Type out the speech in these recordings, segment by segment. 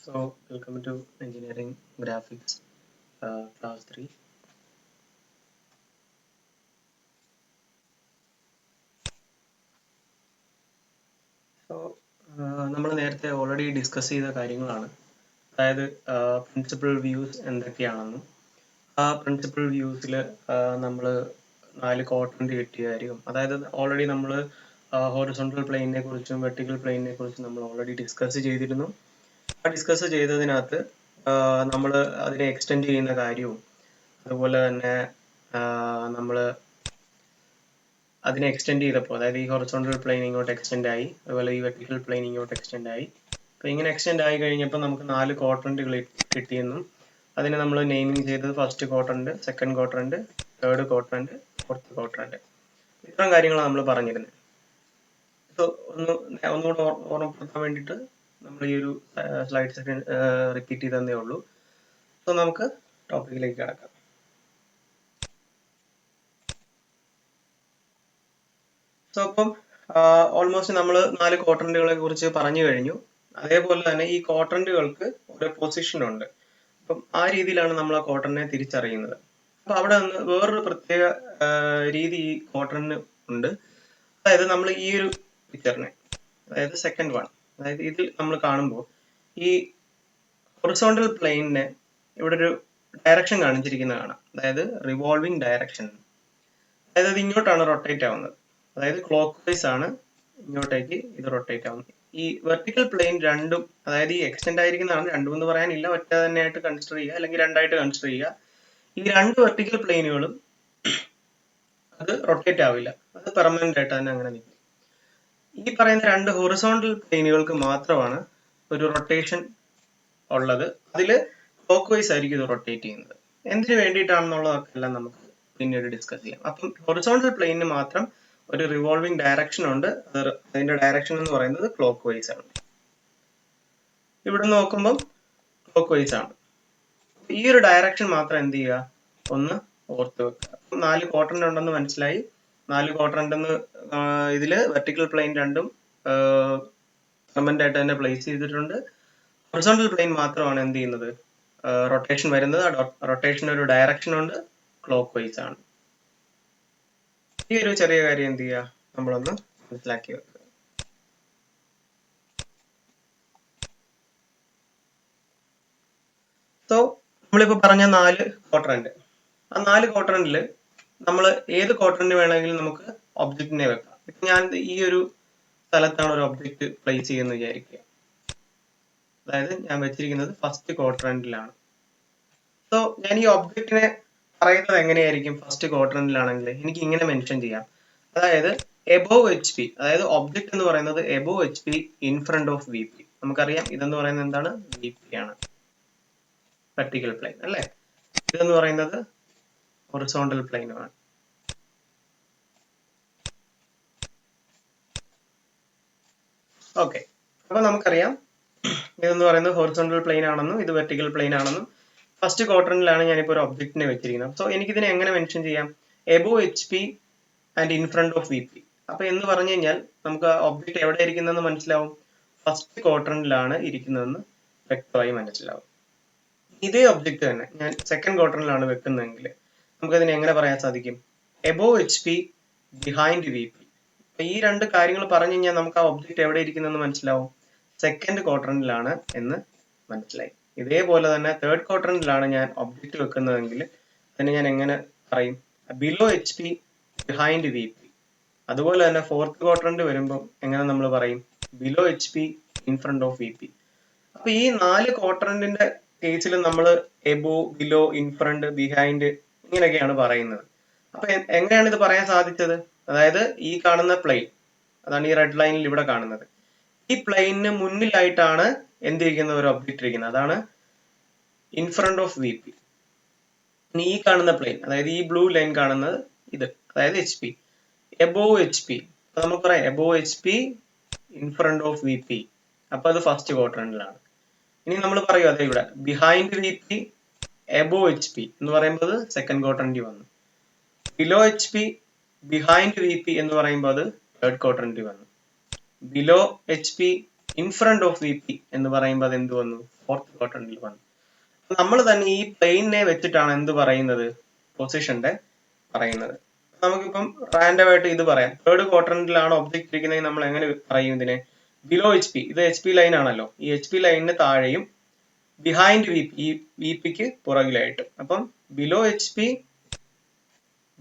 So, welcome to Engineering Graphics Class 3. So, നമ്മൾ നേരത്തെ already discuss ചെയ്ത കാര്യങ്ങളാണ്. അതായത് പ്രിൻസിപ്പൽ വ്യൂസ് എന്തൊക്കെയാണെന്നും ആ പ്രിൻസിപ്പൽ വ്യൂസിൽ നമ്മൾ 4 ക്വാഡ്രന്റ് കിട്ടിയ കാര്യം, അതായത് ഓൾറെഡി നമ്മൾ ഹോറിസോണ്ടൽ പ്ലെയിനിനെ കുറിച്ചും വെർട്ടിക്കൽ പ്ലെയിനിനെ കുറിച്ചും നമ്മൾ ഓൾറെഡി ഡിസ്കസ് ചെയ്തിരുന്നു. ആ ഡിസ്കസ് ചെയ്തതിനകത്ത് നമ്മൾ അതിനെ എക്സ്റ്റെൻഡ് ചെയ്യുന്ന കാര്യവും അതുപോലെ തന്നെ നമ്മൾ അതിനെ എക്സ്റ്റെൻഡ് ചെയ്തപ്പോൾ, അതായത് ഈ ഹൊറിസോണ്ടൽ പ്ലെയിൻ ഇങ്ങോട്ട് എക്സ്റ്റെൻഡ് ആയി, അതുപോലെ ഈ വെർട്ടിക്കൽ പ്ലെയിൻ ഇങ്ങോട്ട് എക്സ്റ്റെൻഡ് ആയി. അപ്പോൾ ഇങ്ങനെ എക്സ്റ്റെൻഡ് ആയി കഴിഞ്ഞപ്പോൾ നമുക്ക് 4 ക്വാഡ്രന്റുകൾ കിട്ടിയെന്നും അതിനെ നമ്മൾ നെയിമിങ് ചെയ്തത് first quadrant, second quadrant, third quadrant, fourth quadrant, ഇത്രയും കാര്യങ്ങളാണ് നമ്മൾ പറഞ്ഞിരുന്നത്. സോ ഒന്നുകൂടെ ഓർമ്മപ്പെടുത്താൻ വേണ്ടിയിട്ട് നമ്മൾ ഈ ഒരു സ്ലൈഡ്സ് റിപ്പീറ്റ് ചെയ്തതേ ഉള്ളൂ. സോ നമുക്ക് ടോപ്പിക്കിലേക്ക് കിടക്കാം. സോ അപ്പം ഓൾമോസ്റ്റ് നമ്മൾ 4 ക്വാഡ്രന്റുകളെ കുറിച്ച് പറഞ്ഞു കഴിഞ്ഞു. അതേപോലെ തന്നെ ഈ ക്വാഡ്രന്റുകൾക്ക് ഒരു പൊസിഷൻ ഉണ്ട്. അപ്പം ആ രീതിയിലാണ് നമ്മൾ ആ ക്വാഡ്രന്റിനെ തിരിച്ചറിയുന്നത്. അപ്പൊ അവിടെ നിന്ന് വേറൊരു പ്രത്യേക രീതി ഈ ക്വാഡ്രന്റിന് ഉണ്ട്. അതായത് നമ്മൾ ഈ ഒരു പിക്ചറിനെ, അതായത് സെക്കൻഡ് വൺ, അതായത് ഇതിൽ നമ്മൾ കാണുമ്പോൾ ഈ ഹൊറിസോണ്ടൽ പ്ലെയിനിനെ ഇവിടെ ഒരു ഡയറക്ഷൻ കാണിച്ചിരിക്കുന്നത് കാണാം. അതായത് റിവോൾവിംഗ് ഡയറക്ഷൻ. അതായത് ഇത് ഇങ്ങോട്ടാണ് റൊട്ടേറ്റ് ആവുന്നത്. അതായത് ക്ലോക്ക് വൈസ് ആണ് ഇങ്ങോട്ടേക്ക് ഇത് റൊട്ടേറ്റ് ആവുന്നത്. ഈ വെർട്ടിക്കൽ പ്ലെയിൻ രണ്ടും, അതായത് ഈ എക്സ്റ്റെൻഡ് ആയിരിക്കുന്നതാണ്, രണ്ടും എന്ന് പറയാനില്ല, ഒറ്റ തന്നെയായിട്ട് കൺസിഡർ ചെയ്യുക, അല്ലെങ്കിൽ രണ്ടായിട്ട് കൺസിഡർ ചെയ്യുക. ഈ രണ്ട് വെർട്ടിക്കൽ പ്ലെയിനുകളും അത് റൊട്ടേറ്റ് ആവില്ല, അത് പെർമനന്റ് ആയിട്ട് തന്നെ അങ്ങനെ നിൽക്കും. ഈ പറയുന്ന രണ്ട് ഹൊറിസോണ്ടൽ പ്ലെയിനുകൾക്ക് മാത്രമാണ് ഒരു റൊട്ടേഷൻ ഉള്ളത്. അതിൽ ക്ലോക്ക് വൈസ് ആയിരിക്കും ഇത് റൊട്ടേറ്റ് ചെയ്യുന്നത്. എന്തിനു വേണ്ടിയിട്ടാണെന്നുള്ളതൊക്കെ എല്ലാം നമുക്ക് പിന്നീട് ഡിസ്കസ് ചെയ്യാം. അപ്പം ഹൊറിസോണ്ടൽ പ്ലെയിനിന് മാത്രം ഒരു റിവോൾവിംഗ് ഡയറക്ഷൻ ഉണ്ട്. അതിന്റെ ഡയറക്ഷൻ എന്ന് പറയുന്നത് ക്ലോക്ക് വൈസ് ആണ്. ഇവിടെ നോക്കുമ്പോൾ ക്ലോക്ക് വൈസ് ആണ്. ഈ ഒരു ഡയറക്ഷൻ മാത്രം എന്ത് ചെയ്യുക, ഒന്ന് ഓർത്ത് വെക്കുക. 4 ക്വാഡ്രന്റ് ഉണ്ടെന്ന് മനസ്സിലായി. 4 ക്വാഡ്രന്റ് ഇതില് വെർട്ടിക്കൽ പ്ലെയിൻ രണ്ടും പെർമനന്റ് ആയിട്ട് തന്നെ പ്ലേസ് ചെയ്തിട്ടുണ്ട്. ഹൊറിസോണ്ടൽ പ്ലെയിൻ മാത്രമാണ് എന്ത് ചെയ്യുന്നത്, റൊട്ടേഷൻ വരുന്നത്. റൊട്ടേഷൻ ഒരു ഡയറക്ഷൻ ഉണ്ട്, ക്ലോക്ക് വൈസ് ആണ്. ഈ ഒരു ചെറിയ കാര്യം എന്ത് ചെയ്യുക, നമ്മളൊന്ന് മനസ്സിലാക്കി വെക്കുക. സോ നമ്മളിപ്പോ പറഞ്ഞ 4 ക്വാഡ്രന്റ്, ആ 4 ക്വാഡ്രന്റില് നമ്മൾ ഏത് ക്വാഡ്രന്റ് വേണമെങ്കിലും നമുക്ക് ഒബ്ജക്റ്റിനെ വെക്കാം. ഇപ്പൊ ഞാൻ ഈ ഒരു സ്ഥലത്താണ് ഒരു ഒബ്ജക്റ്റ് പ്ലേസ് ചെയ്യുന്നത് വിചാരിക്കുക. അതായത് ഞാൻ വെച്ചിരിക്കുന്നത് ഫസ്റ്റ് ക്വാഡ്രന്റിലാണ്. സോ ഞാൻ ഈ ഒബ്ജക്റ്റിനെ പറയുന്നത് എങ്ങനെയായിരിക്കും? ഫസ്റ്റ് ക്വാഡ്രന്റിലാണെങ്കിൽ എനിക്ക് ഇങ്ങനെ മെൻഷൻ ചെയ്യാം. അതായത് എബോവ് എച്ച് പി, അതായത് ഒബ്ജക്റ്റ് എന്ന് പറയുന്നത് above H P in front of V P. നമുക്കറിയാം ഇതെന്ന് പറയുന്നത് എന്താണ്, വി പി ആണ്, വെർട്ടിക്കൽ പ്ലെയിൻ അല്ലേ. ഇതെന്ന് പറയുന്നത് ഹൊറിസോണ്ടൽ പ്ലെയിനുമാണ്. ഓക്കെ, അപ്പൊ നമുക്കറിയാം ഇതെന്ന് പറയുന്നത് ഹൊറിസോണ്ടൽ പ്ലെയിൻ ആണെന്നും ഇത് വെർട്ടിക്കൽ പ്ലെയിൻ ആണെന്നും. ഫസ്റ്റ് ക്വാഡ്രന്റിലാണ് ഞാനിപ്പോൾ ഒരു ഒബ്ജക്റ്റിനെ വെച്ചിരിക്കുന്നത്. സോ എനിക്കിതിനെ എങ്ങനെ മെൻഷൻ ചെയ്യാം? Above H P and in front of V P. അപ്പൊ എന്ന് പറഞ്ഞു കഴിഞ്ഞാൽ നമുക്ക് ഒബ്ജക്റ്റ് എവിടെ ഇരിക്കുന്നതെന്ന് മനസ്സിലാവും, ഫസ്റ്റ് ക്വാഡ്രന്റിലാണ് ഇരിക്കുന്നതെന്ന് വ്യക്തമായി മനസ്സിലാവും. ഇതേ ഒബ്ജക്റ്റ് തന്നെ ഞാൻ സെക്കൻഡ് ക്വാഡ്രന്റിലാണ് വെക്കുന്നതെങ്കിൽ നമുക്കതിനെ എങ്ങനെ പറയാൻ സാധിക്കും? Above H P behind V P. അപ്പൊ ഈ രണ്ട് കാര്യങ്ങൾ പറഞ്ഞു കഴിഞ്ഞാൽ നമുക്ക് ആ ഒബ്ജക്റ്റ് എവിടെ ഇരിക്കുന്നതെന്ന് മനസ്സിലാവും, സെക്കൻഡ് ക്വാഡ്രന്റിലാണ് എന്ന് മനസ്സിലായി. ഇതേപോലെ തന്നെ തേർഡ് ക്വാഡ്രന്റിലാണ് ഞാൻ ഒബ്ജക്റ്റ് വെക്കുന്നതെങ്കിൽ അതിനെ ഞാൻ എങ്ങനെ പറയും, below H P behind V P. അതുപോലെ തന്നെ ഫോർത്ത് ക്വാഡ്രന്റ് വരുമ്പോൾ എങ്ങനെ നമ്മൾ പറയും, below H P in front of V P. അപ്പൊ ഈ 4 ക്വാഡ്രന്റിന്റെ കേസിൽ നമ്മൾ above, below, in front, behind ഇങ്ങനെയൊക്കെയാണ് പറയുന്നത്. അപ്പൊ എങ്ങനെയാണ് ഇത് പറയാൻ സാധിച്ചത്? അതായത് ഈ കാണുന്ന പ്ലെയിൻ, അതാണ് ഈ റെഡ് ലൈനിൽ ഇവിടെ കാണുന്നത്, ഈ പ്ലെയിനിന് മുന്നിലായിട്ടാണ് എന്തിരിക്കുന്ന ഒരു ഒബ്ജക്റ്റ് ഇരിക്കുന്നത്, അതാണ് in front of V P. ഇനി ഈ കാണുന്ന പ്ലെയിൻ, അതായത് ഈ ബ്ലൂ ലൈൻ കാണുന്നത് ഇത്, അതായത് H P, above H P. അപ്പൊ നമുക്ക് പറയാം above H P in front of V P. അപ്പൊ അത് ഫസ്റ്റ് ക്വാഡ്രന്റിലാണ്. ഇനി നമ്മൾ പറയും അതെ ഇവിടെ behind V P above H P എന്ന് പറയുമ്പോൾ സെക്കൻഡ് ക്വാഡ്രന്റിൽ വന്നു. Below H P behind V P എന്ന് പറയുമ്പോൾ അത് തേർഡ് ക്വാഡ്രന്റിൽ വന്നു. Below H P in front of V P എന്ന് പറയുമ്പോൾ അത് എന്ത് വന്നു? ഫോർത്ത് ക്വാഡ്രന്റിൽ വന്നു. നമ്മൾ തന്നെ ഈ പ്ലെയിനെ വെച്ചിട്ടാണ് എന്ത് പറയുന്നത്? പൊസിഷന്റെ പറയുന്നത്. നമുക്കിപ്പം റാൻഡം ആയിട്ട് ഇത് പറയാം. തേർഡ് ക്വാഡ്രന്റിലാണ് ഒബ്ജക്ട് ഇരിക്കുന്നത്, നമ്മൾ എങ്ങനെ പറയും ഇതിനെ? Below H P. ഇത് എച്ച് പി ലൈൻ ആണല്ലോ. ഈ എച്ച് പി ലൈനിന് താഴെയും ബിഹൈൻഡ് വി പി, ഈ വി പിക്ക് പുറകിലായിട്ട്. അപ്പം below H P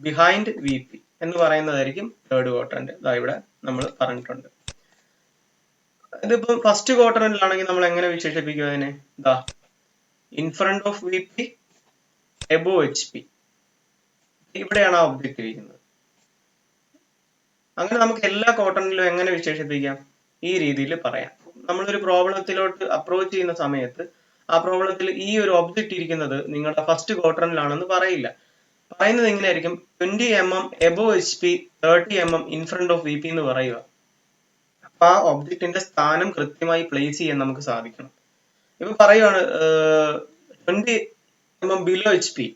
behind V P എന്ന് പറയുന്നതായിരിക്കും തേർഡ് ക്വാഡ്രന്റ്. ഇതാ ഇവിടെ നമ്മൾ പറഞ്ഞിട്ടുണ്ട്. ഇതിപ്പം ഫസ്റ്റ് ക്വാഡ്രന്റിലാണെങ്കിൽ നമ്മൾ എങ്ങനെ വിശേഷിപ്പിക്കും അതിനെ? ഇതാ in front of V P above H P. ഇവിടെയാണ് ആ ഒബ്ജക്റ്റ് ഇരിക്കുന്നത്. അങ്ങനെ നമുക്ക് എല്ലാ ക്വാഡ്രന്റിലും എങ്ങനെ വിശേഷിപ്പിക്കാം? ഈ രീതിയിൽ പറയാം. നമ്മളൊരു പ്രോബ്ലത്തിലോട്ട് അപ്രോച്ച് ചെയ്യുന്ന സമയത്ത് ആ പ്രോബ്ലത്തിൽ ഈ ഒരു ഒബ്ജക്റ്റ് ഇരിക്കുന്നത് നിങ്ങളുടെ ഫസ്റ്റ് ക്വാഡ്രന്റിലാണെന്ന് പറയില്ല. പറയുന്നത് എങ്ങനെയായിരിക്കും? 20 mm above H P 30 mm in front of V P എന്ന് പറയുക. അപ്പൊ ആ ഒബ്ജക്റ്റിന്റെ സ്ഥാനം കൃത്യമായി പ്ലേസ് ചെയ്യാൻ നമുക്ക് സാധിക്കണം. ഇപ്പൊ പറയുവാണ് 20 mm below H P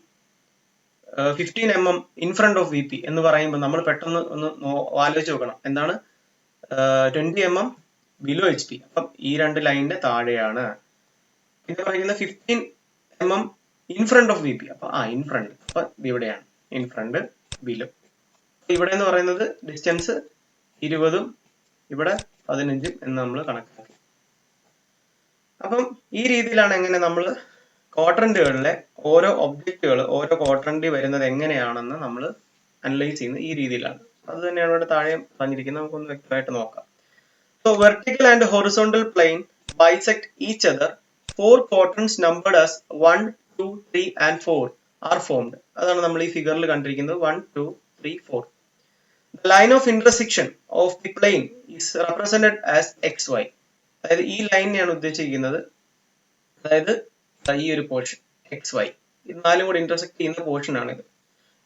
15 mm in front of V P എന്ന് പറയുമ്പോൾ നമ്മൾ പെട്ടെന്ന് ഒന്ന് ആലോചിച്ച് നോക്കണം. എന്താണ് 20 mm ബിലോ എച്ച് പി? അപ്പം ഈ രണ്ട് ലൈനിന്റെ താഴെയാണ്. പിന്നെ പറയുന്നത് 15 mm in front of V P. അപ്പൊ ഇൻ ഫ്രണ്ട്, അപ്പൊ ഇവിടെയാണ് ഇൻ ഫ്രണ്ട് ബിലോ. ഇവിടെ എന്ന് പറയുന്നത് ഡിസ്റ്റൻസ് 20ഉം ഇവിടെ 15ഉം എന്ന് നമ്മൾ കണക്കാക്കി. അപ്പം ഈ രീതിയിലാണ് എങ്ങനെ നമ്മൾ ക്വാഡ്രന്റുകളിലെ ഓരോ ഒബ്ജക്റ്റുകൾ ഓരോ ക്വാഡ്രന്റിൽ വരുന്നത് എങ്ങനെയാണെന്ന് നമ്മൾ അനലൈസ് ചെയ്യുന്നത് ഈ രീതിയിലാണ്. അത് തന്നെയാണ് ഇവിടെ താഴെ പറഞ്ഞിരിക്കുന്നത്. നമുക്കൊന്ന് വ്യക്തമായിട്ട് നോക്കാം. So vertical and horizontal plane bisect each other. 4 quadrants numbered as 1, 2, 3 and 4 are formed. അതാണ് നമ്മൾ ഈ ഫിഗറിൽ കണ്ടിരിക്കുന്നത്. 1, 2, 3, 4. The line of intersection of the plane is represented as xy. അതായത് ഈ ലൈനെയാണ് ഉദ്ദേശിക്കുന്നത്. അതായത് ഈ ഒരു പോർഷൻ xy, ഇത് നാലും കൂടി ഇന്റർസെക്ട് ചെയ്യുന്ന പോർഷൻ ആണിത്.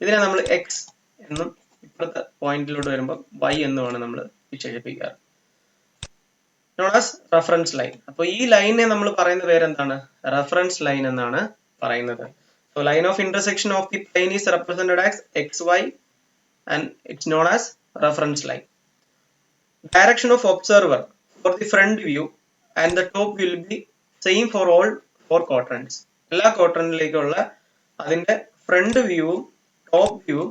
ഇതിനെ നമ്മൾ എക്സ് എന്നും ഇപ്പുറത്തെ പോയിന്റിലോട്ട് വരുമ്പോൾ y എന്നുമാണ് നമ്മൾ വിശേഷിപ്പിക്കാറ്. Known as reference line. അപ്പൊ ഈ ലൈനെ നമ്മൾ പറയുന്ന പേരെന്താണ്? റഫറൻസ് ലൈൻ എന്നാണ് പറയുന്നത്. So line of intersection of the plain is represented as xy and it's known as reference line. Direction of observer for the front view and the top will be same for all 4 quadrants. എല്ലാ ക്വാഡ്രന്റിലേക്കുള്ള അതിന്റെ front വ്യൂവും top വ്യൂവും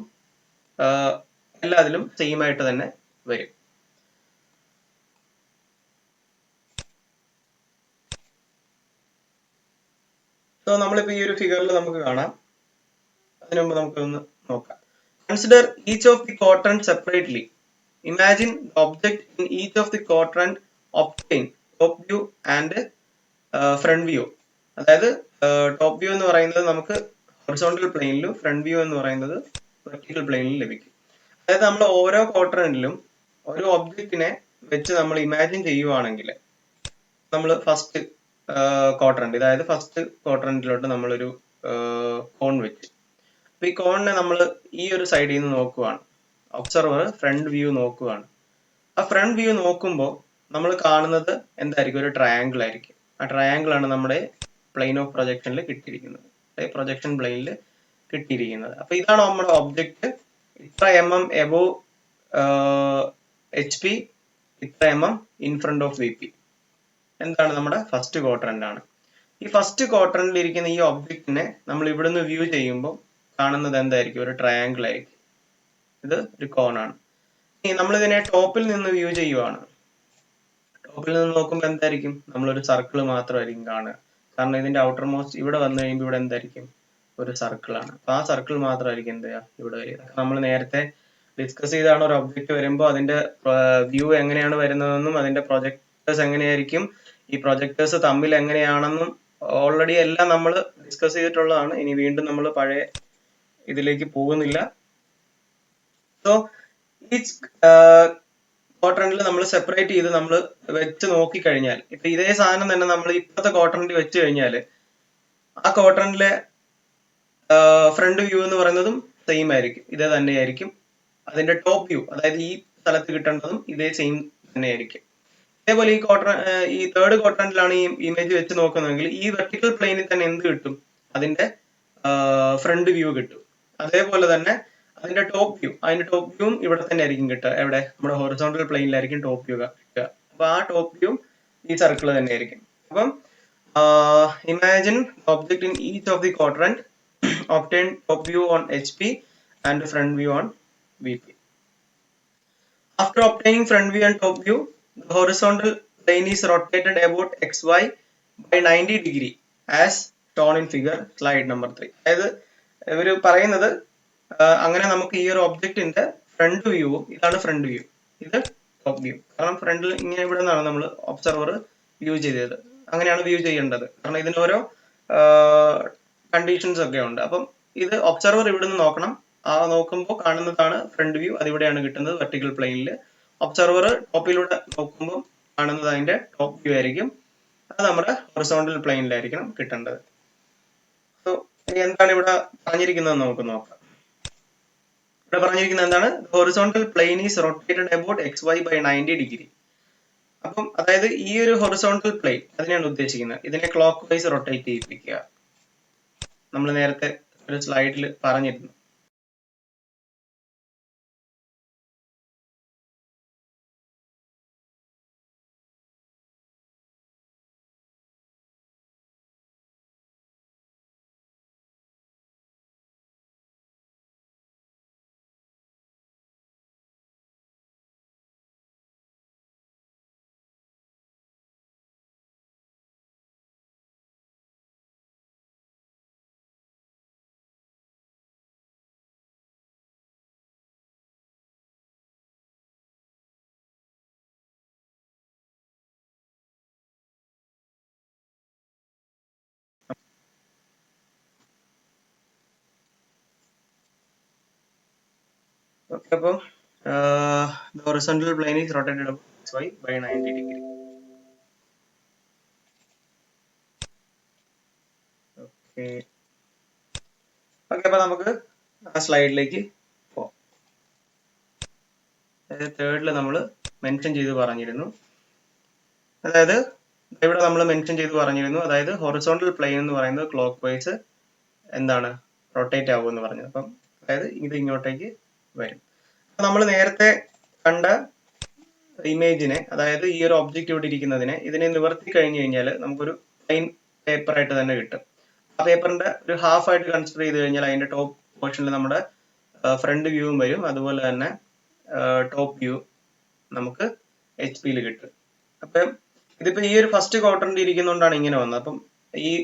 എല്ലാത്തിലും same ആയിട്ട് തന്നെ വരും. So നമ്മളിപ്പോ ഈ ഒരു ഫിഗറിൽ നമുക്ക് കാണാം. അതിനു മുമ്പ് നമുക്കൊന്ന് നോക്കാം. Consider each of the quadrants separately. Imagine the object in each of the quadrant obtain top view and front view. അതായത് ടോപ്പ് വ്യൂ എന്ന് പറയുന്നത് നമുക്ക് ഹൊറിസോണ്ടൽ പ്ലെയിനിലും ഫ്രണ്ട് വ്യൂ എന്ന് പറയുന്നത് വെർട്ടിക്കൽ പ്ലെയിനിലും ലഭിക്കും. അതായത് നമ്മൾ ഓരോ ക്വാഡ്രന്റിലും ഒരു ഒബ്ജക്റ്റിനെ വെച്ച് നമ്മൾ ഇമാജിൻ ചെയ്യുവാണെങ്കിൽ നമ്മൾ ഫസ്റ്റ് ക്വാഡ്രന്റ്, അതായത് ഫസ്റ്റ് ക്വാഡ്രന്റിലോട്ട് നമ്മളൊരു കോൺ വെച്ച്, അപ്പൊ ഈ കോണിനെ നമ്മൾ ഈ ഒരു സൈഡിൽ നിന്ന് നോക്കുവാണ്. ഒബ്സർവർ ഫ്രണ്ട് വ്യൂ നോക്കുവാണ്. ആ ഫ്രണ്ട് വ്യൂ നോക്കുമ്പോൾ നമ്മൾ കാണുന്നത് എന്തായിരിക്കും? ഒരു ട്രയാങ്കിൾ ആയിരിക്കും. ആ ട്രയാങ്കിൾ ആണ് നമ്മുടെ പ്ലെയിൻ ഓഫ് പ്രൊജക്ഷനിൽ കിട്ടിയിരിക്കുന്നത്, പ്രൊജക്ഷൻ പ്ലെയിനിൽ കിട്ടിയിരിക്കുന്നത്. അപ്പൊ ഇതാണ് നമ്മുടെ ഒബ്ജക്റ്റ്. ഇത്ര mm എബോ എച്ച് പി, ഇത്ര mm in front of V P. എന്താണ്? നമ്മുടെ ഫസ്റ്റ് ക്വാഡ്രന്റ് ആണ്. ഈ ഫസ്റ്റ് ക്വാഡ്രന്റിൽ ഇരിക്കുന്ന ഈ ഒബ്ജക്റ്റിനെ നമ്മൾ ഇവിടുന്ന് വ്യൂ ചെയ്യുമ്പോൾ കാണുന്നത് എന്തായിരിക്കും? ഒരു ട്രയാങ്കിൾ ആയിരിക്കും. ഇത് ഒരു കോണാണ്. ഇനി നമ്മൾ ഇതിനെ ടോപ്പിൽ നിന്ന് വ്യൂ ചെയ്യുവാണ്. ടോപ്പിൽ നിന്ന് നോക്കുമ്പോൾ എന്തായിരിക്കും? നമ്മളൊരു സർക്കിൾ മാത്രമായിരിക്കും കാണുക. കാരണം ഇതിന്റെ ഔട്ടർ മോസ്റ്റ് ഇവിടെ വന്നു കഴിയുമ്പോൾ ഇവിടെ എന്തായിരിക്കും? ഒരു സർക്കിൾ ആണ്. അപ്പൊ ആ സർക്കിൾ മാത്രമായിരിക്കും എന്ത് ചെയ്യുക? ഇവിടെ വരിക. നമ്മൾ നേരത്തെ ഡിസ്കസ് ചെയ്താണ് ഒരു ഒബ്ജക്റ്റ് വരുമ്പോൾ അതിന്റെ വ്യൂ എങ്ങനെയാണ് വരുന്നതെന്നും അതിന്റെ പ്രൊജക്ടേഴ്സ് എങ്ങനെയായിരിക്കും, ഈ പ്രൊജക്ടേഴ്സ് തമ്മിൽ എങ്ങനെയാണെന്നും ഓൾറെഡി എല്ലാം നമ്മൾ ഡിസ്കസ് ചെയ്തിട്ടുള്ളതാണ്. ഇനി വീണ്ടും നമ്മൾ പഴയ ഇതിലേക്ക് പോകുന്നില്ല. സോ ഈ ക്വാഡ്രന്റിൽ നമ്മൾ സെപ്പറേറ്റ് ചെയ്ത് നമ്മൾ വെച്ച് നോക്കി കഴിഞ്ഞാൽ, ഇപ്പൊ ഇതേ സാധനം തന്നെ നമ്മൾ ഇപ്പോഴത്തെ ക്വാഡ്രന്റിൽ വെച്ച് കഴിഞ്ഞാൽ ആ ക്വാഡ്രന്റിലെ ഫ്രണ്ട് വ്യൂ എന്ന് പറയുന്നതും സെയിം ആയിരിക്കും, ഇതേ തന്നെയായിരിക്കും. അതിന്റെ ടോപ്പ് വ്യൂ, അതായത് ഈ സ്ഥലത്ത് കിട്ടേണ്ടതും ഇതേ സെയിം തന്നെയായിരിക്കും. അതേപോലെ ഈ തേർഡ് ക്വാഡ്രന്റിലാണ് ഈ ഇമേജ് വെച്ച് നോക്കുന്നതെങ്കിൽ ഈ വെർട്ടിക്കൽ പ്ലെയിനിൽ തന്നെ എന്ത് കിട്ടും? അതിന്റെ ഫ്രണ്ട് വ്യൂ കിട്ടും. അതേപോലെ തന്നെ അതിന്റെ ടോപ്പ് വ്യൂവും ഇവിടെ തന്നെ ആയിരിക്കും കിട്ടുക. എവിടെ? നമ്മുടെ ഹൊറിസോണ്ടൽ പ്ലെയിനിലായിരിക്കും ടോപ്പ് വ്യൂ കിട്ടുക. അപ്പൊ ആ ടോപ്പ് വ്യൂ ഈ സർക്കിൾ തന്നെ ആയിരിക്കും. അപ്പം imagine the object in each of the quadrant, obtain top view on HP and front view on VP. After obtaining front view and top view, the horizontal plane is rotated about XY by 90 degree as shown in figure slide number 3. അതായത് ഇവർ പറയുന്നത് അങ്ങനെ നമുക്ക് ഈ ഒരു ഒബ്ജക്റ്റിന്റെ front view, ഇതാണ് front view, ഇത് ടോപ്പ് വ്യൂ. കാരണം ഫ്രണ്ടിൽ ഇങ്ങനെ ഇവിടെ നിന്നാണ് നമ്മൾ ഒബ്സർവർ വ്യൂ ചെയ്തത്, അങ്ങനെയാണ് വ്യൂ ചെയ്യേണ്ടത്. കാരണം ഇതിന് ഓരോ കണ്ടീഷൻസ് ഒക്കെ ഉണ്ട്. അപ്പം ഇത് ഒബ്സർവർ ഇവിടെ നിന്ന് നോക്കണം, ആ നോക്കുമ്പോൾ കാണുന്നതാണ് ഫ്രണ്ട് വ്യൂ, അതിവിടെയാണ് കിട്ടുന്നത് വെർട്ടിക്കൽ പ്ലെയിനിൽ. ഒബ്സർവർ ടോപ്പിലൂടെ നോക്കുമ്പോൾ കാണുന്നത് അതിന്റെ ടോപ്പ് വ്യൂ ആയിരിക്കും, അത് നമ്മുടെ ഹൊറിസോണ്ടൽ പ്ലെയിനിലായിരിക്കണം കിട്ടേണ്ടത്. സോ ഇനി എന്താണ് ഇവിടെ പറഞ്ഞിരിക്കുന്നത് നമുക്ക് നോക്കാം. ഇവിടെ പറഞ്ഞിരിക്കുന്നത് എന്താണ്? Horizontal plane is rotated about XY by 90 degree. അപ്പം അതായത് ഈ ഒരു ഹൊറിസോണ്ടൽ പ്ലെയിൻ അതിനെയാണ് ഉദ്ദേശിക്കുന്നത്. ഇതിനെ ക്ലോക്ക് വൈസ് റൊട്ടേറ്റ് ചെയ്യിപ്പിക്കുക. നമ്മൾ നേരത്തെ ഒരു സ്ലൈഡിൽ പറഞ്ഞിരുന്നു. ഓക്കെ, അപ്പം the horizontal plane is rotated about XY by 90 degree. Okay, അപ്പൊ നമുക്ക് ആ സ്ലൈഡിലേക്ക് പോവാം. അതായത് തേർഡിൽ നമ്മൾ മെൻഷൻ ചെയ്ത് പറഞ്ഞിരുന്നു, അതായത് ഇവിടെ നമ്മൾ മെൻഷൻ ചെയ്ത് പറഞ്ഞിരുന്നു, അതായത് ഹൊറിസോണ്ടൽ പ്ലെയിൻ എന്ന് പറയുന്നത് ക്ലോക്ക് വൈസ് എന്താണ് റൊട്ടേറ്റ് ആവുമെന്ന് പറഞ്ഞത്. അപ്പം അതായത് ഇത് ഇങ്ങോട്ടേക്ക് വരും. നമ്മൾ നേരത്തെ കണ്ട ഇമേജിനെ, അതായത് ഈ ഒരു ഒബ്ജക്റ്റ് ഇവിടെ ഇരിക്കുന്നതിനെ, ഇതിനെ നിവർത്തി കഴിഞ്ഞു കഴിഞ്ഞാൽ നമുക്കൊരു പ്ലെയിൻ പേപ്പർ ആയിട്ട് തന്നെ കിട്ടും. ആ പേപ്പറിന്റെ ഒരു ഹാഫ് ആയിട്ട് കൺസിഡർ ചെയ്ത് കഴിഞ്ഞാൽ അതിന്റെ ടോപ്പ് പോർഷനിൽ നമ്മുടെ ഫ്രണ്ട് വ്യൂവും വരും, അതുപോലെ തന്നെ ടോപ്പ് വ്യൂ നമുക്ക് HP-യിൽ കിട്ടും. അപ്പം ഇതിപ്പോ ഈ ഒരു ഫസ്റ്റ് ക്വാഡ്രന്റ് ഇരിക്കുന്നതുകൊണ്ടാണ് ഇങ്ങനെ വന്നത്. അപ്പം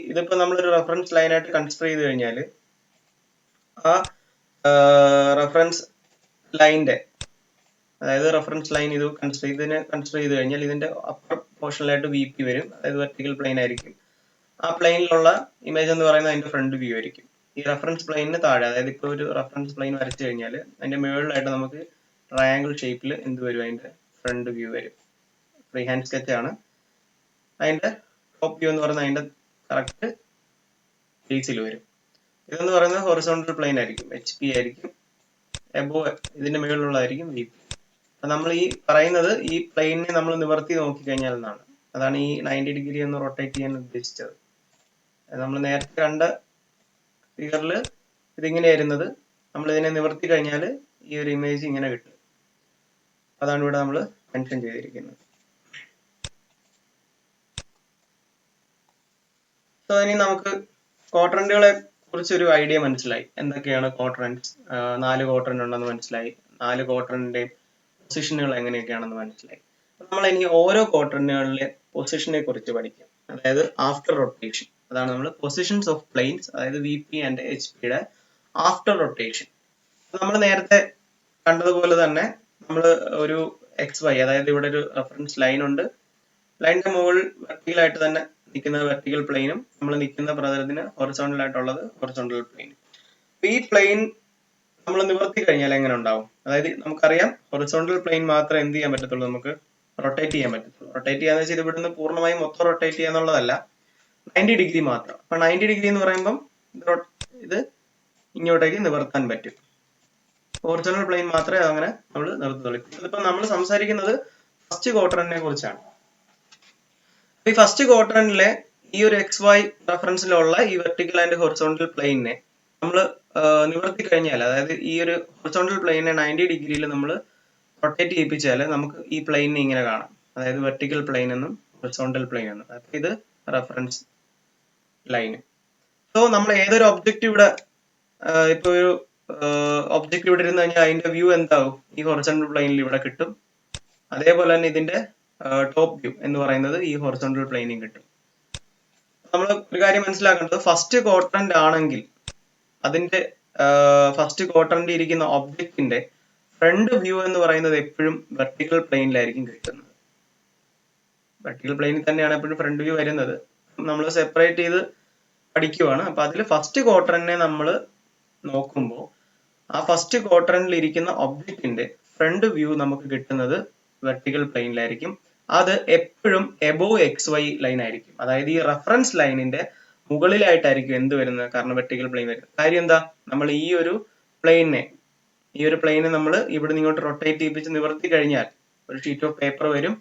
ഇതിപ്പോ നമ്മളൊരു റെഫറൻസ് ലൈനായിട്ട് കൺസിഡർ ചെയ്ത് കഴിഞ്ഞാൽ ആ റെഫറൻസ് ലൈനിന്റെ, അതായത് റെഫറൻസ് ലൈൻ ഇത് കൺസിഡർ ചെയ്ത് കഴിഞ്ഞാൽ ഇതിന്റെ അപ്പർ പോർഷനിലായിട്ട് VP വരും, അതായത് വെർട്ടിക്കൽ പ്ലെയിൻ ആയിരിക്കും. ആ പ്ലെയിനിലുള്ള ഇമേജ് എന്ന് പറയുന്നത് അതിന്റെ ഫ്രണ്ട് വ്യൂ ആയിരിക്കും. ഈ റെഫറൻസ് പ്ലെയിനിന് താഴെ, അതായത് ഇപ്പോൾ ഒരു റെഫറൻസ് പ്ലെയിൻ വരച്ചു കഴിഞ്ഞാൽ അതിന്റെ മുകളിലായിട്ട് നമുക്ക് ട്രയാങ്കിൾ ഷേപ്പിൽ എന്ത് വരും, അതിന്റെ ഫ്രണ്ട് വ്യൂ വരും. ഫ്രീ ഹാൻഡ് സ്കെച്ച് ആണ്. അതിന്റെ ടോപ്പ് വ്യൂ എന്ന് പറയുന്നത് അതിന്റെ കറക്റ്റ് ബേസിൽ വരും. ഇതെന്ന് പറയുന്നത് ഹൊറിസോണ്ടൽ പ്ലെയിൻ ആയിരിക്കും, HP ആയിരിക്കും. എബോവ് ഇതിന്റെ മുകളിലുള്ളതായിരിക്കും VP. അപ്പൊ നമ്മൾ ഈ പറയുന്നത് ഈ പ്ലെയിനിനെ നമ്മൾ നിവർത്തി നോക്കിക്കഴിഞ്ഞാൽ എന്നാണ്. അതാണ് ഈ 90 ഡിഗ്രി ഒന്ന് റൊട്ടേറ്റ് ചെയ്യാൻ ഉദ്ദേശിച്ചത്. നമ്മൾ നേരത്തെ കണ്ട ഫിഗറിൽ ഇതിങ്ങനെ വരുന്നത്, നമ്മൾ ഇതിനെ നിവർത്തി കഴിഞ്ഞാൽ ഈ ഒരു ഇമേജ് ഇങ്ങനെ കിട്ടും. അതാണ് ഇവിടെ നമ്മൾ മെൻഷൻ ചെയ്തിരിക്കുന്നത്. സോ ഇനി നമുക്ക് ക്വാഡ്രന്റുകളെ കുറിച്ചൊരു ഐഡിയ മനസ്സിലായി. എന്തൊക്കെയാണ് ക്വാഡ്രന്റ്സ്, 4 ക്വാഡ്രന്റ് ഉണ്ടെന്ന് മനസ്സിലായി, 4 ക്വാഡ്രന്റിന്റെയും പൊസിഷനുകൾ എങ്ങനെയൊക്കെയാണെന്ന് മനസ്സിലായി. നമ്മൾ ഇനി ഓരോ ക്വാഡ്രന്റുകളിലെ പൊസിഷനെ കുറിച്ച് പഠിക്കാം, അതായത് ആഫ്റ്റർ റൊട്ടേഷൻ. അതാണ് നമ്മൾ പൊസിഷൻസ് ഓഫ് പ്ലെയിൻസ്, അതായത് VP ആൻഡ് HP-യുടെ ആഫ്റ്റർ റൊട്ടേഷൻ. നമ്മൾ നേരത്തെ കണ്ടതുപോലെ തന്നെ നമ്മൾ ഒരു XY, അതായത് ഇവിടെ ഒരു റെഫറൻസ് ലൈൻ ഉണ്ട്, ലൈനിന്റെ മുകളിൽ വെർട്ടിക്കലായിട്ട് തന്നെ നിൽക്കുന്ന വെർട്ടിക്കൽ പ്ലെയിനും നമ്മൾ നിൽക്കുന്ന പ്രതലത്തിന് ഹൊറിസോണ്ടൽ ആയിട്ടുള്ളത് ഹൊറിസോണ്ടൽ പ്ലെയിൻ. ഈ പ്ലെയിൻ നമ്മൾ നിവർത്തി കഴിഞ്ഞാൽ എങ്ങനെ ഉണ്ടാവും? അതായത് നമുക്കറിയാം ഹൊറിസോണ്ടൽ പ്ലെയിൻ മാത്രമേ എന്ത് ചെയ്യാൻ പറ്റത്തുള്ളൂ, നമുക്ക് റൊട്ടേറ്റ് ചെയ്യാൻ പറ്റത്തുള്ളൂ. റൊട്ടേറ്റ് ചെയ്യാന്ന് വെച്ചാൽ ഇവിടുന്ന് പൂർണ്ണമായും മൊത്തം റൊട്ടേറ്റ് ചെയ്യാന്നുള്ളതല്ല, 90 ഡിഗ്രി മാത്രം. അപ്പൊ 90 ഡിഗ്രി എന്ന് പറയുമ്പോൾ ഇത് ഇങ്ങോട്ടേക്ക് നിവർത്താൻ പറ്റും. ഒറിജിനൽ പ്ലെയിൻ മാത്രമേ അങ്ങനെ നമ്മൾ നിർത്തുള്ളൂ. ഇതിപ്പോ നമ്മൾ സംസാരിക്കുന്നത് ഫസ്റ്റ് ക്വാഡ്രന്റിനെ കുറിച്ചാണ്. ഈ ഫസ്റ്റ് ക്വാഡ്രന്റിലെ ഈ ഒരു XY റെഫറൻസിലുള്ള ഈ വെർട്ടിക്കൽ ആൻഡ് ഹൊറിസോണ്ടൽ പ്ലെയിനെ നമ്മൾ നിവർത്തി കഴിഞ്ഞാൽ, അതായത് ഈ ഒരു ഹൊറിസോണ്ടൽ പ്ലെയിനെ 90 ഡിഗ്രിയിൽ നമ്മൾ റൊട്ടേറ്റ് ചെയ്യിപ്പിച്ചാൽ നമുക്ക് ഈ പ്ലെയിനെ ഇങ്ങനെ കാണാം, അതായത് വെർട്ടിക്കൽ പ്ലെയിൻ എന്നും ഹൊറിസോണ്ടൽ പ്ലെയിൻ ആണ്. അപ്പൊ ഇത് റെഫറൻസ് ലൈൻ. സോ നമ്മൾ ഏതൊരു ഒബ്ജക്റ്റ് ഇവിടെ ഇപ്പൊ ഒരു ഒബ്ജക്റ്റ് ഇവിടെ ഇരുന്ന് കഴിഞ്ഞാൽ അതിന്റെ വ്യൂ എന്താവും? ഈ ഹൊറിസോണ്ടൽ പ്ലെയിനിൽ ഇവിടെ കിട്ടും. അതേപോലെ തന്നെ ഇതിന്റെ ടോപ്പ് വ്യൂ എന്ന് പറയുന്നത് ഈ ഹൊറിസോണ്ടൽ പ്ലെയിനിൽ കിട്ടും. നമ്മൾ ഒരു കാര്യം മനസ്സിലാക്കേണ്ടത്, ഫസ്റ്റ് ക്വാഡ്രന്റ് ആണെങ്കിൽ അതിന്റെ ഫസ്റ്റ് ക്വാഡ്രന്റിൽ ഇരിക്കുന്ന ഒബ്ജക്റ്റിന്റെ ഫ്രണ്ട് വ്യൂ എന്ന് പറയുന്നത് എപ്പോഴും വെർട്ടിക്കൽ പ്ലെയിനിലായിരിക്കും കിട്ടുന്നത്. വെർട്ടിക്കൽ പ്ലെയിനിൽ തന്നെയാണ് എപ്പോഴും ഫ്രണ്ട് വ്യൂ വരുന്നത്. നമ്മൾ സെപ്പറേറ്റ് ചെയ്ത് പഠിക്കുവാണ്. അപ്പൊ അതിൽ ഫസ്റ്റ് ക്വാഡ്രന്റിനെ നമ്മൾ നോക്കുമ്പോൾ ആ ഫസ്റ്റ് ക്വാഡ്രന്റിൽ ഇരിക്കുന്ന ഒബ്ജക്റ്റിന്റെ ഫ്രണ്ട് വ്യൂ നമുക്ക് കിട്ടുന്നത് വെർട്ടിക്കൽ പ്ലെയിനിലായിരിക്കും. അത് എപ്പോഴും എബോവ് XY ലൈൻ ആയിരിക്കും. അതായത് ഈ റെഫറൻസ് ലൈനിന്റെ മുകളിലായിട്ടായിരിക്കും എന്ത് വരുന്നത്? കാരണം വെർട്ടിക്കൽ പ്ലെയിൻ വരുന്നത്. കാര്യം എന്താ? നമ്മൾ ഈ ഒരു പ്ലെയിനെ നമ്മൾ ഇവിടെ ഇങ്ങോട്ട് റൊട്ടേറ്റ് ചെയ്യിപ്പിച്ച് നിവർത്തി കഴിഞ്ഞാൽ ഒരു ഷീറ്റ് ഓഫ് പേപ്പർ വരും.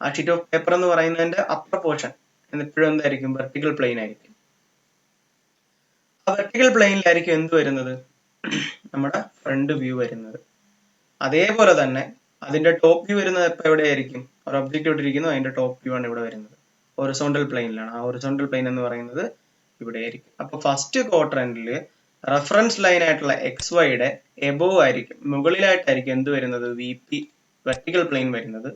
ആ ഷീറ്റ് ഓഫ് പേപ്പർ എന്ന് പറയുന്നതിന്റെ അപ്പർ പോർഷൻ എപ്പോഴും എന്തായിരിക്കും? വെർട്ടിക്കൽ പ്ലെയിൻ ആയിരിക്കും. ആ വെർട്ടിക്കൽ പ്ലെയിനിലായിരിക്കും എന്ത് വരുന്നത്? നമ്മുടെ ഫ്രണ്ട് വ്യൂ വരുന്നത്. അതേപോലെ തന്നെ അതിന്റെ ടോപ്പ് വ്യൂ വരുന്നത് എപ്പോൾ എവിടെയായിരിക്കും? ഒരു ഒബ്ജക്റ്റ് ഇട്ടിരിക്കുന്നു, അതിന്റെ ടോപ്പ് വ്യൂ ആണ് ഇവിടെ വരുന്നത്. ഹൊറിസോണ്ടൽ പ്ലെയിനിലാണ്. ആ ഹൊറിസോണ്ടൽ പ്ലെയിൻ എന്ന് പറയുന്നത് ഇവിടെ ആയിരിക്കും. അപ്പൊ ഫസ്റ്റ് ക്വാഡ്രന്റിൽ റെഫറൻസ് ലൈൻ ആയിട്ടുള്ള XYയുടെ എബോവ് ആയിരിക്കും, മുകളിലായിട്ടായിരിക്കും എന്ത് വരുന്നത്? VP വെർട്ടിക്കൽ പ്ലെയിൻ വരുന്നത്.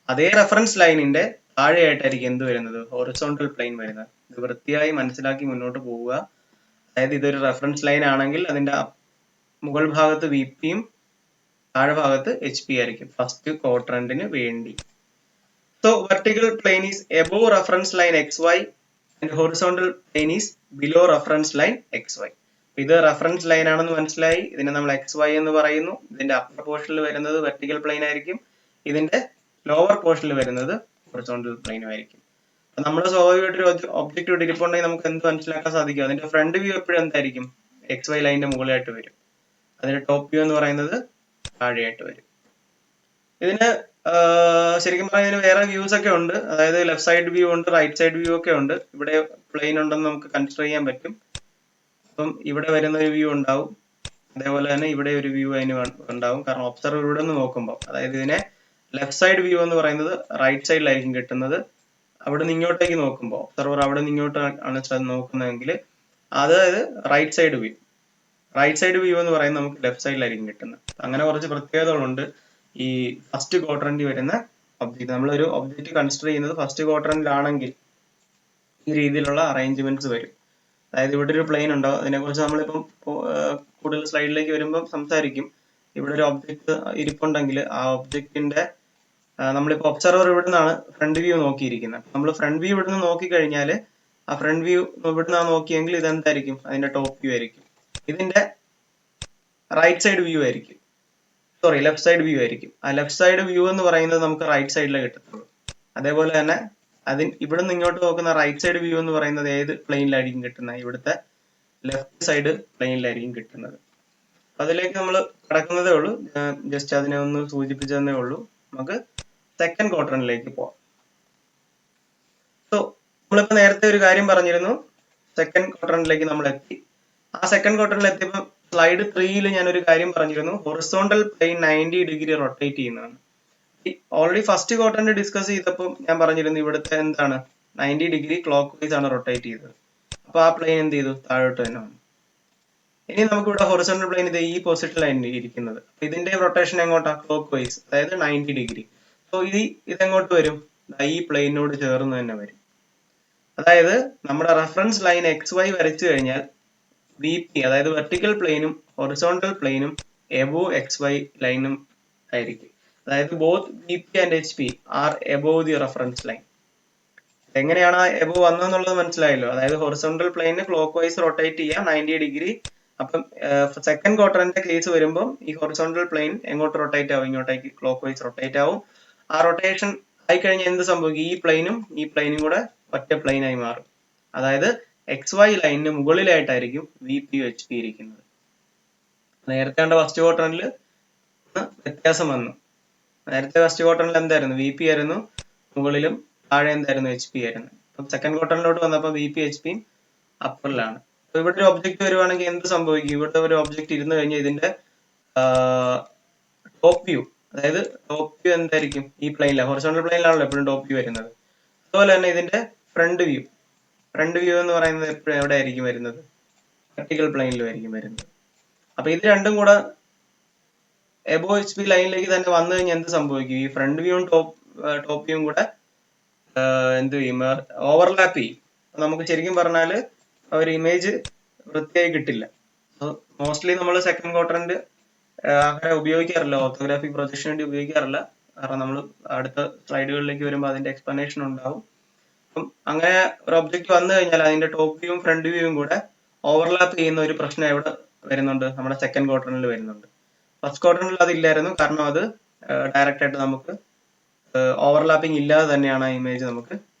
അതേ റെഫറൻസ് ലൈനിന്റെ താഴെയായിട്ടായിരിക്കും എന്ത് വരുന്നത്? ഹൊറിസോണ്ടൽ പ്ലെയിൻ വരുന്നത്. ഇത് വൃത്തിയായി മനസ്സിലാക്കി മുന്നോട്ട് പോവുക. അതായത് ഇതൊരു റെഫറൻസ് ലൈൻ ആണെങ്കിൽ അതിന്റെ മുകൾ ഭാഗത്ത് VPയും താഴെ ഭാഗത്ത് HP ആയിരിക്കും ഫസ്റ്റ് ക്വാഡ്രന്റിന് വേണ്ടി. So vertical plane is above reference line XY and horizontal plane is below reference line XY. ഇത് റെഫറൻസ് ലൈൻ ആണെന്ന് മനസ്സിലായി. ഇതിനെ നമ്മൾ XY എന്ന് പറയുന്നു. ഇതിന്റെ അപ്പർ പോർഷനിൽ വരുന്നത് വെർട്ടിക്കൽ പ്ലെയിൻ ആയിരിക്കും. ഇതിന്റെ ലോവർ പോർഷനിൽ വരുന്നത് ഹൊറിസോണ്ടൽ പ്ലെയിനും ആയിരിക്കും. നമ്മൾ സ്വാഭാവികമായിട്ട് ഒരു ഒബ്ജക്റ്റ് ഇവിടെ ഇരിപ്പുണ്ടെങ്കിൽ നമുക്ക് എന്ത് മനസ്സിലാക്കാൻ സാധിക്കും? അതിന്റെ ഫ്രണ്ട് വ്യൂ എപ്പോഴും എന്തായിരിക്കും? XY ലൈനിന്റെ മുകളിലായിട്ട് വരും. അതിന്റെ ടോപ്പ് വ്യൂ എന്ന് പറയുന്നത് താഴെയായിട്ട് വരും. ഇതിന് ശരിക്കും പറഞ്ഞാൽ ഇതിന് വേറെ വ്യൂസ് ഒക്കെ ഉണ്ട്. അതായത് ലെഫ്റ്റ് സൈഡ് വ്യൂ ഉണ്ട്, റൈറ്റ് സൈഡ് വ്യൂ ഒക്കെ ഉണ്ട്. ഇവിടെ പ്ലെയിൻ ഉണ്ടെന്ന് നമുക്ക് കൺസിഡർ ചെയ്യാൻ പറ്റും. അപ്പം ഇവിടെ വരുന്ന ഒരു വ്യൂ ഉണ്ടാവും. അതേപോലെ തന്നെ ഇവിടെ ഒരു വ്യൂ അതിന് ഉണ്ടാവും. കാരണം ഒബ്സർവർ ഇവിടെ നിന്ന് നോക്കുമ്പോൾ, അതായത് ഇതിനെ ലെഫ്റ്റ് സൈഡ് വ്യൂ എന്ന് പറയുന്നത് റൈറ്റ് സൈഡിലായിരിക്കും കിട്ടുന്നത്. അവിടെ നിന്ന് ഇങ്ങോട്ടേക്ക് നോക്കുമ്പോൾ ഒബ്സർവർ അവിടെ നിന്ന് ഇങ്ങോട്ട് ആണ് നോക്കുന്നതെങ്കിൽ അതായത് റൈറ്റ് സൈഡ് വ്യൂ എന്ന് പറയുന്നത് നമുക്ക് ലെഫ്റ്റ് സൈഡിലായിരിക്കും കിട്ടുന്നത്. അങ്ങനെ കുറച്ച് പ്രത്യേകതകളുണ്ട് ഈ ഫസ്റ്റ് ക്വാഡ്രന്റിൽ വരുന്ന ഒബ്ജക്റ്റ്. നമ്മളൊരു ഒബ്ജക്റ്റ് കൺസിഡർ ചെയ്യുന്നത് ഫസ്റ്റ് ക്വാഡ്രന്റിലാണെങ്കിൽ ഈ രീതിയിലുള്ള അറേഞ്ച്മെന്റ്സ് വരും. അതായത് ഇവിടെ ഒരു പ്ലെയിൻ ഉണ്ടാവും. അതിനെക്കുറിച്ച് നമ്മളിപ്പം കൂടുതൽ സ്ലൈഡിലേക്ക് വരുമ്പോൾ സംസാരിക്കും. ഇവിടെ ഒരു ഒബ്ജക്റ്റ് ഇരിപ്പുണ്ടെങ്കിൽ ആ ഒബ്ജക്റ്റിന്റെ നമ്മളിപ്പോൾ ഒബ്സർവർ ഇവിടെ നിന്നാണ് ഫ്രണ്ട് വ്യൂ നോക്കിയിരിക്കുന്നത്. നമ്മൾ ഫ്രണ്ട് വ്യൂ ഇവിടെ നിന്ന് നോക്കിക്കഴിഞ്ഞാൽ ആ ഫ്രണ്ട് വ്യൂ ഇവിടെ നിന്നാണ് നോക്കിയെങ്കിൽ ഇതെന്തായിരിക്കും? അതിന്റെ ടോപ്പ് വ്യൂ ആയിരിക്കും. ഇതിന്റെ റൈറ്റ് സൈഡ് വ്യൂ ആയിരിക്കും, ലെഫ്റ്റ് സൈഡ് വ്യൂ ആയിരിക്കും. ആ ലെഫ്റ്റ് സൈഡ് വ്യൂ എന്ന് പറയുന്നത് നമുക്ക് റൈറ്റ് സൈഡിലേ കിട്ടത്തുള്ളൂ. അതേപോലെ തന്നെ ഇവിടെ നിന്ന് ഇങ്ങോട്ട് നോക്കുന്ന റൈറ്റ് സൈഡ് വ്യൂ എന്ന് പറയുന്നത് ഏത് പ്ലെയിനിലായിരിക്കും കിട്ടുന്നത്? ഇവിടുത്തെ ലെഫ്റ്റ് സൈഡ് പ്ലെയിനിലായിരിക്കും കിട്ടുന്നത്. അതിലേക്ക് നമ്മൾ കടക്കുന്നതേ ഉള്ളൂ. ജസ്റ്റ് അതിനെ ഒന്ന് സൂചിപ്പിച്ചതേ ഉള്ളൂ. നമുക്ക് സെക്കൻഡ് ക്വാഡ്രന്റിലേക്ക് പോവാം. സോ നമ്മളിപ്പോ നേരത്തെ ഒരു കാര്യം പറഞ്ഞിരുന്നു, സെക്കൻഡ് ക്വാഡ്രന്റിലേക്ക് നമ്മൾ എത്തി. ആ സെക്കൻഡ് ക്വാഡ്രന്റിൽ എത്തിയപ്പോൾ സ്ലൈഡ് 3ൽ ഞാനൊരു കാര്യം പറഞ്ഞിരുന്നു, ഹൊറിസോണ്ടൽ പ്ലെയിൻ 90 ഡിഗ്രി റൊട്ടേറ്റ് ചെയ്യുന്നതാണ്. ഓൾറെഡി ഫസ്റ്റ് ക്വാഡ്രന്റ് ഡിസ്കസ് ചെയ്തപ്പോൾ ഞാൻ പറഞ്ഞിരുന്നു ഇവിടുത്തെ എന്താണ് 90 ഡിഗ്രി ക്ലോക്ക് വൈസ് ആണ് റൊട്ടേറ്റ് ചെയ്തത്. അപ്പൊ ആ പ്ലെയിൻ എന്ത് ചെയ്തു? താഴോട്ട് തന്നെ വന്നു. ഇനി നമുക്ക് ഇവിടെ ഹൊറിസോണ്ടൽ പ്ലെയിൻ ഇത് ഈ പൊസിഷനിലാണ് ഇരിക്കുന്നത്. ഇതിന്റെ റൊട്ടേഷൻ എങ്ങോട്ടാ? ക്ലോക്ക് വൈസ്, അതായത് 90 ഡിഗ്രി. സോ ഇതെങ്ങോട്ട് വരും? ഈ പ്ലെയിനോട് ചേർന്ന് തന്നെ വരും. അതായത് നമ്മുടെ റെഫറൻസ് ലൈൻ XY വരച്ചു കഴിഞ്ഞാൽ VP അതായത് വെർട്ടിക്കൽ പ്ലെയിനും ഹൊറിസോണ്ടൽ പ്ലെയിനും എബോവ് XY ലൈനും ആയിരിക്കും. അതായത് both VP and HP are above the reference line. എങ്ങനെയാണ് എബോവ് വന്നതെന്നുള്ളത് മനസ്സിലായല്ലോ. അതായത് ഹൊറിസോണ്ടൽ പ്ലെയിന് ക്ലോക്ക് വൈസ് റൊട്ടേറ്റ് ചെയ്യാം 90 ഡിഗ്രി. അപ്പം സെക്കൻഡ് ക്വാഡ്രന്റിന്റെ കേസ് വരുമ്പോൾ ഈ ഹൊറിസോണ്ടൽ പ്ലെയിൻ എങ്ങോട്ട് റൊട്ടേറ്റ് ആവും? ഇങ്ങോട്ടേക്ക് ക്ലോക്ക് വൈസ് റൊട്ടേറ്റ് ആവും. ആ റൊട്ടേഷൻ ആയിക്കഴിഞ്ഞാൽ എന്ത് സംഭവിക്കും? ഈ പ്ലെയിനും കൂടെ ഒറ്റ പ്ലെയിൻ ആയി മാറും. അതായത് XY ലൈനിന് മുകളിലായിട്ടായിരിക്കും VP HP ഇരിക്കുന്നത്. നേരത്തെ കണ്ട ഫസ്റ്റ് ക്വാഡ്രന്റിൽ വ്യത്യാസം വന്നു. നേരത്തെ ഫസ്റ്റ് ക്വാഡ്രന്റിൽ എന്തായിരുന്നു? VP ആയിരുന്നു മുകളിലും, താഴെ എന്തായിരുന്നു? HP ആയിരുന്നു. അപ്പം സെക്കൻഡ് ക്വാഡ്രന്റിലോട്ട് വന്നപ്പോൾ VP HP അപ്പറിലാണ്. അപ്പൊ ഇവിടെ ഒരു ഒബ്ജക്റ്റ് വരുവാണെങ്കിൽ എന്ത് സംഭവിക്കും? ഇവിടെ ഒരു ഒബ്ജക്റ്റ് ഇരുന്ന് കഴിഞ്ഞാൽ ഇതിന്റെ ടോപ്പ് വ്യൂ, അതായത് ടോപ്പ് വ്യൂ എന്തായിരിക്കും? ഈ പ്ലെയിനിലാണ്, ഹൊറിസോണ്ടൽ പ്ലെയിനിലാണല്ലോ എപ്പോഴും ടോപ്പ് വ്യൂ വരുന്നത്. സോ അതുപോലെ തന്നെ ഇതിന്റെ ഫ്രണ്ട് വ്യൂ എന്ന് പറയുന്നത് എപ്പോഴും എവിടെ ആയിരിക്കും വരുന്നത്? വെർട്ടിക്കൽ പ്ലെയിനിലുമായിരിക്കും വരുന്നത്. അപ്പൊ ഇത് രണ്ടും കൂടെ എബോ എച്ച് പി ലൈനിലേക്ക് തന്നെ വന്നു കഴിഞ്ഞാൽ എന്ത് സംഭവിക്കും? ഈ ഫ്രണ്ട് വ്യൂവും ടോപ്പ് വ്യൂവും കൂടെ എന്ത് ചെയ്യും? ഓവർലാപ്പ് ചെയ്യും. നമുക്ക് ശരിക്കും പറഞ്ഞാല് ഒരു ഇമേജ് വൃത്തിയായി കിട്ടില്ല. മോസ്റ്റ്ലി നമ്മൾ സെക്കൻഡ് ക്വാഡ്രന്റ് അങ്ങനെ ഉപയോഗിക്കാറില്ല, ഓർത്തോഗ്രാഫിക് പ്രൊജക്ഷന് വേണ്ടി ഉപയോഗിക്കാറില്ല. കാരണം നമ്മൾ അടുത്ത സ്ലൈഡുകളിലേക്ക് വരുമ്പോൾ അതിന്റെ എക്സ്പ്ലനേഷൻ ഉണ്ടാവും. അപ്പം അങ്ങനെ ഒരു ഒബ്ജക്റ്റ് വന്നു കഴിഞ്ഞാൽ അതിന്റെ ടോപ്പ് വ്യൂവും ഫ്രണ്ട് വ്യൂവും കൂടെ ഓവർലാപ്പ് ചെയ്യുന്ന ഒരു പ്രശ്നം എവിടെ വരുന്നുണ്ട്? നമ്മുടെ സെക്കൻഡ് ക്വാഡ്രന്റിൽ വരുന്നുണ്ട്. ഫസ്റ്റ് ക്വാഡ്രന്റിൽ അതില്ലായിരുന്നു, കാരണം അത് ഡയറക്റ്റ് ആയിട്ട് നമുക്ക് ഓവർലാപ്പിംഗ് ഇല്ലാതെ തന്നെയാണ് ആ ഇമേജ് നമുക്ക്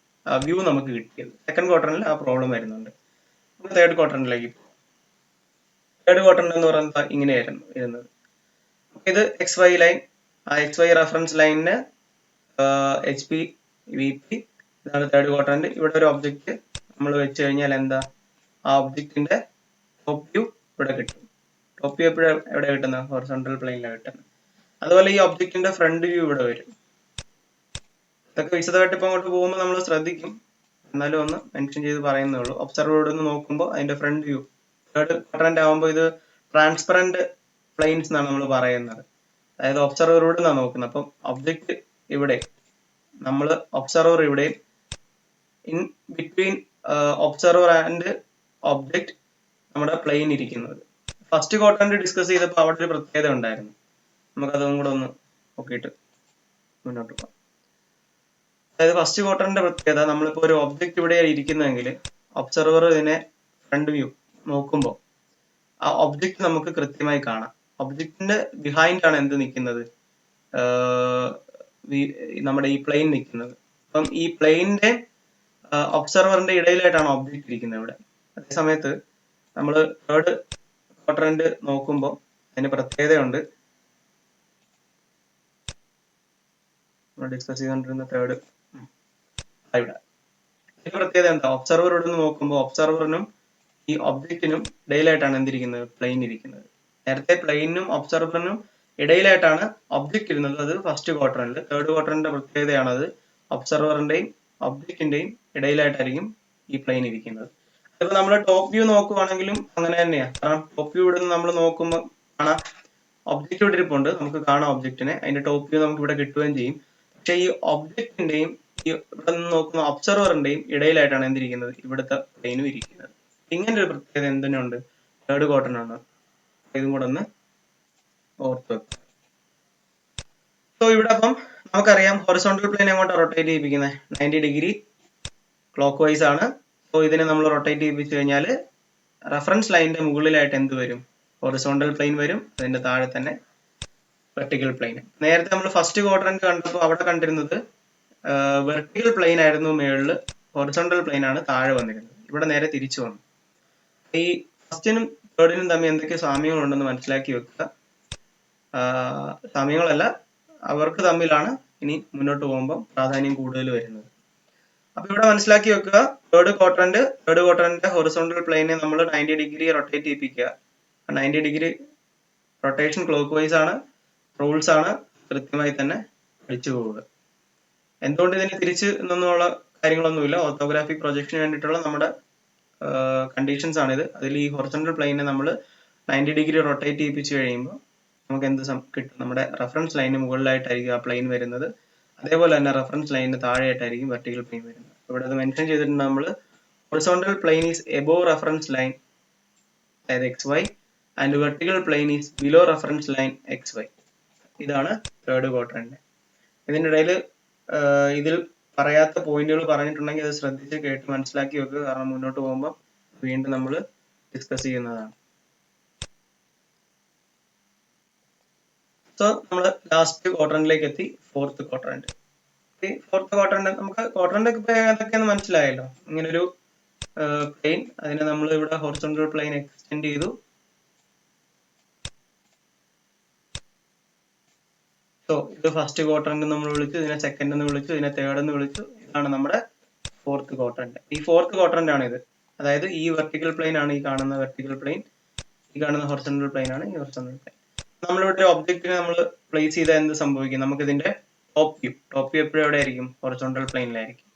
വ്യൂ നമുക്ക് കിട്ടിയത്. സെക്കൻഡ് ക്വാഡ്രന്റിൽ ആ പ്രോബ്ലം വരുന്നുണ്ട്. തേർഡ് ക്വാഡ്രന്റിലേക്ക് തേർഡ് ക്വാഡ്രന്റ് എന്ന് പറയുന്നത് ഇങ്ങനെയായിരുന്നു ഇരുന്നത്. ഇത് എക്സ് വൈ ലൈൻ, ആ എക്സ് വൈ റെഫറൻസ് ലൈനിന് എച്ച് പി വി പി, ഇതാണ് തേർഡ് ക്വാഡ്രന്റ്. ഇവിടെ ഒരു ഒബ്ജക്റ്റ് നമ്മൾ വെച്ച് കഴിഞ്ഞാൽ എന്താ? ആ ഒബ്ജക്റ്റിന്റെ ടോപ്പ് വ്യൂ ഇവിടെ കിട്ടും. ടോപ്പ് വ്യൂ എപ്പോഴും എവിടെ കിട്ടുന്നത്? ഹൊറിസോണ്ടൽ പ്ലെയിനിലാണ് കിട്ടുന്നത്. അതുപോലെ ഈ ഒബ്ജക്റ്റിന്റെ ഫ്രണ്ട് വ്യൂ ഇവിടെ വരും. ഇതൊക്കെ വിശദമായിട്ട് ഇപ്പൊ അങ്ങോട്ട് പോകുമ്പോൾ നമ്മൾ ശ്രദ്ധിക്കും, എന്നാലും ഒന്ന് മെൻഷൻ ചെയ്ത് പറയുന്നേ ഉള്ളൂ. ഒബ്സർവർ നിന്ന് നോക്കുമ്പോൾ അതിന്റെ ഫ്രണ്ട് വ്യൂ തേർഡ് ക്വാഡ്രന്റ് ആകുമ്പോൾ ഇത് ട്രാൻസ്പെറന്റ് പ്ലെയിൻസ് എന്നാണ് നമ്മൾ പറയുന്നത്. അതായത് ഒബ്സർവറോട് നിന്നാണ് നോക്കുന്നത്. അപ്പം ഒബ്ജക്റ്റ് ഇവിടെ, നമ്മൾ ഒബ്സർവർ ഇവിടെ, in between observer and object നമ്മുടെ പ്ലെയിൻ ഇരിക്കുന്നത്. ഫസ്റ്റ് ക്വാഡ്രന്റ് ഡിസ്കസ് ചെയ്തപ്പോൾ അവിടെ ഒരു പ്രത്യേകത ഉണ്ടായിരുന്നു. നമുക്കതും കൂടെ ഒന്ന് നോക്കിയിട്ട് മുന്നോട്ട് പോകാം. അതായത് ഫസ്റ്റ് ക്വാഡ്രന്റിന്റെ പ്രത്യേകത, നമ്മളിപ്പോ ഒരു ഒബ്ജക്റ്റ് ഇവിടെ ഇരിക്കുന്നതെങ്കിൽ ഒബ്സർവർ ഇതിനെ ഫ്രണ്ട് വ്യൂ നോക്കുമ്പോൾ ആ ഒബ്ജക്റ്റ് നമുക്ക് കൃത്യമായി കാണാം. ഒബ്ജക്റ്റിന്റെ ബിഹൈൻഡ് ആണ് എന്ത് നിൽക്കുന്നത്? നമ്മുടെ ഈ പ്ലെയിൻ നിൽക്കുന്നത്. അപ്പം ഈ പ്ലെയിനിന്റെ ഒബ്സർവറിന്റെ ഇടയിലായിട്ടാണ് ഒബ്ജക്റ്റ് ഇരിക്കുന്നത് ഇവിടെ. അതേ സമയത്ത് നമ്മൾ തേർഡ് ക്വാഡ്രന്റ് നോക്കുമ്പോൾ അതിന് പ്രത്യേകതയുണ്ട്. നമ്മൾ ഡിസ്കസ് ചെയ്തുകൊണ്ടിരുന്ന തേർഡ് ഇവിടെ ഇതിന്റെ പ്രത്യേകത എന്താ? ഒബ്സർവർ ഇവിടെ നിന്ന് നോക്കുമ്പോൾ ഒബ്സർവറിനും ഈ ഒബ്ജക്റ്റിനും ഇടയിലായിട്ടാണ് എന്തിരിക്കുന്നത്? പ്ലെയിൻ ഇരിക്കുന്നത്. നേരത്തെ പ്ലെയിനും ഒബ്സർവറിനും ഇടയിലായിട്ടാണ് ഒബ്ജക്റ്റ് ഇരുന്നത്, അത് ഫസ്റ്റ് ക്വാഡ്രന്റിൽ. തേർഡ് ക്വാഡ്രന്റിന്റെ പ്രത്യേകതയാണത് ഒബ്സർവറിന്റെയും ഒബ്ജക്റ്റിന്റെയും ഇടയിലായിട്ടായിരിക്കും ഈ പ്ലെയിൻ ഇരിക്കുന്നത്. അതിപ്പോ നമ്മൾ ടോപ്പ് വ്യൂ നോക്കുവാണെങ്കിലും അങ്ങനെ തന്നെയാണ്. കാരണം ടോപ്പ് വ്യൂ ഇവിടെ നിന്ന് നമ്മൾ നോക്കുമ്പോൾ കാണാം ഒബ്ജക്റ്റ് ഇവിടെ ഇരിപ്പുണ്ട്, നമുക്ക് കാണാം ഒബ്ജക്റ്റിനെ, അതിന്റെ ടോപ്പ് വ്യൂ നമുക്ക് ഇവിടെ കിട്ടുകയും ചെയ്യും. പക്ഷെ ഈ ഒബ്ജക്റ്റിന്റെയും ഈ ഇവിടെ നിന്ന് നോക്കുന്ന ഒബ്സർവറിന്റെയും ഇടയിലായിട്ടാണ് എന്തിരിക്കുന്നത്? ഇവിടുത്തെ പ്ലെയിനും ഇരിക്കുന്നത്. ഇങ്ങനെ ഒരു പ്രത്യേകത എന്തിനുണ്ട്? തേർഡ് ക്വാഡ്രന്റ് ആണ്. ഇതും കൂടെ ഒന്ന് ഓർത്ത് വെക്കുക. സോ ഇവിടെ അപ്പം നമുക്കറിയാം ഹൊറിസോണ്ടൽ പ്ലെയിൻ എങ്ങോട്ടാണ് റൊട്ടേറ്റ് ചെയ്യിപ്പിക്കുന്നത്? 90 ഡിഗ്രി ക്ലോക്ക് വൈസ് ആണ്. സോ ഇതിനെ നമ്മൾ റൊട്ടേറ്റ് ചെയ്യിപ്പിച്ചു കഴിഞ്ഞാൽ റെഫറൻസ് ലൈനിന്റെ മുകളിലായിട്ട് എന്ത് വരും? ഹൊറിസോണ്ടൽ പ്ലെയിൻ വരും. അതിന്റെ താഴെ തന്നെ വെർട്ടിക്കൽ പ്ലെയിൻ. നേരത്തെ നമ്മൾ ഫസ്റ്റ് ക്വാഡ്രന്റ് കണ്ടപ്പോൾ അവിടെ കണ്ടിരുന്നത് വെർട്ടിക്കൽ പ്ലെയിൻ ആയിരുന്നു മേളില്, ഹൊറിസോണ്ടൽ പ്ലെയിൻ ആണ് താഴെ വന്നിരുന്നത്. ഇവിടെ നേരെ തിരിച്ചു വന്നു. ഈ ഫസ്റ്റിനും തേർഡിനും തമ്മിൽ എന്തൊക്കെ സാമ്യങ്ങളുണ്ടെന്ന് മനസ്സിലാക്കി വെക്കുക. സാമ്യങ്ങളല്ല, അവർക്ക് തമ്മിലാണ് ഇനി മുന്നോട്ട് പോകുമ്പോൾ പ്രാധാന്യം കൂടുതൽ വരുന്നത്. അപ്പൊ ഇവിടെ മനസ്സിലാക്കി വെക്കുക, തേർഡ് ക്വാഡ്രന്റ് ഹൊറിസോണ്ടൽ പ്ലെയിനെ നമ്മൾ 90 ഡിഗ്രി റൊട്ടേറ്റ് ചെയ്യിപ്പിക്കുക. 90 ഡിഗ്രി റൊട്ടേഷൻ ക്ലോക്ക് വൈസ് ആണ്, റൂൾസ് ആണ്, കൃത്യമായി തന്നെ പഠിച്ചു പോവുക. എന്തുകൊണ്ട് ഇതിന് തിരിച്ച് എന്നുള്ള കാര്യങ്ങളൊന്നുമില്ല, ഓർത്തോഗ്രാഫിക് പ്രൊജക്ഷന് വേണ്ടിയിട്ടുള്ള നമ്മുടെ കണ്ടീഷൻസ് ആണിത്. അതിൽ ഈ ഹൊറിസോണ്ടൽ പ്ലെയിനെ നമ്മൾ 90 ഡിഗ്രി റൊട്ടേറ്റ് ചെയ്യിപ്പിച്ചു കഴിയുമ്പോൾ നമുക്ക് എന്ത് കിട്ടും? നമ്മുടെ റെഫറൻസ് ലൈനിന് മുകളിലായിട്ടായിരിക്കും ആ പ്ലെയിൻ വരുന്നത്. അതേപോലെ തന്നെ റെഫറൻസ് ലൈനിന് താഴെയായിട്ടായിരിക്കും വെർട്ടിക്കൽ പ്ലെയിൻ വരുന്നത്. ഇവിടെ അത് മെൻഷൻ ചെയ്തിട്ടുണ്ട് നമ്മൾ, horizontal plane is above reference line, അതായത് X Y, and vertical plane is below reference line X Y. ഇതാണ് തേർഡ് ക്വാഡ്രന്റ്. ഇതിൻ്റെ ഇടയിൽ ഇതിൽ പറയാത്ത പോയിന്റുകൾ പറഞ്ഞിട്ടുണ്ടെങ്കിൽ അത് ശ്രദ്ധിച്ച് കേട്ട് മനസ്സിലാക്കി വെക്കുക. കാരണം മുന്നോട്ട് പോകുമ്പോൾ വീണ്ടും നമ്മൾ ഡിസ്കസ് ചെയ്യുന്നതാണ്. സോ നമ്മൾ ലാസ്റ്റ് ക്വാഡ്രന്റിലേക്ക് എത്തി, ഫോർത്ത് ക്വാഡ്രന്റ്. ഈ ഫോർത്ത് ക്വാഡ്രന്റ് നമുക്ക് ക്വാഡ്രന്റ് ഒക്കെ ഏതൊക്കെയെന്ന് മനസ്സിലായല്ലോ. ഇങ്ങനൊരു പ്ലെയിൻ, അതിനെ നമ്മൾ ഇവിടെ ഹൊറിസോണ്ടൽ പ്ലെയിൻ എക്സ്റ്റെൻഡ് ചെയ്തു. സോ ഇത് ഫസ്റ്റ് ക്വാഡ്രന്റ് നമ്മൾ വിളിച്ചു, ഇതിനെ സെക്കൻഡ് എന്ന് വിളിച്ചു, ഇതിനെ തേർഡ് എന്ന് വിളിച്ചു. ഇതാണ് നമ്മുടെ ഫോർത്ത് ക്വാഡ്രന്റ്. ഈ ഫോർത്ത് ക്വാഡ്രന്റ് ആണ് ഇത്. അതായത് ഈ വെർട്ടിക്കൽ പ്ലെയിൻ ആണ് ഈ കാണുന്ന വെർട്ടിക്കൽ പ്ലെയിൻ, ഈ കാണുന്ന ഹൊറിസോണ്ടൽ പ്ലെയിൻ ആണ് ഈ ഹൊറിസോണ്ടൽ പ്ലെയിൻ. നമ്മളിവിടെ ഒബ്ജക്റ്റിനെ നമ്മൾ പ്ലേസ് ചെയ്താൽ എന്ത് സംഭവിക്കും? നമുക്ക് ഇതിന്റെ ടോപ്പ് വ്യൂ എപ്പോഴും എവിടെ ആയിരിക്കും? ഹൊറിസോണ്ടൽ പ്ലെയിനിലായിരിക്കും.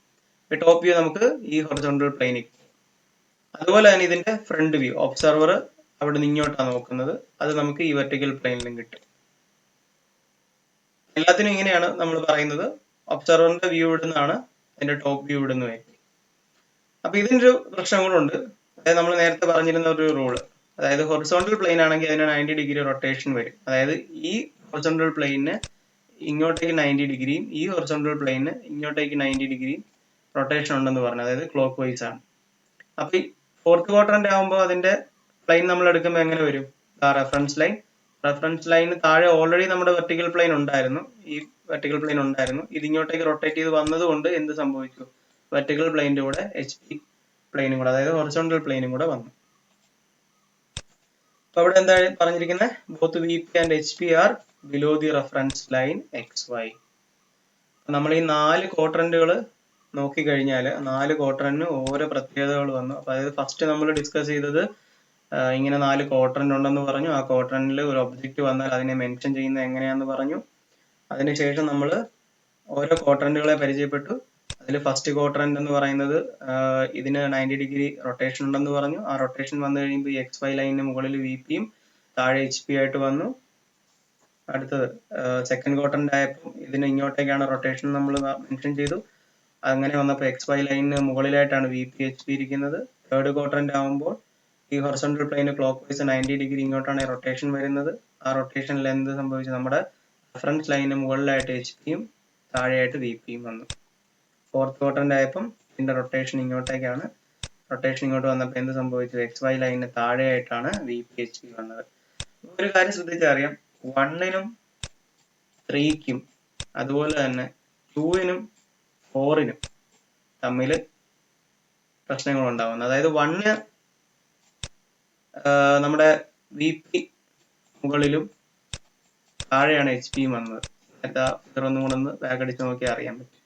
ടോപ്പ് വ്യൂ നമുക്ക് ഈ ഹൊറിസോണ്ടൽ പ്ലെയിനിൽ. അതുപോലെ തന്നെ ഇതിന്റെ ഫ്രണ്ട് വ്യൂ, ഒബ്സർവർ അവിടെ നിന്ന് ഇങ്ങോട്ടാണ് നോക്കുന്നത്, അത് നമുക്ക് ഈ വെർട്ടിക്കൽ പ്ലെയിനിലും കിട്ടും. എല്ലാത്തിനും ഇങ്ങനെയാണ് നമ്മൾ പറയുന്നത്. ഒബ്സർവറിന്റെ വ്യൂ ഇവിടുന്നാണ്, അതിന്റെ ടോപ്പ് വ്യൂ ഇവിടുന്ന് വരും. അപ്പൊ ഇതിനൊരു പ്രശ്നം കൂടെ ഉണ്ട്. അതായത് നമ്മൾ നേരത്തെ പറഞ്ഞിരുന്ന ഒരു റൂള്, അതായത് ഹൊറിസോണ്ടൽ പ്ലെയിൻ ആണെങ്കിൽ അതിന് 90 ഡിഗ്രി റൊട്ടേഷൻ വരും. അതായത് ഈ ഹൊറിസോണ്ടൽ പ്ലെയിനിന് ഇങ്ങോട്ടേക്ക് 90 ഡിഗ്രിയും ഈ ഹൊറിസോണ്ടൽ പ്ലെയിനിന് ഇങ്ങോട്ടേക്ക് 90 ഡിഗ്രിയും റൊട്ടേഷൻ ഉണ്ടെന്ന് പറഞ്ഞു, അതായത് ക്ലോക്ക് വൈസ് ആണ്. അപ്പൊ ഈ ഫോർത്ത് ക്വാഡ്രന്റ് ആകുമ്പോൾ അതിന്റെ പ്ലെയിൻ നമ്മൾ എടുക്കുമ്പോൾ എങ്ങനെ വരും? റെഫറൻസ് ലൈന് താഴെ ഓൾറെഡി നമ്മുടെ വെർട്ടിക്കൽ പ്ലെയിൻ ഉണ്ടായിരുന്നു, ഈ വെർട്ടിക്കൽ പ്ലെയിൻ ഉണ്ടായിരുന്നു. ഇത് ഇങ്ങോട്ടേക്ക് റൊട്ടേറ്റ് ചെയ്ത് വന്നതുകൊണ്ട് എന്ത് സംഭവിച്ചു? വെർട്ടിക്കൽ പ്ലെയിനിന്റെ കൂടെ HP പ്ലെയിനും കൂടെ, അതായത് ഹൊറിസോണ്ടൽ പ്ലെയിനും കൂടെ വന്നു. അപ്പൊ അവിടെ എന്താ പറഞ്ഞിരിക്കുന്നത്? Both VP and HP are below the reference line XY. നമ്മൾ ഈ 4 ക്വാഡ്രന്റുകൾ നോക്കിക്കഴിഞ്ഞാൽ 4 ക്വാഡ്രന്റിന് ഓരോ പ്രത്യേകതകൾ വന്നു. അപ്പൊ അതായത് ഫസ്റ്റ് നമ്മൾ ഡിസ്കസ് ചെയ്തത് ഇങ്ങനെ 4 ക്വാഡ്രന്റ് ഉണ്ടെന്ന് പറഞ്ഞു. ആ ക്വാഡ്രന്റിൽ ഒരു ഒബ്ജക്റ്റ് വന്നാൽ അതിനെ മെൻഷൻ ചെയ്യുന്നത് എങ്ങനെയാന്ന് പറഞ്ഞു. അതിനുശേഷം നമ്മൾ ഓരോ ക്വാഡ്രന്റുകളെ പരിചയപ്പെട്ടു. അതിൽ ഫസ്റ്റ് ക്വാഡ്രന്റ് എന്ന് പറയുന്നത് ഇതിന് 90 ഡിഗ്രി റൊട്ടേഷൻ ഉണ്ടെന്ന് പറഞ്ഞു. ആ റൊട്ടേഷൻ വന്നു കഴിയുമ്പോൾ XY ലൈനിന് മുകളിൽ VPയും താഴെ HP ആയിട്ട് വന്നു. അടുത്തത് സെക്കൻഡ് ക്വാഡ്രന്റ് ആയപ്പോൾ ഇതിന് ഇങ്ങോട്ടേക്കാണ് റൊട്ടേഷൻ നമ്മൾ മെൻഷൻ ചെയ്തു. അങ്ങനെ വന്നപ്പോൾ XY ലൈനിന് മുകളിലായിട്ടാണ് VP HP ഇരിക്കുന്നത്. തേർഡ് ക്വാഡ്രന്റ് ആകുമ്പോൾ ഈ ഹൊറിസോണ്ടൽ പ്ലെയിന് ക്ലോക്ക് വൈസ് 90 ഡിഗ്രി ഇങ്ങോട്ടാണ് റൊട്ടേഷൻ വരുന്നത്. ആ റൊട്ടേഷനിൽ എന്ത് സംഭവിച്ചു? നമ്മുടെ റെഫറൻസ് ലൈനിന് മുകളിലായിട്ട് HPയും താഴെയായിട്ട് VPയും വന്നു. ഫോർത്ത് ക്വാഡ്രന്റ് ആയപ്പം ഇതിന്റെ റൊട്ടേഷൻ ഇങ്ങോട്ടേക്കാണ്. റൊട്ടേഷൻ ഇങ്ങോട്ട് വന്നപ്പോൾ എന്ത് സംഭവിച്ചു? XY ലൈനിന് താഴെയായിട്ടാണ് VP HP വന്നത്. ഒരു കാര്യം ശ്രദ്ധിച്ചറിയാം, 1നും 3ക്കും അതുപോലെ തന്നെ 2നും 4നും തമ്മിൽ പ്രശ്നങ്ങൾ ഉണ്ടാവുന്നത്. അതായത് 1 നമ്മുടെ VP മുകളിലും താഴെയാണ് HPയും വന്നത്. ഒന്നും കൂടെ ഒന്ന് ബാക്ക് അടിച്ച് നോക്കിയാൽ അറിയാൻ പറ്റും.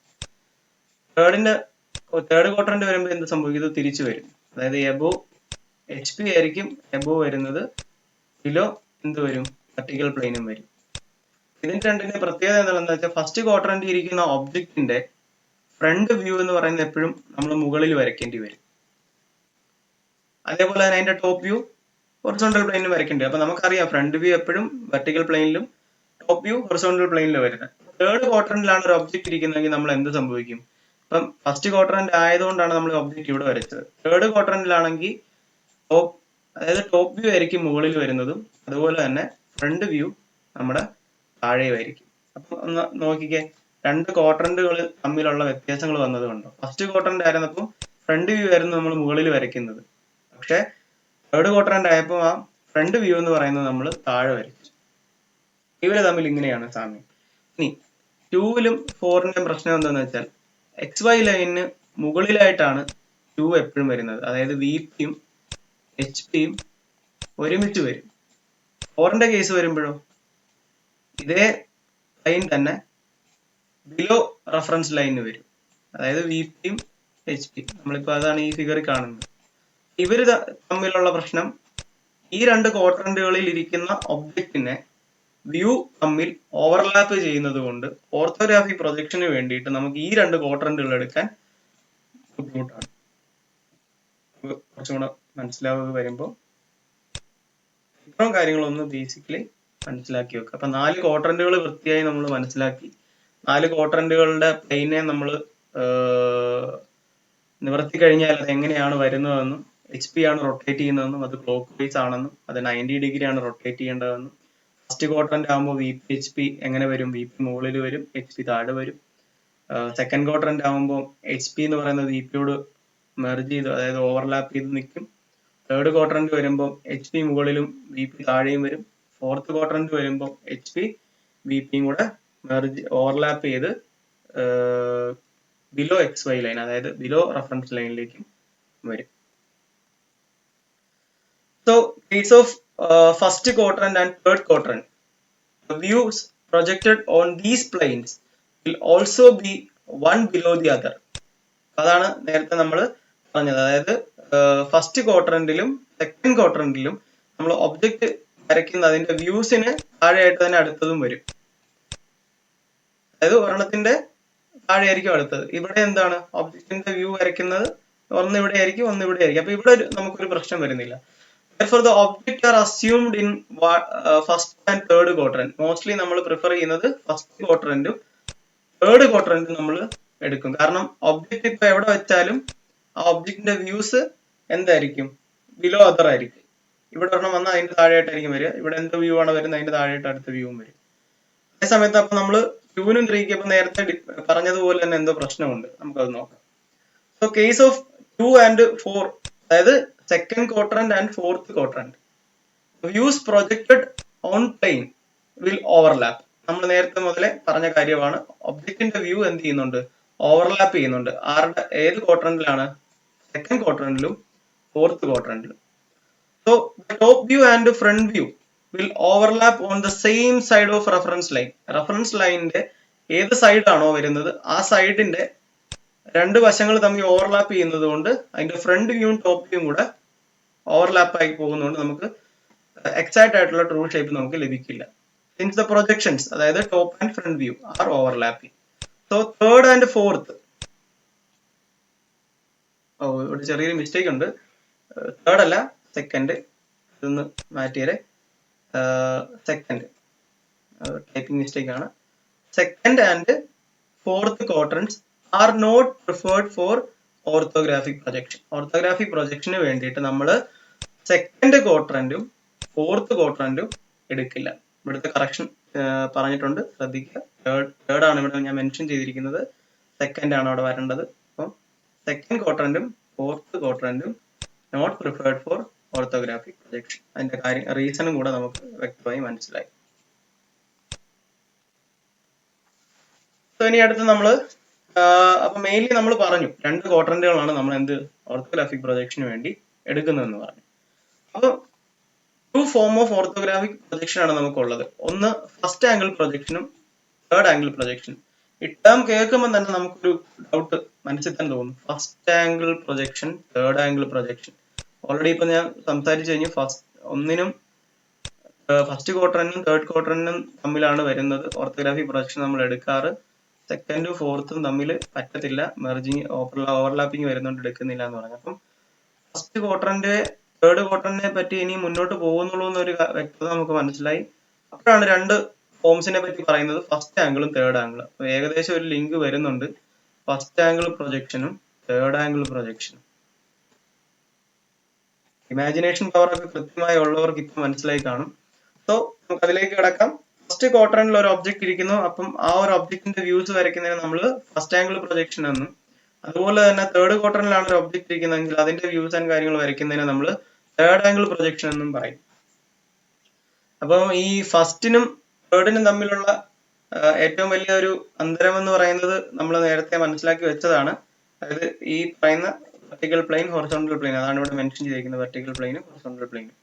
തേർഡ് ക്വാഡ്രന്റ് വരുമ്പോൾ എന്ത് സംഭവിക്കും? ഇത് തിരിച്ചു വരും. അതായത് എബോ HP ആയിരിക്കും എബോ വരുന്നത്, ബിലോ എന്ത് വരും? വെർട്ടിക്കൽ പ്ലെയിനും വരും. ഇതിന്റെ രണ്ടിന്റെ പ്രത്യേകത എന്താണെന്ന് വെച്ചാൽ, ഫസ്റ്റ് ക്വാഡ്രന്റ് ഇരിക്കുന്ന ഒബ്ജക്റ്റിന്റെ ഫ്രണ്ട് വ്യൂ എന്ന് പറയുന്നത് എപ്പോഴും നമ്മൾ മുകളിൽ വരയ്ക്കേണ്ടി വരും. അതേപോലെ തന്നെ അതിന്റെ ടോപ്പ് വ്യൂ ഹൊറിസോണ്ടൽ പ്ലെയിനിൽ വരയ്ക്കേണ്ടി വരും. അപ്പൊ നമുക്കറിയാം ഫ്രണ്ട് വ്യൂ എപ്പോഴും വെർട്ടിക്കൽ പ്ലെയിനിലും ടോപ്പ് വ്യൂ ഹൊറിസോണ്ടൽ പ്ലെയിനിലും വരുന്നത്. തേർഡ് ക്വാഡ്രന്റിലാണ് ഒരു ഒബ്ജക്റ്റ് ഇരിക്കുന്നതെങ്കിൽ നമ്മൾ എന്ത് സംഭവിക്കും? ഇപ്പം ഫസ്റ്റ് ക്വാഡ്രന്റ് ആയതുകൊണ്ടാണ് നമ്മൾ ഒബ്ജക്റ്റ് ഇവിടെ വരച്ചത്. തേർഡ് ക്വാഡ്രന്റിലാണെങ്കിൽ അതായത് ടോപ്പ് വ്യൂ ആയിരിക്കും മുകളിൽ വരുന്നതും, അതുപോലെ തന്നെ ഫ്രണ്ട് വ്യൂ നമ്മുടെ താഴെയുമായിരിക്കും. അപ്പൊ ഒന്ന് നോക്കിക്കേ, രണ്ട് ക്വാഡ്രന്റുകൾ തമ്മിലുള്ള വ്യത്യാസങ്ങൾ വന്നത് കണ്ടോ? ഫസ്റ്റ് ക്വാഡ്രന്റ് ആയിരുന്നപ്പോൾ ഫ്രണ്ട് വ്യൂ ആയിരുന്നു നമ്മൾ മുകളിൽ വരയ്ക്കുന്നത്, പക്ഷെ തേർഡ് ക്വാഡ്രന്റ് ആയപ്പോൾ ആ ഫ്രണ്ട് വ്യൂ എന്ന് പറയുന്നത് നമ്മൾ താഴെ വരച്ചു. ഇവര് തമ്മിൽ ഇങ്ങനെയാണ് സാമ്യം. ഇനി 2ലും 4ന്റെയും പ്രശ്നം എന്താണെന്ന് വെച്ചാൽ, XY ലൈനിന് മുകളിലായിട്ടാണ് 2 എപ്പോഴും വരുന്നത്. അതായത് VPയും HPയും ഒരുമിച്ച് വരും. 4ന്റെ കേസ് വരുമ്പോഴോ ഇതേ ലൈൻ തന്നെ ബിലോ റെഫറൻസ് ലൈനിന് വരും. അതായത് VPയും HPയും, നമ്മളിപ്പോ അതാണ് ഈ ഫിഗറിൽ കാണുന്നത്. ഇവര് തമ്മിലുള്ള പ്രശ്നം, ഈ രണ്ട് ക്വാഡ്രന്റുകളിൽ ഇരിക്കുന്ന ഒബ്ജക്റ്റിനെ വ്യൂ തമ്മിൽ ഓവർലാപ്പ് ചെയ്യുന്നത് കൊണ്ട് ഓർത്തോഗ്രാഫിക് പ്രൊജക്ഷന് വേണ്ടിയിട്ട് നമുക്ക് ഈ രണ്ട് ക്വാഡ്രന്റുകൾ എടുക്കാൻ ബുദ്ധിമുട്ടാണ്. കുറച്ചും കൂടെ മനസ്സിലാവുക വരുമ്പോൾ ഇത്രയും കാര്യങ്ങളൊന്ന് ബേസിക്കലി മനസ്സിലാക്കി വെക്കുക. അപ്പൊ 4 ക്വാഡ്രന്റുകൾ വൃത്തിയായി നമ്മൾ മനസ്സിലാക്കി. 4 ക്വാഡ്രന്റുകളുടെ പ്ലെയിനെ നമ്മൾ നിവർത്തി കഴിഞ്ഞാൽ അത് എങ്ങനെയാണ് വരുന്നതെന്നും, HP ആണ് റൊട്ടേറ്റ് ചെയ്യുന്നതെന്നും, അത് ക്ലോക്ക് വൈസ് ആണെന്നും, അത് 90 ഡിഗ്രി ആണ് റൊട്ടേറ്റ് ചെയ്യേണ്ടതെന്നും, ഫസ്റ്റ് ക്വാഡ്രന്റ് ആകുമ്പോൾ VP HP എങ്ങനെ വരും? VP മുകളിൽ വരും, HP താഴെ വരും. സെക്കൻഡ് ക്വാഡ്രന്റ് ആകുമ്പോൾ HP എന്ന് പറയുന്നത് VPയോട് മെർജ് ചെയ്ത്, അതായത് ഓവർലാപ്പ് ചെയ്ത് നിൽക്കും. തേർഡ് ക്വാഡ്രന്റ് വരുമ്പോൾ HP മുകളിലും VP താഴെയും വരും. ഫോർത്ത് ക്വാഡ്രന്റ് വരുമ്പോൾ HP VPയും കൂടെ മെർജ് ഓവർലാപ്പ് ചെയ്ത് ബിലോ XY ലൈൻ, അതായത് ബിലോ റെഫറൻസ് ലൈനിലേക്കും വരും. So, case of first quadrant and third quadrant, the views projected on these planes will also be one below the other. അതാണ് നേരത്തെ നമ്മൾ പറഞ്ഞത്. അതായത് ഫസ്റ്റ് ക്വാഡ്രന്റിലും സെക്കൻഡ് ക്വാഡ്രന്റിലും നമ്മൾ ഒബ്ജക്റ്റ് വരയ്ക്കുന്ന അതിന്റെ വ്യൂസിന് താഴെയായിട്ട് തന്നെ അടുത്തതും വരും. അതായത് ഒരെണ്ണത്തിന്റെ താഴെ ആയിരിക്കും അടുത്തത്. ഇവിടെ എന്താണ് ഒബ്ജക്റ്റിന്റെ വ്യൂ വരയ്ക്കുന്നത് ഒന്ന് ഇവിടെ ആയിരിക്കും, ഒന്ന് ഇവിടെ ആയിരിക്കും. അപ്പൊ ഇവിടെ നമുക്കൊരു പ്രശ്നം വരുന്നില്ല. Therefore, the object are assumed in first and third quadrant. Mostly നമ്മൾ പ്രിഫർ ചെയ്യുന്നത് ഫസ്റ്റ് ക്വാഡ്രന്റും തേർഡ് ക്വാഡ്രന്റും നമ്മൾ എടുക്കും. കാരണം ഒബ്ജക്റ്റ് ഇപ്പൊ എവിടെ വെച്ചാലും ആ ഒബ്ജക്റ്റിന്റെ വ്യൂസ് എന്തായിരിക്കും, ബിലോ അതർ ആയിരിക്കും. ഇവിടെ ഒരെണ്ണം വന്നാൽ അതിന്റെ താഴെയായിട്ടായിരിക്കും വരിക. ഇവിടെ എന്ത് വ്യൂ ആണ് വരുന്നത് അതിന്റെ താഴെയായിട്ട് അടുത്ത വ്യൂവും വരും. അതേ സമയത്ത് അപ്പൊ നമ്മൾ 2 നും 3 ഇപ്പൊ നേരത്തെ പറഞ്ഞതുപോലെ തന്നെ എന്തോ പ്രശ്നമുണ്ട്, നമുക്കത് നോക്കാം. സോ കേസ് ഓഫ് 2 and 4, അതായത് second quadrant and fourth quadrant, views projected on plane will overlap. നമ്മൾ നേരത്തെ മുതലേ പറഞ്ഞ കാര്യമാണ്. ഒബ്ജക്റ്റിന്റെ വ്യൂ എന്ത് ചെയ്യുന്നുണ്ട്, ഓവർലാപ്പ് ചെയ്യുന്നുണ്ട്. ഏത് ക്വാഡ്രന്റിലാണ്, സെക്കൻഡ് ക്വാഡ്രന്റിലും ഫോർത്ത് ക്വാഡ്രന്റിലും. So the top view and front view will overlap on the same side of reference line. Reference ലൈനിന്റെ ഏത് സൈഡാണോ വരുന്നത് ആ സൈഡിന്റെ രണ്ട് വശങ്ങൾ തമ്മിൽ ഓവർലാപ്പ് ചെയ്യുന്നത് കൊണ്ട് അതിന്റെ ഫ്രണ്ട് വ്യൂവും ടോപ്പ് വ്യൂവും കൂടെ ഓവർലാപ്പ് ആയി പോകുന്നതുകൊണ്ട് നമുക്ക് എക്സാക്ട് ആയിട്ടുള്ള ട്രൂ ഷേപ്പ് നമുക്ക് ലഭിക്കില്ല. സിൻസ് ദ പ്രൊജക്ഷൻസ്, അതായത് top and front view are overlapping. So third and fourth, ഇവിടെ ചെറിയൊരു മിസ്റ്റേക്ക് ഉണ്ട്, തേർഡ് അല്ല സെക്കൻഡ്, ഇതൊന്ന് മാറ്റിയത്, സെക്കൻഡ് ടൈപ്പിംഗ് മിസ്റ്റേക്ക് ആണ്. Second and fourth quadrants are not preferred for orthographic projection. Orthographic പ്രൊജക്ഷന് വേണ്ടിയിട്ട് നമ്മൾ സെക്കൻഡ് ക്വാഡ്രന്റും ഫോർത്ത് ക്വാഡ്രന്റും എടുക്കില്ല. ഇവിടുത്തെ കറക്ഷൻ പറഞ്ഞിട്ടുണ്ട്, ശ്രദ്ധിക്കുക. തേർഡ് ആണ് ഇവിടെ ഞാൻ മെൻഷൻ ചെയ്തിരിക്കുന്നത്, സെക്കൻഡ് ആണ് അവിടെ വരേണ്ടത്. അപ്പം സെക്കൻഡ് ക്വാഡ്രന്റും ഫോർത്ത് ക്വാഡ്രന്റും not preferred for orthographic projection. അതിന്റെ റീസണും കൂടെ നമുക്ക് വ്യക്തമായി മനസ്സിലായി. സോ ഇനി അടുത്ത് നമ്മള് അപ്പൊ മെയിൻലി നമ്മൾ പറഞ്ഞു രണ്ട് ക്വാഡ്രന്റുകളാണ് നമ്മൾ എന്ത് ഓർത്തോഗ്രാഫിക് പ്രൊജക്ഷന് വേണ്ടി എടുക്കുന്നതെന്ന് പറഞ്ഞു. അപ്പൊ two form of orthographic projection ആണ് നമുക്കുള്ളത്. ഒന്ന് ഫസ്റ്റ് ആംഗിൾ പ്രൊജക്ഷനും തേർഡ് ആംഗിൾ പ്രൊജക്ഷനും. ഈ ടേം കേൾക്കുമ്പോൾ തന്നെ നമുക്കൊരു ഡൗട്ട് മനസ്സിൽ തന്നെ തോന്നും, first angle projection, third angle projection. Already ഇപ്പൊ ഞാൻ സംസാരിച്ചു കഴിഞ്ഞു, ഫസ്റ്റ് ക്വാഡ്രന്റും തേർഡ് ക്വാഡ്രന്റും തമ്മിലാണ് വരുന്നത് ഓർത്തോഗ്രാഫിക് പ്രൊജക്ഷൻ നമ്മൾ എടുക്കാറ്. സെക്കൻഡും ഫോർത്തും തമ്മിൽ പറ്റത്തില്ല, മെർജിങ് ഓവർലാപ്പിംഗ് വരുന്നോണ്ട് എടുക്കുന്നില്ല എന്ന് പറഞ്ഞു. അപ്പം ഫസ്റ്റ് ക്വാഡ്രന്റ് തേർഡ് ക്വാഡ്രന്റിനെ പറ്റി ഇനി മുന്നോട്ട് പോകുന്നുള്ളൂ എന്നൊരു വ്യക്തത നമുക്ക് മനസ്സിലായി. അപ്പോഴാണ് രണ്ട് ഫോംസിനെ പറ്റി പറയുന്നത്, ഫസ്റ്റ് ആംഗിളും തേർഡ് ആംഗിളും. അപ്പൊ ഏകദേശം ഒരു ലിങ്ക് വരുന്നുണ്ട്, ഫസ്റ്റ് ആംഗിൾ പ്രൊജക്ഷനും തേർഡ് ആംഗിൾ പ്രൊജക്ഷനും. ഇമാജിനേഷൻ പവർ ഒക്കെ കൃത്യമായി ഉള്ളവർക്ക് ഇപ്പൊ മനസ്സിലായി കാണും. സോ നമുക്ക് അതിലേക്ക് കിടക്കാം. ഫസ്റ്റ് ക്വാഡ്രന്റിൽ ഒരു ഒബ്ജക്ട് ഇരിക്കുന്നു, അപ്പം ആ ഒരു ഒബ്ജക്റ്റിന്റെ വ്യൂസ് വരയ്ക്കുന്നതിന് നമ്മൾ ഫസ്റ്റ് ആംഗിൾ പ്രൊജക്ഷൻ എന്നും, അതുപോലെ തന്നെ തേർഡ് ക്വാഡ്രന്റിലാണ് ഒരു ഒബ്ജക്ട് ഇരിക്കുന്നതെങ്കിൽ അതിന്റെ വ്യൂസ് ആൻഡ് കാര്യങ്ങൾ വരയ്ക്കുന്നതിന് നമ്മൾ തേർഡ് ആംഗിൾ പ്രൊജക്ഷൻ എന്നും പറയും. അപ്പം ഈ ഫസ്റ്റിനും തേർഡിനും തമ്മിലുള്ള ഏറ്റവും വലിയ ഒരു അന്തരം എന്ന് പറയുന്നത് നമ്മൾ നേരത്തെ മനസ്സിലാക്കി വെച്ചതാണ്. അതായത് ഈ പറയുന്ന വെർട്ടിക്കൽ പ്ലെയിൻ, ഹൊറിസോണ്ടൽ പ്ലെയിൻ, അതാണ് ഇവിടെ മെൻഷൻ ചെയ്തിരിക്കുന്നത്, വെർട്ടിക്കൽ പ്ലെയിനും ഹൊറിസോണ്ടൽ പ്ലെയിനും.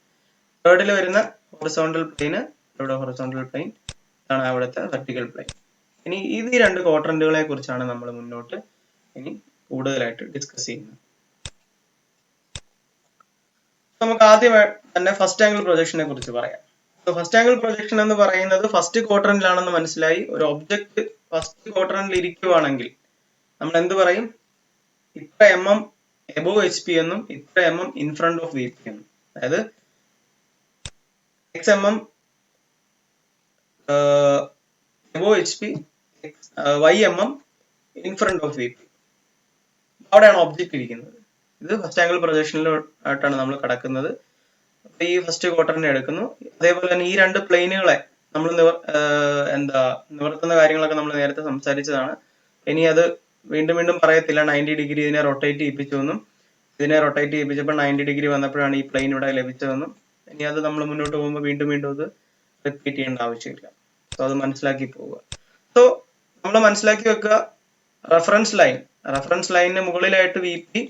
തേർഡിൽ വരുന്ന ഹൊറിസോണ്ടൽ പ്ലെയിന്, ഇവിടെ ഹൊറിസോണ്ടൽ പ്ലെയിൻ, ഇതാണ് അവിടുത്തെ വെർട്ടിക്കൽ പ്ലെയിൻ. ഇനി ഈ രണ്ട് ക്വാഡ്രന്റുകളെ കുറിച്ചാണ് നമ്മൾ മുന്നോട്ട് ഇനി കൂടുതലായിട്ട് ഡിസ്കസ് ചെയ്യുന്നത്. നമുക്ക് ആദ്യം തന്നെ ഫസ്റ്റ് ആംഗിൾ പ്രൊജക്ഷനെ കുറിച്ച് പറയാം. ഫസ്റ്റ് ആംഗിൾ പ്രൊജക്ഷൻ എന്ന് പറയുന്നത് ഫസ്റ്റ് ക്വാഡ്രന്റിലാണെന്ന് മനസ്സിലായി. ഒരു ഒബ്ജക്ട് ഫസ്റ്റ് ക്വാഡ്രന്റിൽ ഇരിക്കുവാണെങ്കിൽ നമ്മൾ എന്ത് പറയും, ഇത്ര mm എബോവ് HP എന്നും ഇത്ര mm in front of VP എന്നും. അതായത് XMM above HP, YMM in front of VP. അവിടെയാണ് ഒബ്ജക്ട് ഇരിക്കുന്നത്. ഇത് ഫസ്റ്റ് ആംഗിൾ പ്രൊജക്ഷനിലോട്ടാണ് നമ്മൾ കടക്കുന്നത്. അപ്പൊ ഈ ഫസ്റ്റ് ക്വാഡ്രന്റ് എടുക്കുന്നു. അതേപോലെ തന്നെ ഈ രണ്ട് പ്ലെയിനുകളെ നമ്മൾ നിവർത്തുന്ന കാര്യങ്ങളൊക്കെ നമ്മൾ നേരത്തെ സംസാരിച്ചതാണ്. ഇനി അത് വീണ്ടും വീണ്ടും പറയത്തില്ല. 90 ഡിഗ്രി ഇതിനെ റൊട്ടേറ്റ് ചെയ്യിപ്പിച്ചു എന്നും, ഇതിനെ റൊട്ടേറ്റ് ചെയ്യിപ്പിച്ചപ്പോൾ 90 ഡിഗ്രി വന്നപ്പോഴാണ് ഈ പ്ലെയിൻ ഇവിടെ ലഭിച്ചതെന്നും. ഇനി അത് നമ്മൾ മുന്നോട്ട് പോകുമ്പോൾ വീണ്ടും വീണ്ടും അത് റിപ്പീറ്റ് ചെയ്യേണ്ട ആവശ്യമില്ല. സോ അത് മനസ്സിലാക്കി പോവുക. സോ നമ്മൾ മനസ്സിലാക്കി വെക്കുക, റെഫറൻസ് ലൈനിന് മുകളിലായിട്ട് VP,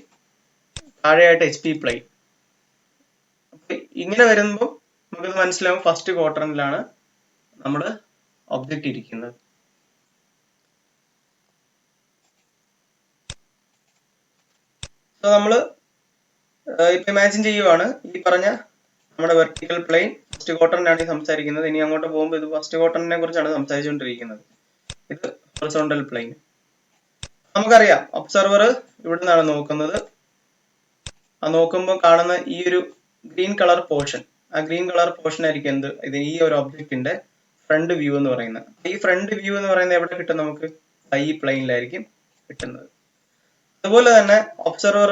താഴെയായിട്ട് HP പ്ലെയിൻ. അപ്പൊ ഇങ്ങനെ വരുമ്പോൾ നമുക്കത് മനസ്സിലാവും ഫസ്റ്റ് ക്വാഡ്രന്റിലാണ് നമ്മുടെ ഒബ്ജക്റ്റ് ഇരിക്കുന്നത്. സോ നമ്മള് ഇപ്പൊ ഇമാജിൻ ചെയ്യുവാണ്, ഈ പറഞ്ഞ നമ്മുടെ വെർട്ടിക്കൽ പ്ലെയിൻ ഫസ്റ്റ് ക്വാഡ്രന്റ് ആണ് സംസാരിക്കുന്നത്. ഇനി അങ്ങോട്ട് പോകുമ്പോൾ ഇത് ഫസ്റ്റ് ക്വാഡ്രന്റിനെ കുറിച്ചാണ് സംസാരിച്ചുകൊണ്ടിരിക്കുന്നത്. ഇത് ഹൊറിസോണ്ടൽ പ്ലെയിൻ. നമുക്കറിയാം ഒബ്സർവർ ഇവിടെ നിന്നാണ് നോക്കുന്നത്. ആ നോക്കുമ്പോൾ കാണുന്ന ഈ ഒരു ഗ്രീൻ കളർ പോർഷൻ, ആ ഗ്രീൻ കളർ പോർഷൻ ആയിരിക്കും എന്ത്, ഇത് ഈ ഒരു ഒബ്ജക്റ്റിന്റെ ഫ്രണ്ട് വ്യൂ എന്ന് പറയുന്നത്. ഈ ഫ്രണ്ട് വ്യൂ എന്ന് പറയുന്നത് എവിടെ കിട്ടും നമുക്ക്? ഈ പ്ലെയിനിലായിരിക്കും കിട്ടുന്നത്. അതുപോലെ തന്നെ ഒബ്സർവർ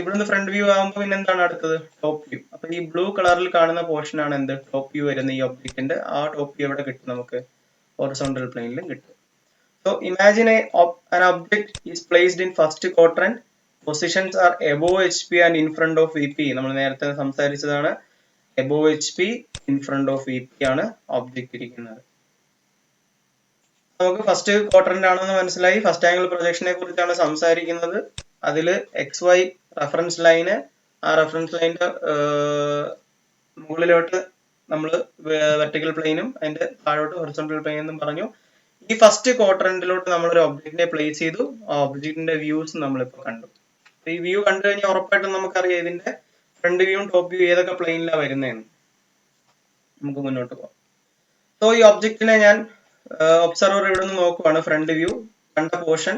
ഇവിടുന്ന് ഫ്രണ്ട് വ്യൂ ആകുമ്പോൾ പിന്നെ എന്താണ് അടുത്തത്? Top view. അപ്പൊ ഈ ബ്ലൂ കളറിൽ കാണുന്ന പോർഷൻ ആണ് എന്ത്? ടോപ്പ് വ്യൂ വരുന്ന ഈ ഒബ്ജക്റ്റിന്റെ. ആ ടോപ്പ് വ്യൂ എവിടെ കിട്ടും നമുക്ക്? ഹൊറിസോണ്ടൽ പ്ലെയിനിലും കിട്ടും. So imagine an object is placed in first quadrant. Positions are above HP and in front of VP. നമ്മൾ നേരത്തെ സംസാരിച്ചതാണ്. Above HP, in front of VP ആണ് ഒബ്ജക്റ്റ് ഇരിക്കുന്നത്. നമുക്ക് ഫസ്റ്റ് ക്വാഡ്രന്റ് ആണെന്ന് മനസ്സിലായി. ഫസ്റ്റ് ആംഗിൾ പ്രൊജക്ഷനെ കുറിച്ചാണ് സംസാരിക്കുന്നത്. അതില് XY റെഫറൻസ് ലൈന്, ആ റെഫറൻസ് ലൈനിന്റെ മുകളിലോട്ട് നമ്മൾ വെർട്ടിക്കൽ പ്ലെയിനും അതിന്റെ താഴോട്ട് ഹൊറിസോണ്ടൽ പ്ലെയിൻ എന്നും പറഞ്ഞു. ഈ ഫസ്റ്റ് ക്വാഡ്രന്റിലോട്ട് നമ്മൾ ഒരു ഒബ്ജക്റ്റിനെ പ്ലേസ് ചെയ്തു. ആ ഒബ്ജക്റ്റിന്റെ വ്യൂസ് നമ്മളിപ്പോൾ കണ്ടു. ഈ വ്യൂ കണ്ടു കഴിഞ്ഞാൽ ഉറപ്പായിട്ടും നമുക്കറിയാം ഇതിന്റെ ഫ്രണ്ട് വ്യൂവും ടോപ്പ് വ്യൂ ഏതൊക്കെ പ്ലെയിനിലാണ് വരുന്നതെന്ന്. നമുക്ക് മുന്നോട്ട് പോകാം. സോ ഈ ഒബ്ജക്റ്റിനെ ഞാൻ ഒബ്സർവർ ഇവിടെ നിന്ന് നോക്കുവാണ്. ഫ്രണ്ട് വ്യൂ കണ്ട പോർഷൻ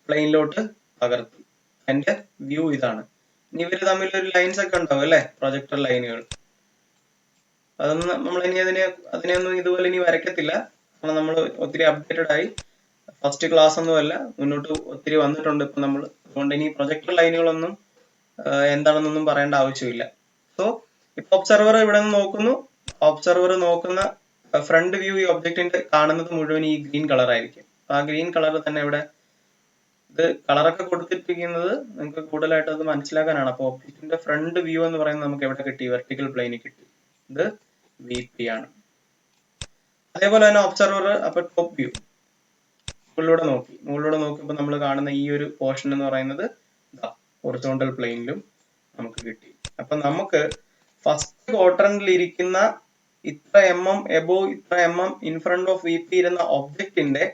പ്ലെയിനിലോട്ട് പകർത്തി. എന്റെ വ്യൂ ഇതാണ്. ഇനി ഇവര് തമ്മിൽ ഒരു ലൈൻസ് ഒക്കെ ഉണ്ടാവും അല്ലെ, പ്രൊജക്ടർ ലൈനുകൾ. അതൊന്നും നമ്മൾ ഇനി അതിനെയൊന്നും ഇതുപോലെ ഇനി വരയ്ക്കത്തില്ല. കാരണം നമ്മൾ ഒത്തിരി അപ്ഡേറ്റഡ് ആയി. ഫസ്റ്റ് ക്ലാസ് ഒന്നുമല്ല, മുന്നോട്ട് ഒത്തിരി വന്നിട്ടുണ്ട് ഇപ്പൊ നമ്മൾ. അതുകൊണ്ട് ഇനി പ്രൊജക്ടർ ലൈനുകളൊന്നും എന്താണെന്നൊന്നും പറയേണ്ട ആവശ്യമില്ല. സോ ഇപ്പൊ ഒബ്സർവർ ഇവിടെ നിന്ന് നോക്കുന്നു. ഒബ്സർവർ നോക്കുന്ന ഫ്രണ്ട് വ്യൂ ഈ ഒബ്ജക്റ്റിന്റെ കാണുന്നത് മുഴുവൻ ഈ ഗ്രീൻ കളർ ആയിരിക്കും. ആ ഗ്രീൻ കളർ തന്നെ ഇവിടെ ഇത് കളറൊക്കെ കൊടുത്തിരിക്കുന്നത് നിങ്ങൾക്ക് കൂടുതലായിട്ട് അത് മനസ്സിലാക്കാനാണ്. അപ്പൊ ഒബ്ജക്റ്റിന്റെ ഫ്രണ്ട് വ്യൂ എന്ന് പറയുന്നത് നമുക്ക് എവിടെ കിട്ടി? വെർട്ടിക്കൽ പ്ലെയിനിൽ കിട്ടി. ഇത് VP ആണ്. അതേപോലെ തന്നെ ഒബ്സർവർ അപ്പൊ ടോപ്പ് വ്യൂ മുകളിലൂടെ നോക്കിയപ്പോൾ നമ്മൾ കാണുന്ന ഈ ഒരു പോർഷൻ എന്ന് പറയുന്നത് ഹൊറിസോണ്ടൽ പ്ലെയിനിലും നമുക്ക് കിട്ടി. അപ്പൊ നമുക്ക് ഫസ്റ്റ് ക്വാഡ്രന്റിൽ ഇരിക്കുന്ന ഇത്ര എബോവ് ഇത്ര ഇൻ ഫ്രണ്ട് ഓഫ് VP ഇരുന്ന ഒബ്ജക്റ്റിന്റെ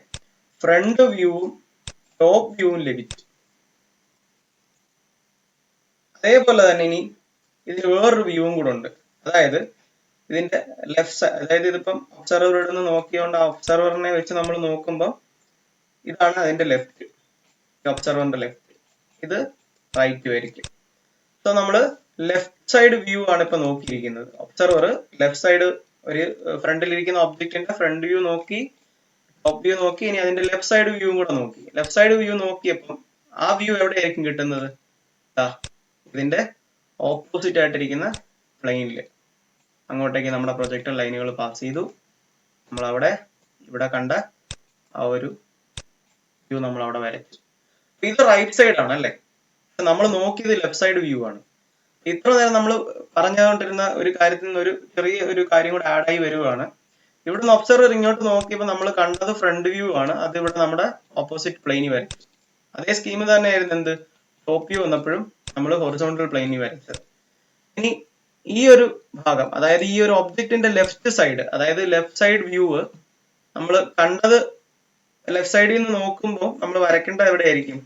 ഫ്രണ്ട് വ്യൂവും ടോപ്പ് വ്യൂവും ലഭിച്ചു. അതേപോലെ തന്നെ ഇനി ഇതിന് വേറൊരു വ്യൂവും കൂടെ ഉണ്ട്. അതായത് ഇതിന്റെ ലെഫ്റ്റ് സൈഡ്, അതായത് ഇതിപ്പം ഒബ്സർവർ നിന്ന് നോക്കിയോണ്ട് ആ ഒബ്സർവറിനെ വെച്ച് നമ്മൾ നോക്കുമ്പോൾ ഇതാണ് അതിന്റെ ലെഫ്റ്റ്, ഒബ്സർവറിന്റെ ലെഫ്റ്റ്. ഇത് റൈറ്റ് ആയിരിക്കും. സോ നമ്മള് ലെഫ്റ്റ് സൈഡ് വ്യൂ ആണ് ഇപ്പൊ നോക്കിയിരിക്കുന്നത്. ഒബ്സർവർ ലെഫ്റ്റ് സൈഡ് ഒരു ഫ്രണ്ടിലിരിക്കുന്ന ഒബ്ജക്റ്റിന്റെ ഫ്രണ്ട് വ്യൂ നോക്കി, ടോപ്പ് വ്യൂ നോക്കി, ഇനി അതിന്റെ ലെഫ്റ്റ് സൈഡ് വ്യൂ കൂടെ നോക്കി. ലെഫ്റ്റ് സൈഡ് വ്യൂ നോക്കിയപ്പം ആ വ്യൂ എവിടെയായിരിക്കും കിട്ടുന്നത്? ഇതിന്റെ ഓപ്പോസിറ്റ് ആയിട്ടിരിക്കുന്ന പ്ലെയിനില്. അങ്ങോട്ടേക്ക് നമ്മുടെ പ്രൊജക്ടർ ലൈനുകൾ പാസ് ചെയ്തു. നമ്മൾ ഇവിടെ കണ്ട ആ ഒരു വ്യൂ നമ്മൾ അവിടെ വരച്ചു. ഇത് റൈറ്റ് സൈഡ് ആണ് അല്ലെ. നമ്മൾ നോക്കിയത് ലെഫ്റ്റ് സൈഡ് വ്യൂ ആണ്. ഇത്ര നേരം നമ്മൾ പറഞ്ഞുകൊണ്ടിരുന്ന ഒരു കാര്യത്തിൽ നിന്ന് ഒരു ചെറിയ ഒരു കാര്യം കൂടെ ആഡ് ആയി വരുവാണ്. ഇവിടുന്ന് ഒബ്സർവർ ഇങ്ങോട്ട് നോക്കിയപ്പോൾ നമ്മൾ കണ്ടത് ഫ്രണ്ട് വ്യൂ ആണ്. അത് ഇവിടെ നമ്മുടെ ഓപ്പോസിറ്റ് പ്ലെയിനിൽ വരച്ചു. അതേ സ്കീം തന്നെയായിരുന്നു എന്ത് ടോപ്പ് വ്യൂ വന്നപ്പോഴും നമ്മൾ ഹൊറിസോണ്ടൽ പ്ലെയിനിൽ വരച്ചത്. ഇനി ഈ ഒരു ഭാഗം, അതായത് ഈ ഒരു ഒബ്ജക്റ്റിന്റെ ലെഫ്റ്റ് സൈഡ്, അതായത് ലെഫ്റ്റ് സൈഡ് വ്യൂ നമ്മൾ കണ്ടത് ലെഫ്റ്റ് സൈഡിൽ നിന്ന് നോക്കുമ്പോൾ നമ്മൾ വരയ്ക്കേണ്ടത് എവിടെയായിരിക്കും?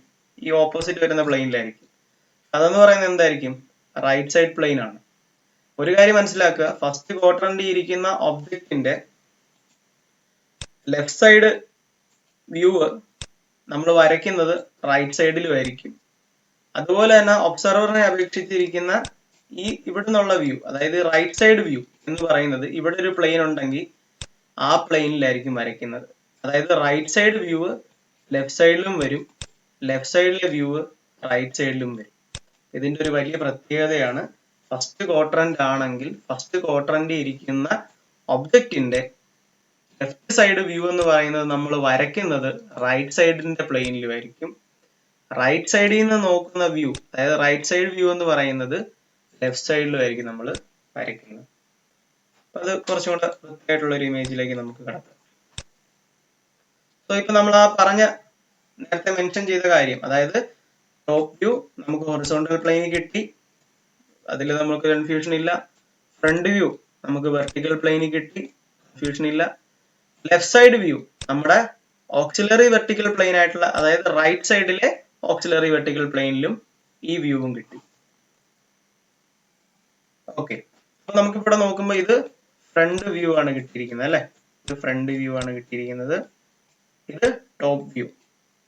ഈ ഓപ്പോസിറ്റ് വരുന്ന പ്ലെയിനിലായിരിക്കും. അതെന്ന് പറയുന്നത് എന്തായിരിക്കും? റൈറ്റ് സൈഡ് പ്ലെയിൻ ആണ്. ഒരു കാര്യം മനസ്സിലാക്കുക, ഫസ്റ്റ് ക്വാഡ്രന്റിൽ ഇരിക്കുന്ന ഒബ്ജക്റ്റിന്റെ ലെഫ്റ്റ് സൈഡ് വ്യൂ നമ്മൾ വരയ്ക്കുന്നത് റൈറ്റ് സൈഡിലും ആയിരിക്കും. അതുപോലെ തന്നെ ഒബ്സർവറിനെ അപേക്ഷിച്ചിരിക്കുന്ന ഈ ഇവിടെ നിന്നുള്ള വ്യൂ, അതായത് റൈറ്റ് സൈഡ് വ്യൂ എന്ന് പറയുന്നത് ഇവിടെ ഒരു പ്ലെയിൻ ഉണ്ടെങ്കിൽ ആ പ്ലെയിനിലായിരിക്കും വരയ്ക്കുന്നത്. അതായത് റൈറ്റ് സൈഡ് വ്യൂ ലെഫ്റ്റ് സൈഡിലും വരും, ലെഫ്റ്റ് സൈഡിലെ വ്യൂ റൈറ്റ് സൈഡിലും വരും. ഇതിന്റെ ഒരു വലിയ പ്രത്യേകതയാണ്. ഫസ്റ്റ് ക്വാഡ്രന്റ് ആണെങ്കിൽ ഫസ്റ്റ് ക്വാഡ്രന്റിൽ ഇരിക്കുന്ന ഒബ്ജക്റ്റിന്റെ ലെഫ്റ്റ് സൈഡ് വ്യൂ എന്ന് പറയുന്നത് നമ്മൾ വരയ്ക്കുന്നത് റൈറ്റ് സൈഡിന്റെ പ്ലെയിനിലുമായിരിക്കും. റൈറ്റ് സൈഡിൽ നിന്ന് നോക്കുന്ന വ്യൂ, അതായത് റൈറ്റ് സൈഡ് വ്യൂ എന്ന് പറയുന്നത് ലെഫ്റ്റ് സൈഡിലുമായിരിക്കും നമ്മൾ വരയ്ക്കുന്നത്. അത് കുറച്ചും കൂടെ വൃത്തിയായിട്ടുള്ള ഒരു ഇമേജിലേക്ക് നമുക്ക് കടത്താം. സോ ഇപ്പൊ നമ്മൾ ആ പറഞ്ഞ നേരത്തെ മെൻഷൻ ചെയ്ത കാര്യം, അതായത് ടോപ്പ് വ്യൂ നമുക്ക് ഹൊറിസോണ്ടൽ പ്ലെയിനിൽ കിട്ടി, അതിൽ നമുക്ക് കൺഫ്യൂഷൻ ഇല്ല. ഫ്രണ്ട് വ്യൂ നമുക്ക് വെർട്ടിക്കൽ പ്ലെയിനിൽ കിട്ടി, കൺഫ്യൂഷൻ ഇല്ല. ലെഫ്റ്റ് സൈഡ് വ്യൂ നമ്മുടെ ഓക്സിലറി വെർട്ടിക്കൽ പ്ലെയിൻ ആയിട്ടുള്ള, അതായത് റൈറ്റ് സൈഡിലെ ഓക്സിലറി വെർട്ടിക്കൽ പ്ലെയിനിലും ഈ വ്യൂവും കിട്ടി. ഓക്കെ, അപ്പൊ നമുക്ക് ഇവിടെ നോക്കുമ്പോൾ ഇത് ഫ്രണ്ട് വ്യൂ ആണ് കിട്ടിയിരിക്കുന്നത് അല്ലെ. ഇത് ഫ്രണ്ട് വ്യൂ ആണ് കിട്ടിയിരിക്കുന്നത്. ഇത് ടോപ്പ് വ്യൂ.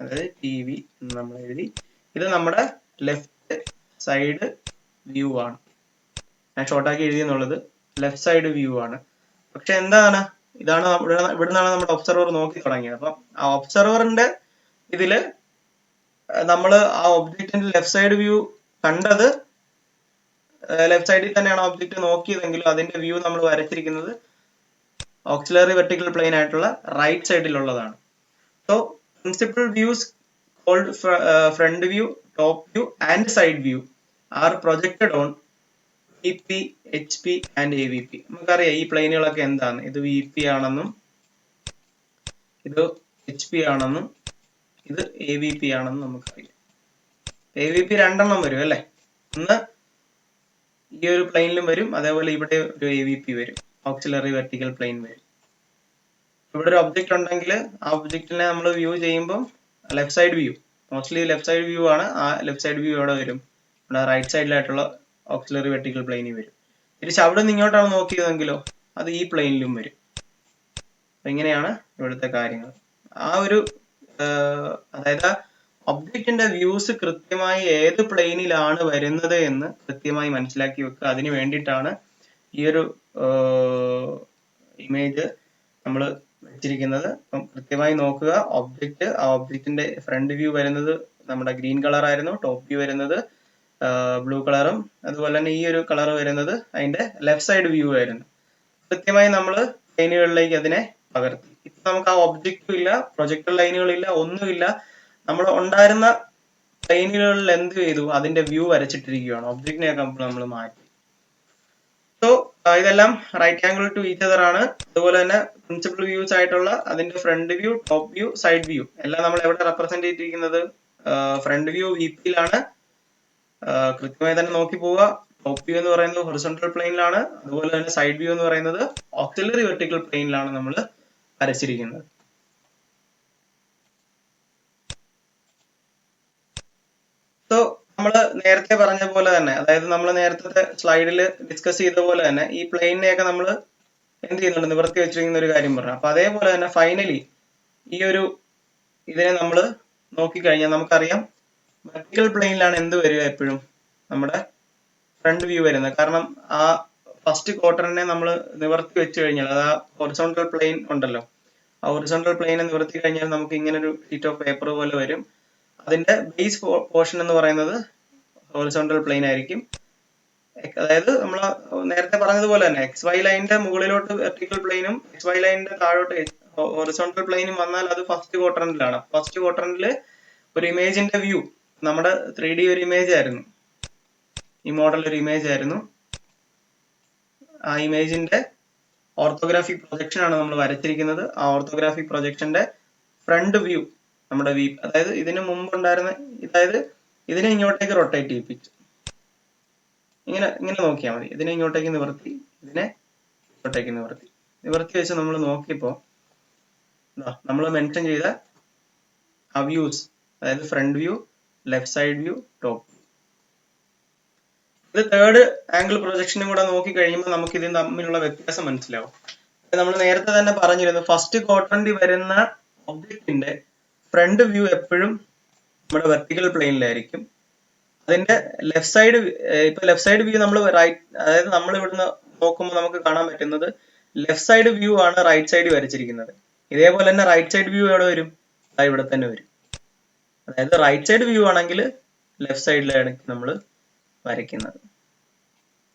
അതായത് TV എന്ന് നമ്മൾ എഴുതി. ഇത് നമ്മുടെ ലെഫ്റ്റ് സൈഡ് വ്യൂ ആണ്. ഞാൻ ഷോർട്ടാക്കി എഴുതിയെന്നുള്ളത് ലെഫ്റ്റ് സൈഡ് വ്യൂ ആണ്. പക്ഷെ എന്താണ്, ഇതാണ് ഇവിടെ നിന്നാണ് നമ്മുടെ ഒബ്സർവർ നോക്കി തുടങ്ങിയത്. അപ്പം ആ ഒബ്സർവറിന്റെ ഇതില് നമ്മൾ ആ ഒബ്ജക്റ്റിന്റെ ലെഫ്റ്റ് സൈഡ് വ്യൂ കണ്ടത്, ലെഫ്റ്റ് സൈഡിൽ തന്നെയാണ് ഒബ്ജക്റ്റ് നോക്കിയതെങ്കിലും അതിന്റെ വ്യൂ നമ്മൾ വരച്ചിരിക്കുന്നത് ഓക്സിലറി വെർട്ടിക്കൽ പ്ലെയിൻ ആയിട്ടുള്ള റൈറ്റ് സൈഡിലുള്ളതാണ്. So principal views called front view, top view and side view are projected on VP, HP and AVP. നമുക്കറിയാം ഈ പ്ലെയിനുകളൊക്കെ എന്താണ്. ഇത് VP ആണെന്നും ഇത് HP ആണെന്നും ഇത് AVP ആണെന്നും നമുക്കറിയാം. AVP രണ്ടെണ്ണം വരും അല്ലെ, ഒന്ന് ഈ ഒരു പ്ലെയിനിലും വരും, അതേപോലെ ഇവിടെ ഒരു AVP വരും, ഓക്സിലറി വെർട്ടിക്കൽ പ്ലെയിൻ വരും. ഇവിടെ ഒരു ഒബ്ജക്റ്റ് ഉണ്ടെങ്കിൽ ആ ഒബ്ജക്റ്റിനെ നമ്മൾ വ്യൂ ചെയ്യുമ്പോൾ left side view, mostly left side view ആണ്. ആ ലെഫ്റ്റ് സൈഡ് വ്യൂ എവിടെ വരും, ഇവിടെ റൈറ്റ് സൈഡിലായിട്ടുള്ള ഓക്സിലറി വെർട്ടിക്കൽ പ്ലെയിനിൽ വരും. തിരിച്ച് അവിടെ നിന്ന് ഇങ്ങോട്ടാണ് നോക്കിയതെങ്കിലോ അത് ഈ പ്ലെയിനിലും വരും. ഇങ്ങനെയാണ് ഇവിടുത്തെ കാര്യങ്ങൾ. ആ ഒരു അതായത് ഒബ്ജക്റ്റിന്റെ വ്യൂസ് കൃത്യമായി ഏത് പ്ലെയിനിലാണ് വരുന്നത് എന്ന് കൃത്യമായി മനസ്സിലാക്കി വെക്കുക. അതിന് വേണ്ടിയിട്ടാണ് ഈ ഒരു ഇമേജ് നമ്മൾ വെച്ചിരിക്കുന്നത്. അപ്പം കൃത്യമായി നോക്കുക. ഒബ്ജക്റ്റ്, ആ ഒബ്ജക്റ്റിന്റെ ഫ്രണ്ട് വ്യൂ വരുന്നത് നമ്മുടെ ഗ്രീൻ കളർ ആയിരുന്നു, ടോപ്പ് വ്യൂ വരുന്നത് ബ്ലൂ കളറും, അതുപോലെ തന്നെ ഈ ഒരു കളർ വരുന്നത് അതിന്റെ ലെഫ്റ്റ് സൈഡ് വ്യൂ ആയിരുന്നു. കൃത്യമായി നമ്മൾ പ്ലെയിനുകളിലേക്ക് അതിനെ പകർത്തി. ഇപ്പൊ നമുക്ക് ആ ഒബ്ജക്റ്റും ഇല്ല, പ്രൊജക്ടർ ലൈനുകളില്ല, ഒന്നുമില്ല. നമ്മൾ ഉണ്ടായിരുന്ന പ്ലെയിനുകളിൽ എന്ത് ചെയ്തു, അതിന്റെ വ്യൂ വരച്ചിട്ടിരിക്കുകയാണ്. ഒബ്ജക്റ്റിനെയൊക്കെ നമ്മൾ മാറ്റി. സോ ഇതെല്ലാം right angle to each other ആണ്. അതുപോലെ തന്നെ പ്രിൻസിപ്പൽ വ്യൂസ് ആയിട്ടുള്ള അതിന്റെ front view, top view, side view എല്ലാം നമ്മൾ എവിടെ റെപ്രസെന്റ് ചെയ്തിരിക്കുന്നത്, ഫ്രണ്ട് വ്യൂ VP-യിലാണ്. കൃത്യമായി തന്നെ നോക്കി പോവുക. ടോപ്പ് വ്യൂ എന്ന് പറയുന്നത് ഹൊറിസോണ്ടൽ പ്ലെയിനിലാണ്, അതുപോലെ തന്നെ സൈഡ് വ്യൂ എന്ന് പറയുന്നത് ഓക്സിലറി വെർട്ടിക്കൽ പ്ലെയിനിലാണ് നമ്മൾ വരച്ചിരിക്കുന്നത്. സോ നമ്മൾ നേരത്തെ പറഞ്ഞ പോലെ തന്നെ, അതായത് നമ്മൾ നേരത്തെ സ്ലൈഡിൽ ഡിസ്കസ് ചെയ്ത പോലെ തന്നെ ഈ പ്ലെയിനിനെയൊക്കെ നമ്മൾ എന്ത് ചെയ്യുന്നുണ്ട്, നിവർത്തി വെച്ചിരിക്കുന്ന ഒരു കാര്യം പറഞ്ഞു. അപ്പൊ അതേപോലെ തന്നെ ഫൈനലി ഈ ഒരു ഇതിനെ നമ്മൾ നോക്കിക്കഴിഞ്ഞാൽ നമുക്കറിയാം വെർട്ടിക്കൽ പ്ലെയിനിലാണ് എന്ത് വരിക, എപ്പോഴും നമ്മുടെ ഫ്രണ്ട് വ്യൂ വരുന്നത്. കാരണം ആ ഫസ്റ്റ് ക്വാർട്ടറിനെ നമ്മൾ നിവർത്തി വെച്ച് കഴിഞ്ഞാൽ, അത് ആ ഹൊറിസോണ്ടൽ പ്ലെയിൻ ഉണ്ടല്ലോ, ആ ഹൊറിസോണ്ടൽ പ്ലെയിനെ നിവർത്തി കഴിഞ്ഞാൽ നമുക്ക് ഇങ്ങനെ ഒരു ഷീറ്റ് ഓഫ് പേപ്പർ പോലെ വരും. അതിന്റെ ബേസ് പോർഷൻ എന്ന് പറയുന്നത് ഹൊറിസോണ്ടൽ പ്ലെയിൻ ആയിരിക്കും. അതായത് നമ്മൾ നേരത്തെ പറഞ്ഞതുപോലെ തന്നെ XY ലൈനിന്റെ മുകളിലോട്ട് വെർട്ടിക്കൽ പ്ലെയിനും XY ലൈനിന്റെ താഴോട്ട് ഹൊറിസോണ്ടൽ പ്ലെയിനും വന്നാൽ അത് ഫസ്റ്റ് ക്വാർട്ടറിലാണ്. ഫസ്റ്റ് ക്വാർട്ടറിൽ ഒരു ഇമേജിന്റെ വ്യൂ, നമ്മുടെ 3D ഒരു ഇമേജ് ആയിരുന്നു, ഈ മോഡൽ ഒരു ഇമേജ് ആയിരുന്നു. ആ ഇമേജിന്റെ ഓർത്തോഗ്രാഫിക് പ്രൊജക്ഷൻ ആണ് നമ്മൾ വരച്ചിരിക്കുന്നത്. ആ ഓർത്തോഗ്രാഫിക് പ്രൊജക്ഷന്റെ ഫ്രണ്ട് വ്യൂ നമ്മുടെ അതായത് ഇതിന് മുമ്പ് ഉണ്ടായിരുന്ന, അതായത് ഇതിനെ ഇങ്ങോട്ടേക്ക് റൊട്ടേറ്റ് ചെയ്യിപ്പിച്ചു. ഇങ്ങനെ നോക്കിയാൽ മതി. ഇതിനെ ഇങ്ങോട്ടേക്ക് നിവർത്തി, ഇതിനെ ഇങ്ങോട്ടേക്ക് നിവർത്തി വെച്ച് നമ്മൾ നോക്കിയപ്പോ നമ്മൾ മെൻഷൻ ചെയ്ത ആ വ്യൂസ്, അതായത് front view, left side view, top. ഇത് തേർഡ് ആംഗിൾ പ്രൊജക്ഷനും കൂടെ നോക്കി കഴിയുമ്പോൾ നമുക്ക് ഇതിന് തമ്മിലുള്ള വ്യത്യാസം മനസ്സിലാവും. നമ്മൾ നേരത്തെ തന്നെ പറഞ്ഞിരുന്നു, ഫസ്റ്റ് ക്വാഡ്രന്റിൽ വരുന്ന ഒബ്ജക്റ്റിന്റെ ഫ്രണ്ട് വ്യൂ എപ്പോഴും നമ്മുടെ വെർട്ടിക്കൽ പ്ലെയിനിലായിരിക്കും. അതിന്റെ ലെഫ്റ്റ് സൈഡ്, ഇപ്പൊ ലെഫ്റ്റ് സൈഡ് വ്യൂ നമ്മൾ റൈറ്റ്, അതായത് നമ്മൾ ഇവിടുന്ന് നോക്കുമ്പോൾ നമുക്ക് കാണാൻ പറ്റുന്നത് ലെഫ്റ്റ് സൈഡ് വ്യൂ ആണ് റൈറ്റ് സൈഡ് വരച്ചിരിക്കുന്നത്. ഇതേപോലെ തന്നെ റൈറ്റ് സൈഡ് വ്യൂ എവിടെ വരും, ഇവിടെ തന്നെ വരും. അതായത് റൈറ്റ് സൈഡ് വ്യൂ ആണെങ്കിൽ ലെഫ്റ്റ് സൈഡിലാണ് നമ്മൾ വരയ്ക്കുന്നത്.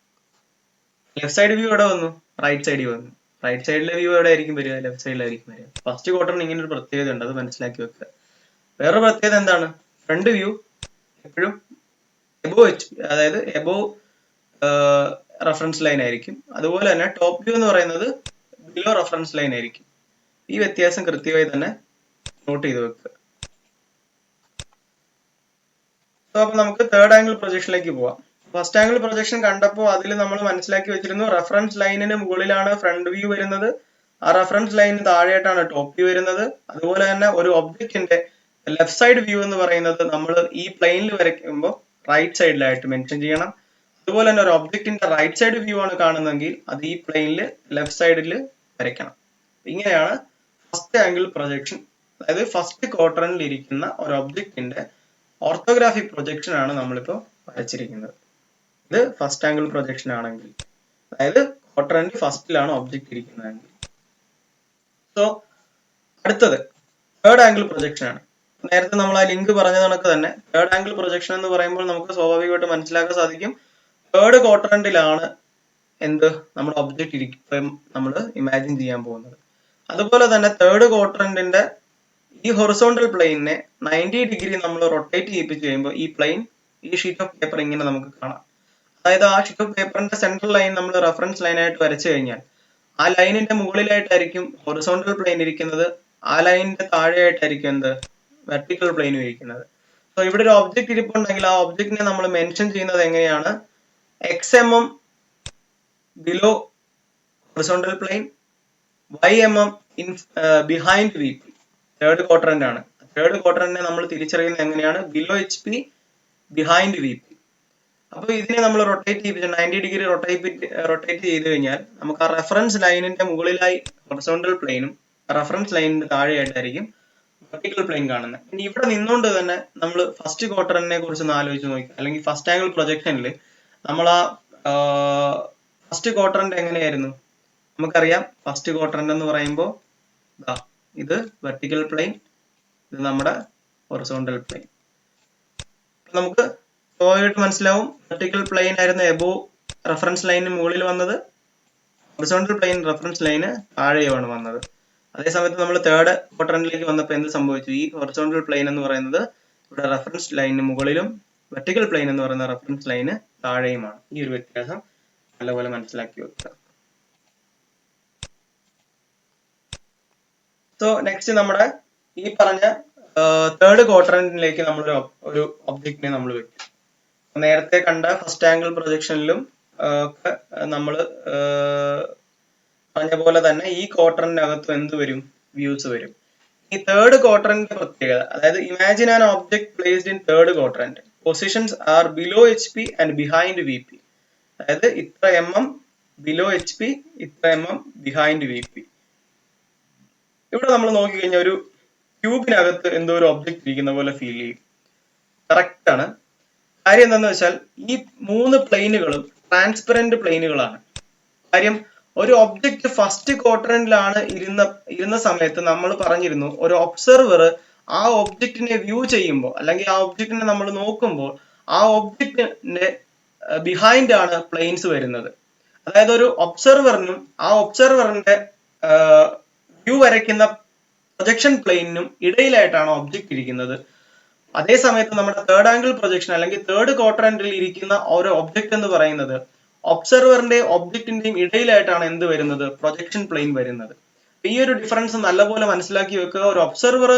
ലെഫ്റ്റ് സൈഡ് വ്യൂ എവിടെ വന്നു, റൈറ്റ് സൈഡിൽ വന്നു. റൈറ്റ് സൈഡിലെ വ്യൂ എവിടെ ആയിരിക്കും വരിക, ലെഫ്റ്റ് സൈഡിലായിരിക്കും വരിക. ഫസ്റ്റ് ക്വാർട്ടറിന് ഇങ്ങനെ ഒരു പ്രത്യേകത ഉണ്ട്, അത് മനസ്സിലാക്കി വെക്കുക. വേറൊരു പ്രത്യേകത എന്താണ്, ഫ്രണ്ട് വ്യൂ എപ്പോഴും എബോ അതായത് എബോ റെഫറൻസ് ലൈൻ ആയിരിക്കും. അതുപോലെ തന്നെ ടോപ്പ് വ്യൂ എന്ന് പറയുന്നത് ബിലോ റെഫറൻസ് ലൈൻ ആയിരിക്കും. ഈ വ്യത്യാസം കൃത്യമായി തന്നെ നോട്ട് ചെയ്ത് വെക്കുക. അപ്പൊ നമുക്ക് തേർഡ് ആംഗിൾ പ്രൊജക്ഷനിലേക്ക് പോവാം. ഫസ്റ്റ് ആംഗിൾ പ്രൊജക്ഷൻ കണ്ടപ്പോൾ അതിൽ നമ്മൾ മനസ്സിലാക്കി വെച്ചിരുന്നു, റെഫറൻസ് ലൈനിന് മുകളിലാണ് ഫ്രണ്ട് വ്യൂ വരുന്നത്, ആ റെഫറൻസ് ലൈനിന് താഴെയായിട്ടാണ് ടോപ്പ് വ്യൂ വരുന്നത്. അതുപോലെ തന്നെ ഒരു ഒബ്ജക്റ്റിന്റെ ലെഫ്റ്റ് സൈഡ് വ്യൂ എന്ന് പറയുന്നത് നമ്മൾ ഈ പ്ലെയിനിൽ വരയ്ക്കുമ്പോൾ റൈറ്റ് സൈഡിലായിട്ട് മെൻഷൻ ചെയ്യണം. അതുപോലെ തന്നെ ഒരു ഒബ്ജക്റ്റിന്റെ റൈറ്റ് സൈഡ് വ്യൂ ആണ് കാണുന്നതെങ്കിൽ അത് ഈ പ്ലെയിനിൽ ലെഫ്റ്റ് സൈഡിൽ വരയ്ക്കണം. ഇങ്ങനെയാണ് ഫസ്റ്റ് ആംഗിൾ പ്രൊജക്ഷൻ അതായത് ഫസ്റ്റ് ക്വാഡ്രന്റിൽ ഇരിക്കുന്ന ഒരു ഒബ്ജക്റ്റിന്റെ ഓർത്തോഗ്രാഫിക് പ്രൊജക്ഷൻ ആണ് നമ്മളിപ്പോൾ വരച്ചിരിക്കുന്നത്. ഇത് ഫസ്റ്റ് ആംഗിൾ പ്രൊജക്ഷൻ ആണെങ്കിൽ, അതായത് ക്വാഡ്രന്റ് ഫസ്റ്റിലാണ് ഒബ്ജക്റ്റ് ഇരിക്കുന്നതെങ്കിൽ. സോ അടുത്തത് തേർഡ് ആംഗിൾ പ്രൊജക്ഷൻ ആണ്. നേരത്തെ നമ്മൾ ആ ലിങ്ക് പറഞ്ഞ കണക്ക് തന്നെ തേർഡ് ആംഗിൾ പ്രൊജക്ഷൻ എന്ന് പറയുമ്പോൾ നമുക്ക് സ്വാഭാവികമായിട്ട് മനസ്സിലാക്കാൻ സാധിക്കും തേർഡ് ക്വാഡ്രന്റിലാണ് നമ്മുടെ ഒബ്ജക്റ്റ് നമ്മൾ ഇമാജിൻ ചെയ്യാൻ പോകുന്നത്. അതുപോലെ തന്നെ തേർഡ് ക്വാഡ്രന്റിന്റെ ഈ ഹൊറിസോണ്ടൽ പ്ലെയിനിനെ 90 ഡിഗ്രി നമ്മൾ റൊട്ടേറ്റ് ചെയ്യിപ്പിച്ച് കഴിയുമ്പോൾ ഈ ഷീറ്റ് ഓഫ് പേപ്പർ ഇങ്ങനെ നമുക്ക് കാണാം. അതായത് ആ ഷീറ്റ് ഓഫ് പേപ്പറിന്റെ സെൻട്രൽ ലൈൻ നമ്മൾ റെഫറൻസ് ലൈനായിട്ട് വരച്ചു കഴിഞ്ഞാൽ ആ ലൈനിന്റെ മുകളിലായിട്ടായിരിക്കും ഹൊറിസോണ്ടൽ പ്ലെയിൻ ഇരിക്കുന്നത്, ആ ലൈനിന്റെ താഴെയായിട്ടായിരിക്കും വെർട്ടിക്കൽ പ്ലെയിനും ഇരിക്കുന്നത്. സോ ഇവിടെ ഒരു ഒബ്ജക്റ്റ് ഇരിപ്പുണ്ടെങ്കിൽ ആ ഒബ്ജക്റ്റിനെ നമ്മൾ മെൻഷൻ ചെയ്യുന്നത് എങ്ങനെയാണ്? XMM below horizontal plane, YMM behind VP. Third quadrant ആണ്. തേർഡ് ക്വാഡ്രന്റിനെ നമ്മൾ തിരിച്ചറിയുന്നത് എങ്ങനെയാണ്? Below HP behind VP. അപ്പൊ ഇതിനെ നമ്മൾ റൊട്ടേറ്റ് ചെയ്യിപ്പിച്ച് 90 ഡിഗ്രി റൊട്ടേറ്റ് ചെയ്ത് കഴിഞ്ഞാൽ നമുക്ക് ആ റെഫറൻസ് ലൈനിന്റെ മുകളിലായി ഹൊറിസോണ്ടൽ പ്ലെയിനും റെഫറൻസ് ലൈനിന്റെ താഴെയായിട്ടായിരിക്കും വെർട്ടിക്കൽ പ്ലെയിൻ കാണുന്നത്. ഇനി ഇവിടെ നിന്നുകൊണ്ട് തന്നെ നമ്മൾ ഫസ്റ്റ് ക്വാഡ്രന്റിനെ കുറിച്ച് ഒന്ന് ആലോചിച്ച് നോക്കി, അല്ലെങ്കിൽ ഫസ്റ്റ് ആംഗിൾ പ്രൊജക്ഷനിൽ നമ്മൾ ആ ഫസ്റ്റ് ക്വാഡ്രന്റ് എങ്ങനെയായിരുന്നു? നമുക്കറിയാം ഫസ്റ്റ് ക്വാഡ്രന്റ് എന്ന് പറയുമ്പോൾ ഇത് വെർട്ടിക്കൽ പ്ലെയിൻ, ഇത് നമ്മുടെ ഹൊറിസോണ്ടൽ പ്ലെയിൻ. നമുക്ക് സ്വാഭാവികമായിട്ട് മനസ്സിലാവും വെർട്ടിക്കൽ പ്ലെയിൻ ആയിരുന്നു എബോവ് റെഫറൻസ് ലൈനിന് മുകളിൽ വന്നത്, ഹൊറിസോണ്ടൽ പ്ലെയിൻ റെഫറൻസ് ലൈന് താഴെയാണ് വന്നത്. അതേസമയത്ത് നമ്മൾ തേർഡ് ക്വാഡ്രന്റിലേക്ക് വന്നപ്പോൾ എന്ത് സംഭവിച്ചു? ഈ ഹൊറിസോണ്ടൽ പ്ലെയിൻ എന്ന് പറയുന്നത് ഇവിടെ റെഫറൻസ് ലൈനിന് മുകളിലും വെർട്ടിക്കൽ പ്ലെയിൻ എന്ന് പറയുന്ന റെഫറൻസ് ലൈന് താഴെയുമാണ്. ഈ ഒരു വ്യത്യാസം നല്ലപോലെ മനസ്സിലാക്കി വെക്കുക. സോ നെക്സ്റ്റ് നമ്മുടെ ഈ പറഞ്ഞ തേർഡ് ക്വാഡ്രന്റിലേക്ക് നമ്മൾ ഒരു ഒബ്ജക്റ്റിനെ നമ്മൾ വെക്കും. നേരത്തെ കണ്ട ഫസ്റ്റ് ആംഗിൾ പ്രൊജക്ഷനിലും ഒക്കെ നമ്മൾ പറഞ്ഞ പോലെ തന്നെ ഈ ക്വാഡ്രന്റിനകത്ത് എന്ത് വരും? വ്യൂസ് വരും. ഈ തേർഡ് ക്വാഡ്രന്റിന്റെ പ്രത്യേകത, അതായത് imagine an object placed in third quadrant, positions are below HP and behind VP. അതായത് ഇത്ര mm ബിലോ HP, ഇത്ര mm ബിഹൈൻഡ് VP. ഇവിടെ നമ്മൾ നോക്കിക്കഴിഞ്ഞാൽ ഒരു ക്യൂബിനകത്ത് എന്തോ ഒരു ഒബ്ജക്ട് ഇരിക്കുന്ന പോലെ ഫീൽ ചെയ്യും. കറക്റ്റ് ആണ്. കാര്യം എന്താണെന്ന് വെച്ചാൽ ഈ 3 പ്ലെയിനുകളും ട്രാൻസ്പെറന്റ് പ്ലെയിനുകളാണ്. കാര്യം ഒരു ഒബ്ജക്റ്റ് ഫസ്റ്റ് ക്വാഡ്രന്റിലാണ് ഇരുന്ന സമയത്ത് നമ്മൾ പറഞ്ഞിരുന്നു ഒരു ഒബ്സർവർ ആ ഒബ്ജക്റ്റിനെ വ്യൂ ചെയ്യുമ്പോൾ, അല്ലെങ്കിൽ ആ ഒബ്ജക്റ്റിനെ നമ്മൾ നോക്കുമ്പോൾ ആ ഒബ്ജക്റ്റിന്റെ ബിഹൈൻഡ് ആണ് പ്ലെയിൻസ് വരുന്നത്. അതായത് ഒരു ഒബ്സർവറിനും ആ ഒബ്സർവറിന്റെ വ്യൂ വരയ്ക്കുന്ന പ്രൊജക്ഷൻ പ്ലെയിനും ഇടയിലായിട്ടാണ് ഒബ്ജക്റ്റ് ഇരിക്കുന്നത്. അതേ സമയത്ത് നമ്മുടെ തേർഡ് ആംഗിൾ പ്രൊജക്ഷൻ അല്ലെങ്കിൽ തേർഡ് ക്വാഡ്രന്റിൽ ഇരിക്കുന്ന ഒരു ഒബ്ജക്റ്റ് എന്ന് പറയുന്നത് ഒബ്സർവറിന്റെ ഒബ്ജക്റ്റിന്റെയും ഇടയിലായിട്ടാണ് എന്ത് വരുന്നത്? പ്രൊജക്ഷൻ പ്ലെയിൻ വരുന്നത്. ഈ ഒരു ഡിഫറൻസ് നല്ലപോലെ മനസ്സിലാക്കി വെക്കുക. ഒരു ഒബ്സർവർ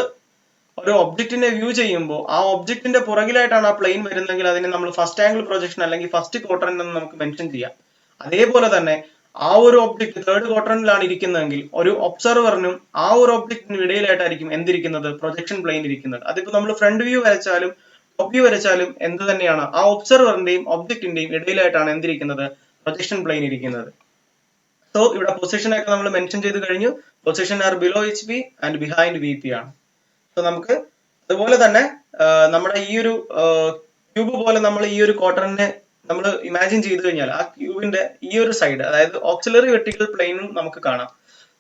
ഒരു ഒബ്ജക്റ്റിനെ വ്യൂ ചെയ്യുമ്പോൾ ആ ഒബ്ജക്റ്റിന്റെ പുറകിലായിട്ടാണ് ആ പ്ലെയിൻ വരുന്നതെങ്കിൽ അതിനെ നമ്മൾ ഫസ്റ്റ് ആംഗിൾ പ്രൊജക്ഷൻ അല്ലെങ്കിൽ ഫസ്റ്റ് ക്വാഡ്രന്റ് എന്ന് നമുക്ക് മെൻഷൻ ചെയ്യാം. അതേപോലെ തന്നെ ആ ഒരു ഒബ്ജക്റ്റ് തേർഡ് ക്വാഡ്രന്റിലാണ് ഇരിക്കുന്നതെങ്കിൽ ഒരു ഒബ്സർവറിനും ആ ഒരു ഒബ്ജക്റ്റിനും ഇടയിലായിട്ടായിരിക്കും എന്തിരിക്കുന്നത്? പ്രൊജക്ഷൻ പ്ലെയിൻ ഇരിക്കുന്നത്. അതിപ്പോ നമ്മൾ ഫ്രണ്ട് വ്യൂ വരച്ചാലും ടോപ്പ് വ്യൂ വരച്ചാലും എന്ത് തന്നെയാണ്? ആ ഒബ്സർവറിന്റെയും ഒബ്ജക്റ്റിന്റെയും ഇടയിലായിട്ടാണ് എന്തിരിക്കുന്നത്? പ്രൊജക്ഷൻ പ്ലെയിൻ ഇരിക്കുന്നത്. സോ ഇവിടെ പൊസിഷൻ ഒക്കെ നമ്മൾ മെൻഷൻ ചെയ്ത് കഴിഞ്ഞു. Position are below HP and behind VP ആണ്. സോ നമുക്ക് അതുപോലെ തന്നെ നമ്മുടെ ഈ ഒരു ക്യൂബ് പോലെ നമ്മൾ ഈ ഒരു ക്വാഡ്രന്റിനെ നമ്മൾ ഇമാജിൻ ചെയ്ത് കഴിഞ്ഞാൽ ആ ക്യൂബിന്റെ ഈ ഒരു സൈഡ്, അതായത് ഓക്സിലറി വെർട്ടിക്കൽ പ്ലെയിനും നമുക്ക് കാണാം.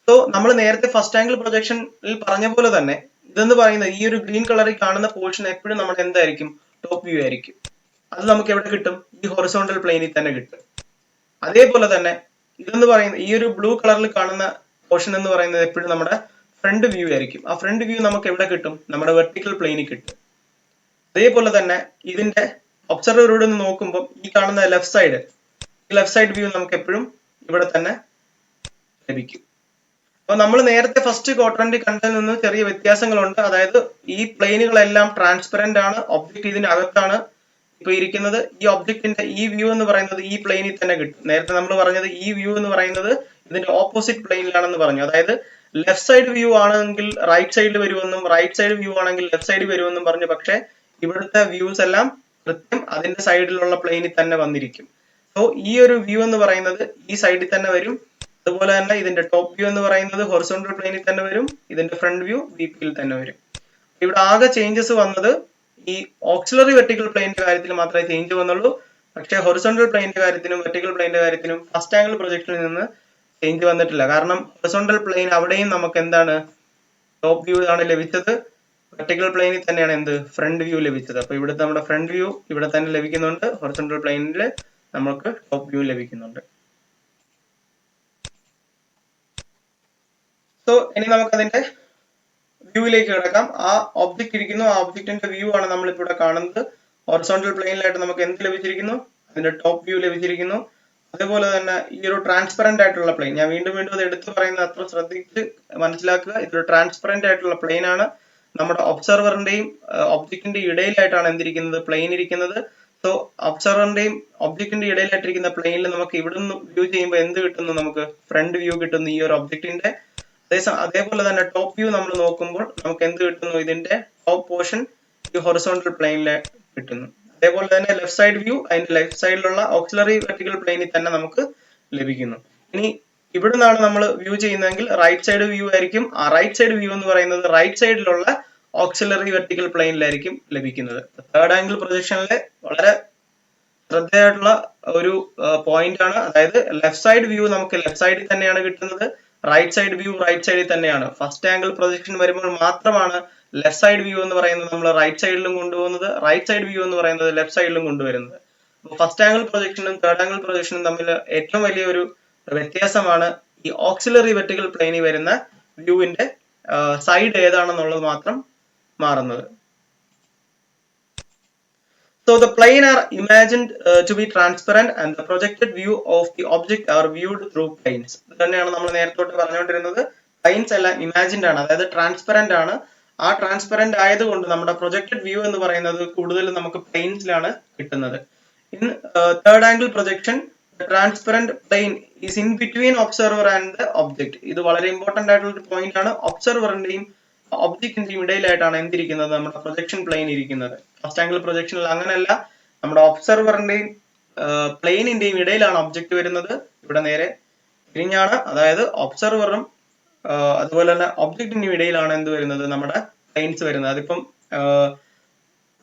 സോ നമ്മൾ നേരത്തെ ഫസ്റ്റ് ആംഗിൾ പ്രൊജക്ഷനിൽ പറഞ്ഞ പോലെ തന്നെ ഇതെന്ന് പറയുന്നത് ഈ ഒരു ഗ്രീൻ കളറിൽ കാണുന്ന പോർഷൻ എപ്പോഴും നമ്മുടെ എന്തായിരിക്കും? ടോപ്പ് വ്യൂ ആയിരിക്കും. അത് നമുക്ക് എവിടെ കിട്ടും? ഈ ഹൊറിസോണ്ടൽ പ്ലെയിനിൽ തന്നെ കിട്ടും. അതേപോലെ തന്നെ ഇതെന്ന് പറയുന്നത് ഈ ഒരു ബ്ലൂ കളറിൽ കാണുന്ന പോർഷൻ എന്ന് പറയുന്നത് എപ്പോഴും നമ്മുടെ ഫ്രണ്ട് വ്യൂ ആയിരിക്കും. ആ ഫ്രണ്ട് വ്യൂ നമുക്ക് എവിടെ കിട്ടും? നമ്മുടെ വെർട്ടിക്കൽ പ്ലെയിനിൽ കിട്ടും. അതേപോലെ തന്നെ ഇതിന്റെ ഒബ്സർവറിലൂടെ നിന്ന് നോക്കുമ്പോൾ ഈ കാണുന്ന ലെഫ്റ്റ് സൈഡ് വ്യൂ നമുക്ക് എപ്പോഴും ഇവിടെ തന്നെ ലഭിക്കും. അപ്പൊ നമ്മൾ നേരത്തെ ഫസ്റ്റ് ക്വാഡ്രന്റ് കണ്ടതിൽ നിന്ന് ചെറിയ വ്യത്യാസങ്ങളുണ്ട്. അതായത് ഈ പ്ലെയിനുകളെല്ലാം ട്രാൻസ്പെറന്റ് ആണ്, ഒബ്ജക്റ്റ് ഇതിനകത്താണ് ഇപ്പൊ ഇരിക്കുന്നത്. ഈ ഒബ്ജക്റ്റിന്റെ ഈ വ്യൂ എന്ന് പറയുന്നത് ഈ പ്ലെയിനിൽ തന്നെ കിട്ടും. നേരത്തെ നമ്മൾ പറഞ്ഞത് ഈ വ്യൂ എന്ന് പറയുന്നത് ഇതിന്റെ ഓപ്പോസിറ്റ് പ്ലെയിനിലാണെന്ന് പറഞ്ഞു. അതായത് ലെഫ്റ്റ് സൈഡ് വ്യൂ ആണെങ്കിൽ റൈറ്റ് സൈഡിൽ വരുമെന്നും റൈറ്റ് സൈഡ് വ്യൂ ആണെങ്കിൽ ലെഫ്റ്റ് സൈഡിൽ വരുമെന്നും പറഞ്ഞു. പക്ഷെ ഇവിടുത്തെ വ്യൂസ് എല്ലാം കൃത്യം അതിന്റെ സൈഡിലുള്ള പ്ലെയിനിൽ തന്നെ വന്നിരിക്കും. സോ ഈ ഒരു വ്യൂ എന്ന് പറയുന്നത് ഈ സൈഡിൽ തന്നെ വരും. അതുപോലെ തന്നെ ഇതിന്റെ ടോപ്പ് വ്യൂ എന്ന് പറയുന്നത് ഹൊറിസോണ്ടൽ പ്ലെയിനിൽ തന്നെ വരും, ഇതിന്റെ ഫ്രണ്ട് വ്യൂ VP-യിൽ തന്നെ വരും. ഇവിടെ ആകെ ചേഞ്ചസ് വന്നത് ഈ ഓക്സിലറി വെർട്ടിക്കൽ പ്ലെയിനിന്റെ കാര്യത്തിൽ മാത്രമേ ചേഞ്ച് വന്നുള്ളൂ. പക്ഷേ ഹൊറിസോണ്ടൽ പ്ലെയിനിന്റെ കാര്യത്തിനും വെർട്ടിക്കൽ പ്ലെയിനിന്റെ കാര്യത്തിനും ഫസ്റ്റ് ആംഗിൾ പ്രൊജക്ഷനിൽ നിന്ന് ചേഞ്ച് വന്നിട്ടില്ല. കാരണം ഹൊറിസോണ്ടൽ പ്ലെയിൻ അവിടെയും നമുക്ക് എന്താണ് ടോപ്പ് വ്യൂ ആണ് ലഭിച്ചത്, വെർട്ടിക്കൽ പ്ലെയിനിൽ തന്നെയാണ് എന്ത് ഫ്രണ്ട് വ്യൂ ലഭിച്ചത്. അപ്പൊ ഇവിടുത്തെ നമ്മുടെ ഫ്രണ്ട് വ്യൂ ഇവിടെ തന്നെ ലഭിക്കുന്നുണ്ട്, ഹൊറിസോണ്ടൽ പ്ലെയിനിൽ നമുക്ക് ടോപ്പ് വ്യൂ ലഭിക്കുന്നുണ്ട്. സോ ഇനി നമുക്ക് അതിന്റെ വ്യൂവിലേക്ക് കിടക്കാം. ആ ഒബ്ജക്റ്റ് ഇരിക്കുന്നു, ആ ഒബ്ജക്റ്റിന്റെ വ്യൂ ആണ് നമ്മൾ ഇവിടെ കാണുന്നത്. ഹൊറിസോണ്ടൽ പ്ലെയിനിലായിട്ട് നമുക്ക് എന്ത് ലഭിച്ചിരിക്കുന്നു, അതിന്റെ ടോപ്പ് വ്യൂ ലഭിച്ചിരിക്കുന്നു. അതേപോലെ തന്നെ ഈ ഒരു ട്രാൻസ്പെറന്റ് ആയിട്ടുള്ള പ്ലെയിൻ, ഞാൻ വീണ്ടും വീണ്ടും അത് എടുത്തു പറയുന്നത് അത്ര ശ്രദ്ധിച്ച് മനസ്സിലാക്കുക. ഇതൊരു ട്രാൻസ്പെറന്റ് ആയിട്ടുള്ള പ്ലെയിൻ ആണ്. നമ്മുടെ ഒബ്സർവറിന്റെയും ഒബ്ജക്റ്റിന്റെ ഇടയിലായിട്ടാണ് എന്തിരിക്കുന്നത്, പ്ലെയിൻ ഇരിക്കുന്നത്. സോ ഒബ്സർവറിന്റെയും ഒബ്ജക്റ്റിന്റെ ഇടയിലായിട്ടിരിക്കുന്ന പ്ലെയിനിൽ നമുക്ക് ഇവിടുന്ന് വ്യൂ ചെയ്യുമ്പോൾ എന്ത് കിട്ടുന്നു, നമുക്ക് ഫ്രണ്ട് വ്യൂ കിട്ടുന്നു ഈ ഒരു ഒബ്ജക്റ്റിന്റെ. അതേപോലെ തന്നെ ടോപ്പ് വ്യൂ നമ്മൾ നോക്കുമ്പോൾ നമുക്ക് എന്ത് കിട്ടുന്നു, ഇതിന്റെ ടോപ്പ് പോർഷൻ ഈ ഹൊറിസോണ്ടൽ പ്ലെയിനിൽ കിട്ടുന്നു. അതേപോലെ തന്നെ ലെഫ്റ്റ് സൈഡ് വ്യൂ അതിന്റെ ലെഫ്റ്റ് സൈഡിലുള്ള ഓക്സിലറി വെർട്ടിക്കൽ പ്ലെയിനിൽ തന്നെ നമുക്ക് ലഭിക്കുന്നു. ഇനി ഇവിടെ നിന്നാണ് നമ്മൾ വ്യൂ ചെയ്യുന്നതെങ്കിൽ റൈറ്റ് സൈഡ് വ്യൂ ആയിരിക്കും. ആ റൈറ്റ് സൈഡ് വ്യൂ എന്ന് പറയുന്നത് റൈറ്റ് സൈഡിലുള്ള ഓക്സിലറി വെർട്ടിക്കൽ പ്ലെയിനിലായിരിക്കും ലഭിക്കുന്നത്. തേർഡ് ആംഗിൾ പ്രൊജക്ഷനിലെ വളരെ ശ്രദ്ധയായിട്ടുള്ള ഒരു പോയിന്റ് ആണ്. അതായത് ലെഫ്റ്റ് സൈഡ് വ്യൂ നമുക്ക് ലെഫ്റ്റ് സൈഡിൽ തന്നെയാണ് കിട്ടുന്നത്, റൈറ്റ് സൈഡ് വ്യൂ റൈറ്റ് സൈഡിൽ തന്നെയാണ്. ഫസ്റ്റ് ആംഗിൾ പ്രൊജക്ഷൻ വരുമ്പോൾ മാത്രമാണ് ലെഫ്റ്റ് സൈഡ് വ്യൂ എന്ന് പറയുന്നത് നമ്മൾ റൈറ്റ് സൈഡിലും കൊണ്ടുപോകുന്നത്, റൈറ്റ് സൈഡ് വ്യൂ എന്ന് പറയുന്നത് ലെഫ്റ്റ് സൈഡിലും കൊണ്ടുവരുന്നത്. ഫസ്റ്റ് ആംഗിൾ പ്രൊജക്ഷനും തേർഡ് ആംഗിൾ പ്രൊജക്ഷനും തമ്മിൽ ഏറ്റവും വലിയൊരു വ്യത്യാസമാണ് ഈ ഓക്സിലറി വെർട്ടിക്കൽ പ്ലെയിനിൽ വരുന്ന വ്യൂവിന്റെ സൈഡ് ഏതാണെന്നുള്ളത് മാത്രം മാറുന്നത്. So the plane are imagined to be transparent and the projected view of the object are viewed through planes. ഇതന്നെയാണ് നമ്മൾ നേരത്തോട്ട് പറഞ്ഞുകൊണ്ടിരുന്നത്. പ്ലെയിൻസ് എല്ലാം ഇമാജിൻഡ് ആണ്, അതായത് ട്രാൻസ്പെറന്റ് ആണ്. ആ ട്രാൻസ്പെറന്റ് ആയതുകൊണ്ട് നമ്മുടെ പ്രൊജക്റ്റഡ് വ്യൂ എന്ന് പറയുന്നത് കൂടുതലും നമുക്ക് പ്ലെയിൻസിലാണ് കിട്ടുന്നത്. In third angle projection transparent plain is in between observer and the object. ഇത് വളരെ ഇമ്പോർട്ടന്റ് ആയിട്ടുള്ള ഒരു പോയിന്റ് ആണ്. ഒബ്സർവറിന്റെയും ഒബ്ജക്റ്റിന്റെയും ഇടയിലായിട്ടാണ് എന്തിരിക്കുന്നത്, നമ്മുടെ പ്രൊജക്ഷൻ പ്ലെയിൻ ഇരിക്കുന്നത്. ഫസ്റ്റ് ആംഗിൾ പ്രൊജക്ഷനിൽ അങ്ങനെയല്ല, നമ്മുടെ ഒബ്സർവറിന്റെയും പ്ലെയിനിന്റെയും ഇടയിലാണ് ഒബ്ജക്റ്റ് വരുന്നത്. ഇവിടെ നേരെ തിരിഞ്ഞാണ്, അതായത് ഒബ്സർവറും അതുപോലെ തന്നെ ഒബ്ജക്റ്റിന്റെയും ഇടയിലാണ് എന്ത് വരുന്നത്, നമ്മുടെ പ്ലെയിൻസ് വരുന്നത്. അതിപ്പം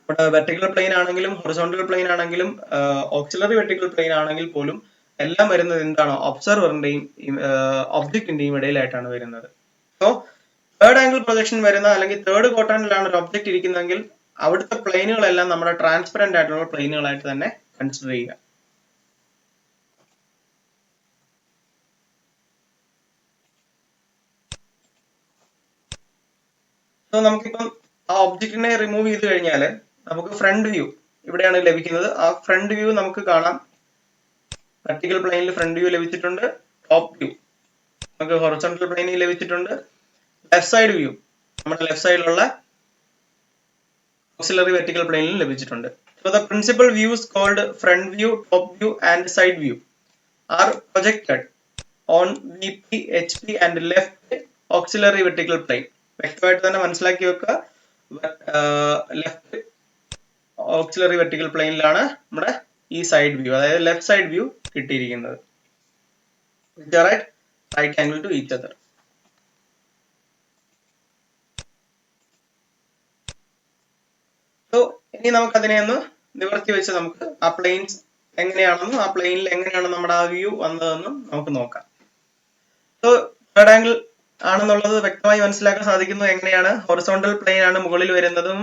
ഇവിടെ വെർട്ടിക്കൽ പ്ലെയിൻ ആണെങ്കിലും ഹൊറിസോണ്ടൽ പ്ലെയിൻ ആണെങ്കിലും ഓക്സിലറി വെർട്ടിക്കൽ പ്ലെയിൻ ആണെങ്കിൽ പോലും എല്ലാം വരുന്നത് എന്താണ്, ഒബ്സർവറിന്റെയും ഒബ്ജക്റ്റിന്റെയും ഇടയിലായിട്ടാണ് വരുന്നത്. സോ തേർഡ് ആംഗിൾ പ്രൊജക്ഷൻ വരുന്ന അല്ലെങ്കിൽ തേർഡ് ക്വാഡ്രന്റിലാണ് ഒരു ഒബ്ജക്റ്റ് ഇരിക്കുന്നതെങ്കിൽ അവിടുത്തെ പ്ലെയിനുകളെല്ലാം നമ്മുടെ ട്രാൻസ്പെറന്റ് ആയിട്ടുള്ള പ്ലെയിനുകളായിട്ട് തന്നെ കൺസിഡർ ചെയ്യുക. സോ നമുക്കിപ്പം ആ ഒബ്ജക്റ്റിനെ റിമൂവ് ചെയ്ത് കഴിഞ്ഞാൽ നമുക്ക് ഫ്രണ്ട് വ്യൂ ഇവിടെയാണ് ലഭിക്കുന്നത്. ആ ഫ്രണ്ട് വ്യൂ നമുക്ക് കാണാം. വെർട്ടിക്കൽ പ്ലെയിനിൽ ഫ്രണ്ട് വ്യൂ ലഭിച്ചിട്ടുണ്ട്, ടോപ്പ് വ്യൂ നമുക്ക് ഹൊറിസോണ്ടൽ പ്ലെയിനിൽ ലഭിച്ചിട്ടുണ്ട്, ലെഫ്റ്റ് സൈഡ് വ്യൂ നമ്മുടെ ലെഫ്റ്റ് സൈഡിലുള്ള auxiliary vertical plane ലഭിച്ചിട്ടുണ്ട്. So the principal views called front view, top view and side view are projected on VP, HP and left auxiliary vertical plane. വ്യക്തമായിട്ട് തന്നെ മനസ്സിലാക്കി വെക്കുക. ലെഫ്റ്റ് ഓക്സിലറി വെർട്ടിക്കൽ പ്ലെയിനിലാണ് നമ്മുടെ ഈ സൈഡ് വ്യൂ, അതായത് ലെഫ്റ്റ് സൈഡ് വ്യൂ കിട്ടിയിരിക്കുന്നത്. Right angle to each other. So ഇനി നമുക്ക് അതിനെ ഒന്ന് നിവർത്തി വെച്ച് നമുക്ക് ആ പ്ലെയിൻസ് എങ്ങനെയാണെന്നും ആ പ്ലെയിനിൽ എങ്ങനെയാണ് നമ്മുടെ ആ വ്യൂ വന്നതെന്നും നമുക്ക് നോക്കാം. സോ തേർഡ് ആംഗിൾ ആണെന്നുള്ളത് വ്യക്തമായി മനസ്സിലാക്കാൻ സാധിക്കുന്നത് എങ്ങനെയാണ്, ഹൊറിസോണ്ടൽ പ്ലെയിൻ ആണ് മുകളിൽ വരുന്നതും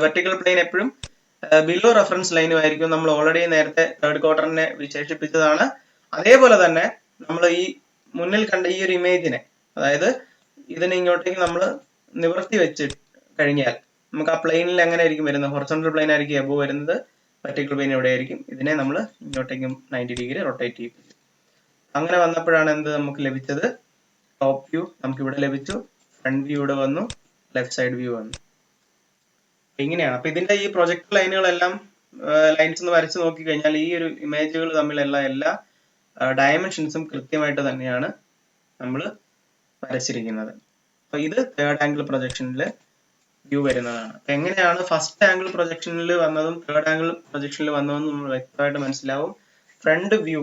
വെർട്ടിക്കൽ പ്ലെയിൻ എപ്പോഴും ബിലോ റെഫറൻസ് ലൈനും ആയിരിക്കും. നമ്മൾ ഓൾറെഡി നേരത്തെ തേർഡ് ക്വാഡ്രന്റിനെ വിശേഷിപ്പിച്ചതാണ്. അതേപോലെ തന്നെ നമ്മൾ ഈ മുന്നിൽ കണ്ട ഈ ഒരു ഇമേജിനെ, അതായത് ഇതിനെ ഇങ്ങോട്ടേക്ക് നമ്മൾ നിവർത്തി വെച്ച് കഴിഞ്ഞാൽ നമുക്ക് ആ പ്ലെയിനിൽ എങ്ങനെ ആയിരിക്കും വരുന്നത്, ഹൊറിസോണ്ടൽ പ്ലെയിൻ ആയിരിക്കും എബോ വരുന്നത്, വെർട്ടിക്കൽ പ്ലെയിൻ എവിടെ ആയിരിക്കും. ഇതിനെ നമ്മൾ ഇങ്ങോട്ടേക്കും 90 ഡിഗ്രി റൊട്ടേറ്റ് ചെയ്യിപ്പിച്ചു. അങ്ങനെ വന്നപ്പോഴാണ് എന്ത് നമുക്ക് ലഭിച്ചത്, ടോപ്പ് വ്യൂ നമുക്ക് ഇവിടെ ലഭിച്ചു, ഫ്രണ്ട് വ്യൂ ഇവിടെ വന്നു, ലെഫ്റ്റ് സൈഡ് വ്യൂ വന്നു. ഇങ്ങനെയാണ്. അപ്പൊ ഇതിന്റെ ഈ പ്രൊജക്ട് ലൈനുകളെല്ലാം ലൈൻസ് ഒന്ന് വരച്ച് നോക്കി കഴിഞ്ഞാൽ ഈ ഒരു ഇമേജുകൾ തമ്മിലുള്ള എല്ലാ ഡയമെൻഷൻസും കൃത്യമായിട്ട് തന്നെയാണ് നമ്മൾ വരച്ചിരിക്കുന്നത്. അപ്പൊ ഇത് തേർഡ് ആംഗിൾ പ്രൊജക്ഷനിൽ വ്യൂ വരുന്നതാണ്. അപ്പൊ എങ്ങനെയാണ് ഫസ്റ്റ് ആംഗിൾ പ്രൊജക്ഷനിൽ വന്നതും തേർഡ് ആംഗിൾ പ്രൊജക്ഷനിൽ വന്നതും നമ്മൾ വ്യക്തമായിട്ട് മനസ്സിലാവും. ഫ്രണ്ട് വ്യൂ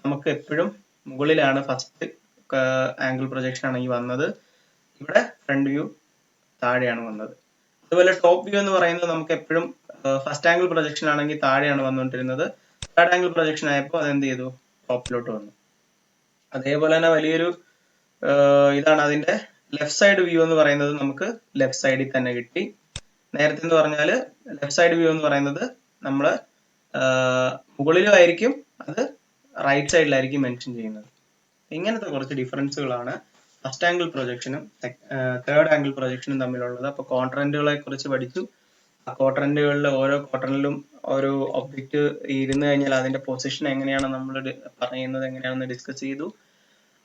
നമുക്ക് എപ്പോഴും മുകളിലാണ് ഫസ്റ്റ് ആംഗിൾ പ്രൊജക്ഷൻ ആണെങ്കിൽ വന്നത്, ഇവിടെ ഫ്രണ്ട് വ്യൂ താഴെയാണ് വന്നത്. അതുപോലെ ടോപ്പ് വ്യൂ എന്ന് പറയുന്നത് നമുക്ക് എപ്പോഴും ഫസ്റ്റ് ആംഗിൾ പ്രൊജക്ഷൻ ആണെങ്കിൽ താഴെയാണ് വന്നുകൊണ്ടിരുന്നത്, തേർഡ് ആംഗിൾ പ്രൊജക്ഷൻ ആയപ്പോൾ അതെന്ത് ചെയ്തു, ടോപ്പിലോട്ട് വന്നു. അതേപോലെ തന്നെ വലിയൊരു ഇതാണ് അതിന്റെ ലെഫ്റ്റ് സൈഡ് വ്യൂ എന്ന് പറയുന്നത്, നമുക്ക് ലെഫ്റ്റ് സൈഡിൽ തന്നെ കിട്ടി. നേരത്തെ എന്ന് പറഞ്ഞാൽ ലെഫ്റ്റ് സൈഡ് വ്യൂ എന്ന് പറയുന്നത് നമ്മൾ മുകളിലും ആയിരിക്കും, അത് റൈറ്റ് സൈഡിലായിരിക്കും മെൻഷൻ ചെയ്യുന്നത്. ഇങ്ങനത്തെ കുറച്ച് ഡിഫറൻസുകളാണ് ഫസ്റ്റ് ആംഗിൾ പ്രൊജക്ഷനും തേർഡ് ആംഗിൾ പ്രൊജക്ഷനും തമ്മിലുള്ളത്. അപ്പോൾ ക്വാഡ്രന്റുകളെ കുറിച്ച് പഠിച്ചു. ആ ക്വാഡ്രന്റുകളിൽ ഓരോ ക്വാഡ്രന്റിലും ഓരോ ഒബ്ജക്റ്റ് ഇരുന്ന് കഴിഞ്ഞാൽ അതിന്റെ പൊസിഷൻ എങ്ങനെയാണ് നമ്മൾ പറയുന്നത് എങ്ങനെയാണെന്ന് ഡിസ്കസ് ചെയ്തു.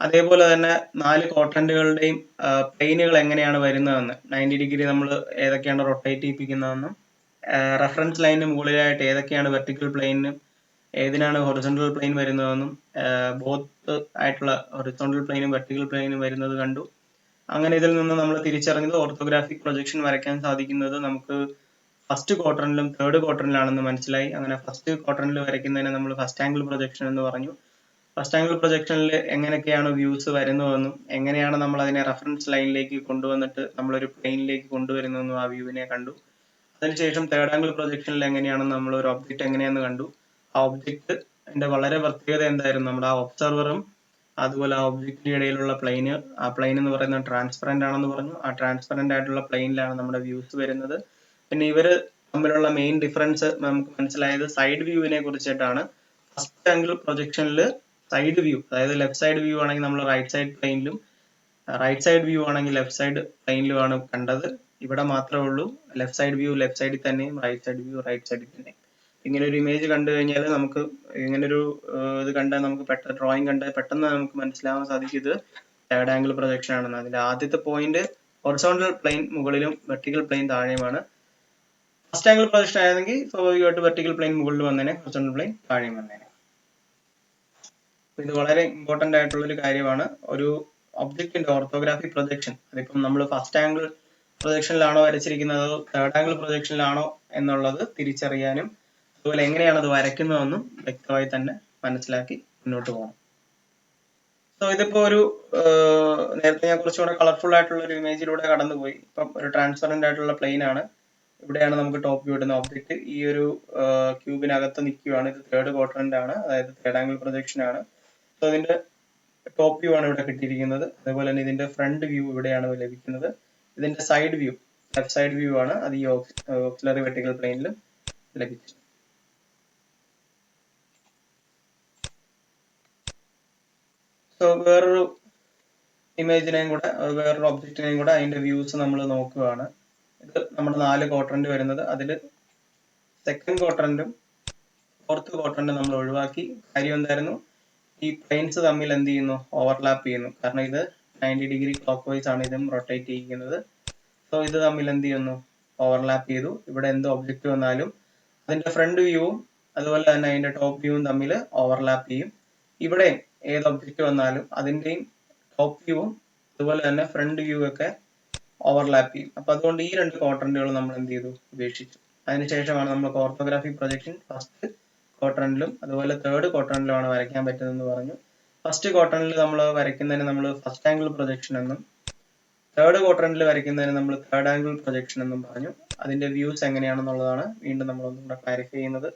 അതേപോലെ തന്നെ 4 ക്വാഡ്രന്റുകളുടെയും പ്ലെയിനുകൾ എങ്ങനെയാണ് വരുന്നതെന്ന്, 90 ഡിഗ്രി നമ്മൾ ഏതൊക്കെയാണ് റൊട്ടേറ്റ് ചെയ്യിപ്പിക്കുന്നതെന്നും, റെഫറൻസ് ലൈനിന് മുകളിലായിട്ട് ഏതൊക്കെയാണ് വെർട്ടിക്കൽ പ്ലെയിനും ഏതിനാണ് ഹൊറിസോണ്ടൽ പ്ലെയിൻ വരുന്നതെന്നും, ബോത്ത് ആയിട്ടുള്ള ഹൊറിസോണ്ടൽ പ്ലെയിനും വെർട്ടിക്കൽ പ്ലെയിനും വരുന്നത് കണ്ടു. അങ്ങനെ ഇതിൽ നിന്ന് നമ്മൾ തിരിച്ചറിഞ്ഞത് ഓർത്തോഗ്രാഫിക് പ്രൊജക്ഷൻ വരയ്ക്കാൻ സാധിക്കുന്നത് നമുക്ക് ഫസ്റ്റ് ക്വാഡ്രന്റിലും തേർഡ് ക്വാഡ്രന്റിലാണെന്ന് മനസ്സിലായി. അങ്ങനെ ഫസ്റ്റ് ക്വാഡ്രന്റിൽ വരയ്ക്കുന്നതിനെ നമ്മൾ ഫസ്റ്റ് ആംഗിൾ പ്രൊജക്ഷൻ എന്ന് പറഞ്ഞു. ഫസ്റ്റ് ആംഗിൾ പ്രൊജക്ഷനിൽ എങ്ങനെയൊക്കെയാണ് വ്യൂസ് വരുന്നതെന്നും എങ്ങനെയാണ് നമ്മൾ അതിനെ റെഫറൻസ് ലൈനിലേക്ക് കൊണ്ടുവന്നിട്ട് നമ്മളൊരു പ്ലെയിനിലേക്ക് കൊണ്ടുവരുന്നതെന്നും ആ വ്യൂവിനെ കണ്ടു. അതിനുശേഷം തേർഡ് ആംഗിൾ പ്രൊജക്ഷനിൽ എങ്ങനെയാണ് നമ്മൾ ഒരു ഒബ്ജക്റ്റ് എങ്ങനെയാണെന്ന് കണ്ടു. ആ ഒബ്ജക്റ്റിന്റെ വളരെ പ്രത്യേകത എന്തായിരുന്നു, നമ്മുടെ ആ ഒബ്സർവറും അതുപോലെ ആ ഒബ്ജക്റ്റിന്റെ ഇടയിലുള്ള പ്ലെയിന്, ആ പ്ലെയിൻ എന്ന് പറയുന്നത് ട്രാൻസ്പെറന്റ് ആണെന്ന് പറഞ്ഞു. ആ ട്രാൻസ്പെറന്റ് ആയിട്ടുള്ള പ്ലെയിനിലാണ് നമ്മുടെ വ്യൂസ് വരുന്നത്. പിന്നെ ഇവര് തമ്മിലുള്ള മെയിൻ ഡിഫറൻസ് നമുക്ക് മനസ്സിലായത് സൈഡ് വ്യൂവിനെ കുറിച്ചിട്ടാണ്. ഫസ്റ്റ് ആംഗിൾ പ്രൊജക്ഷനിൽ സൈഡ് വ്യൂ, അതായത് ലെഫ്റ്റ് സൈഡ് വ്യൂ ആണെങ്കിൽ നമ്മൾ റൈറ്റ് സൈഡ് പ്ലെയിനിലും, റൈറ്റ് സൈഡ് വ്യൂ ആണെങ്കിൽ ലെഫ്റ്റ് സൈഡ് പ്ലെയിനിലുമാണ് കണ്ടത്. ഇവിടെ മാത്രമേ ഉള്ളൂ ലെഫ്റ്റ് സൈഡ് വ്യൂ ലെഫ്റ്റ് സൈഡിൽ തന്നെയും റൈറ്റ് സൈഡ് വ്യൂ റൈറ്റ് സൈഡിൽ തന്നെയും. ഇങ്ങനെ ഒരു ഇമേജ് കണ്ടു കഴിഞ്ഞാൽ നമുക്ക് ഇങ്ങനൊരു ഇത് കണ്ടാൽ നമുക്ക് ഡ്രോയിങ് കണ്ടാൽ പെട്ടെന്ന് നമുക്ക് മനസ്സിലാവാൻ സാധിക്കും ഇത് തേർഡ് ആംഗിൾ പ്രൊജക്ഷൻ ആണെന്ന്. അതിന്റെ ആദ്യത്തെ പോയിന്റ് ഹൊറിസോണ്ടൽ പ്ലെയിൻ മുകളിലും വെർട്ടിക്കൽ പ്ലെയിൻ താഴെയുമാണ്. ഫസ്റ്റ് ആംഗിൾ പ്രൊജക്ഷൻ ആയിരുന്നെങ്കിൽ സ്വാഭാവികമായിട്ട് വെർട്ടിക്കൽ പ്ലെയിൻ മുകളിൽ വന്നേനെ, ഹൊറിസോണ്ടൽ പ്ലെയിൻ താഴെയും വന്നേനെ. ഇത് വളരെ ഇമ്പോർട്ടന്റ് ആയിട്ടുള്ള ഒരു കാര്യമാണ്. ഒരു ഒബ്ജക്റ്റിന്റെ ഓർത്തോഗ്രാഫിക് പ്രൊജക്ഷൻ, അതിപ്പം നമ്മൾ ഫസ്റ്റ് ആംഗിൾ പ്രൊജക്ഷനിലാണോ വരച്ചിരിക്കുന്നത് അതോ തേർഡ് ആംഗിൾ പ്രൊജക്ഷനിലാണോ എന്നുള്ളത് തിരിച്ചറിയാനും അതുപോലെ എങ്ങനെയാണ് അത് വരയ്ക്കുന്നതെന്നും വ്യക്തമായി തന്നെ മനസ്സിലാക്കി മുന്നോട്ട് പോകണം. സോ ഇതിപ്പോ ഒരു നേരത്തെ ഞാൻ കുറച്ചുകൂടെ കളർഫുൾ ആയിട്ടുള്ള ഒരു ഇമേജിലൂടെ കടന്നുപോയി. ഇപ്പം ഒരു ട്രാൻസ്പെറന്റ് ആയിട്ടുള്ള പ്ലെയിൻ ആണ്, ഇവിടെയാണ് നമുക്ക് ടോപ്പ് വ്യൂ ഇടുന്ന ഒബ്ജക്റ്റ് ഈ ഒരു ക്യൂബിനകത്ത് നിൽക്കുകയാണ്. ഇത് തേർഡ് ക്വാഡ്രന്റ് ആണ്, അതായത് തേർഡ് ആംഗിൾ പ്രൊജക്ഷൻ ആണ്. സോ ഇതിന്റെ ടോപ്പ് വ്യൂ ആണ് ഇവിടെ കിട്ടിയിരിക്കുന്നത്. അതേപോലെ തന്നെ ഇതിന്റെ ഫ്രണ്ട് വ്യൂ ഇവിടെയാണ് ലഭിക്കുന്നത്. ഇതിന്റെ side view left side view ആണ്, അത് ഈ ഓക്സിലറി വെർട്ടിക്കൽ പ്ലെയിനിലും ലഭിച്ചു. സോ വേറൊരു ഇമേജിനെയും കൂടെ വേറൊരു ഒബ്ജക്റ്റിനെയും കൂടെ അതിന്റെ വ്യൂസ് നമ്മൾ നോക്കുകയാണ്. ഇത് നമ്മുടെ 4 ക്വാഡ്രന്റ് വരുന്നത്, അതിൽ സെക്കൻഡ് ക്വാഡ്രന്റും ഫോർത്ത് ക്വാഡ്രന്റും നമ്മൾ ഒഴിവാക്കി. കാര്യം എന്തായിരുന്നു, ഈ പ്ലെയിൻസ് തമ്മിൽ എന്ത് ചെയ്യുന്നു, ഓവർലാപ്പ് ചെയ്യുന്നു. കാരണം ഇത് 90 ഡിഗ്രി ക്ലോക്ക് വൈസ് ആണ് ഇതും റൊട്ടേറ്റ് ചെയ്യുന്നത്. സോ ഇത് തമ്മിൽ എന്ത് ചെയ്യുന്നു, ഓവർലാപ്പ് ചെയ്തു. ഇവിടെ എന്ത് ഒബ്ജക്റ്റ് വന്നാലും അതിന്റെ ഫ്രണ്ട് വ്യൂവും അതുപോലെ തന്നെ അതിന്റെ ടോപ്പ് വ്യൂവും തമ്മിൽ ഓവർലാപ്പ് ചെയ്യും. ഇവിടെ ഏത് ഒബ്ജക്റ്റ് വന്നാലും അതിന്റെയും ടോപ്പ് വ്യൂവും അതുപോലെ തന്നെ ഫ്രണ്ട് വ്യൂ ഒക്കെ ഓവർലാപ്പ് ചെയ്യും. അപ്പൊ അതുകൊണ്ട് ഈ 2 ക്വാഡ്രന്റുകൾ നമ്മൾ എന്ത് ചെയ്തു, ഉപേക്ഷിച്ചു. അതിനുശേഷമാണ് നമ്മൾ ഓർത്തോഗ്രാഫിക് പ്രൊജക്ഷൻ ഫസ്റ്റ് ക്വാഡ്രന്റിലും അതുപോലെ തേർഡ് ക്വാഡ്രന്റിലുമാണ് വരയ്ക്കാൻ പറ്റുന്നതെന്ന് പറഞ്ഞു. ഫസ്റ്റ് ക്വാഡ്രന്റിൽ നമ്മൾ വരയ്ക്കുന്നതിന് നമ്മൾ ഫസ്റ്റ് ആംഗിൾ പ്രൊജക്ഷൻ എന്നും തേർഡ് ക്വാഡ്രന്റിൽ വരയ്ക്കുന്നതിന് നമ്മൾ തേർഡ് ആംഗിൾ പ്രൊജക്ഷൻ എന്നും പറഞ്ഞു. അതിന്റെ വ്യൂസ് എങ്ങനെയാണെന്നുള്ളതാണ് വീണ്ടും നമ്മൾ ഒന്നുകൂടെ ക്ലാരിഫൈ ചെയ്യുന്നത്.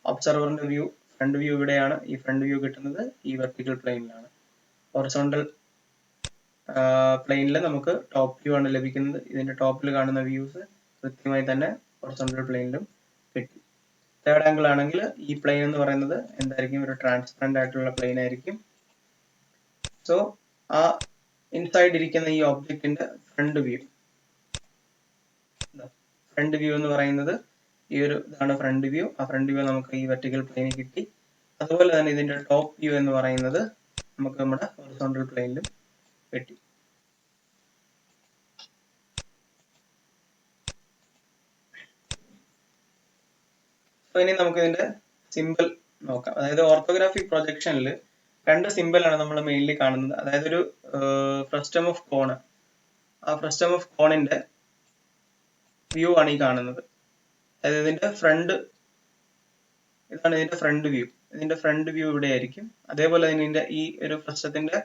ഒബ്സർവറിന്റെ വ്യൂ ഫ്രണ്ട് വ്യൂ ഇവിടെയാണ്, ഈ ഫ്രണ്ട് വ്യൂ കിട്ടുന്നത് ഈ വെർട്ടിക്കൽ പ്ലെയിനിലാണ്. ഹൊറിസോണ്ടൽ പ്ലെയിനിൽ നമുക്ക് ടോപ്പ് വ്യൂ ആണ് ലഭിക്കുന്നത്. ഇതിന്റെ ടോപ്പിൽ കാണുന്ന വ്യൂസ് കൃത്യമായി തന്നെ ഹൊറിസോണ്ടൽ പ്ലെയിനിലും കിട്ടി. തേർഡ് ആംഗിൾ ആണെങ്കിൽ ഈ പ്ലെയിൻ എന്ന് പറയുന്നത് എന്തായിരിക്കും, ഒരു ട്രാൻസ്പെറന്റ് ആയിട്ടുള്ള പ്ലെയിൻ ആയിരിക്കും. സോ ആ ഇൻസൈഡ് ഇരിക്കുന്ന ഈ ഒബ്ജക്റ്റിന്റെ ഫ്രണ്ട് വ്യൂ എന്ന് പറയുന്നത് ഈ ഒരു ഇതാണ് ഫ്രണ്ട് വ്യൂ. ആ ഫ്രണ്ട് വ്യൂ നമുക്ക് ഈ വെർട്ടിക്കൽ പ്ലെയിനിൽ കിട്ടി. അതുപോലെ തന്നെ ഇതിന്റെ ടോപ്പ് വ്യൂ എന്ന് പറയുന്നത് നമുക്ക് നമ്മുടെ ഹൊറിസോണ്ടൽ പ്ലെയിനിലും കിട്ടി. അപ്പൊ ഇനി നമുക്ക് ഇതിന്റെ സിമ്പിൾ നോക്കാം. അതായത് ഓർത്തോഗ്രാഫിക് പ്രൊജക്ഷനിൽ 2 സിമ്പിൾ ആണ് നമ്മൾ മെയിൻലി കാണുന്നത്. അതായത് ഒരു ഫ്രസ്റ്റം ഓഫ് കോണ്, ആ ഫ്രസ്റ്റം ഓഫ് കോണിന്റെ വ്യൂ ആണ് ഈ കാണുന്നത്. അതായത് ഇതിന്റെ ഫ്രണ്ട്, ഇതാണ് ഇതിന്റെ ഫ്രണ്ട് വ്യൂ. ഇതിന്റെ ഫ്രണ്ട് വ്യൂ ഇവിടെ ആയിരിക്കും. അതേപോലെ തന്നെ ഇതിന്റെ ഈ ഒരു പ്രശ്നത്തിന്റെ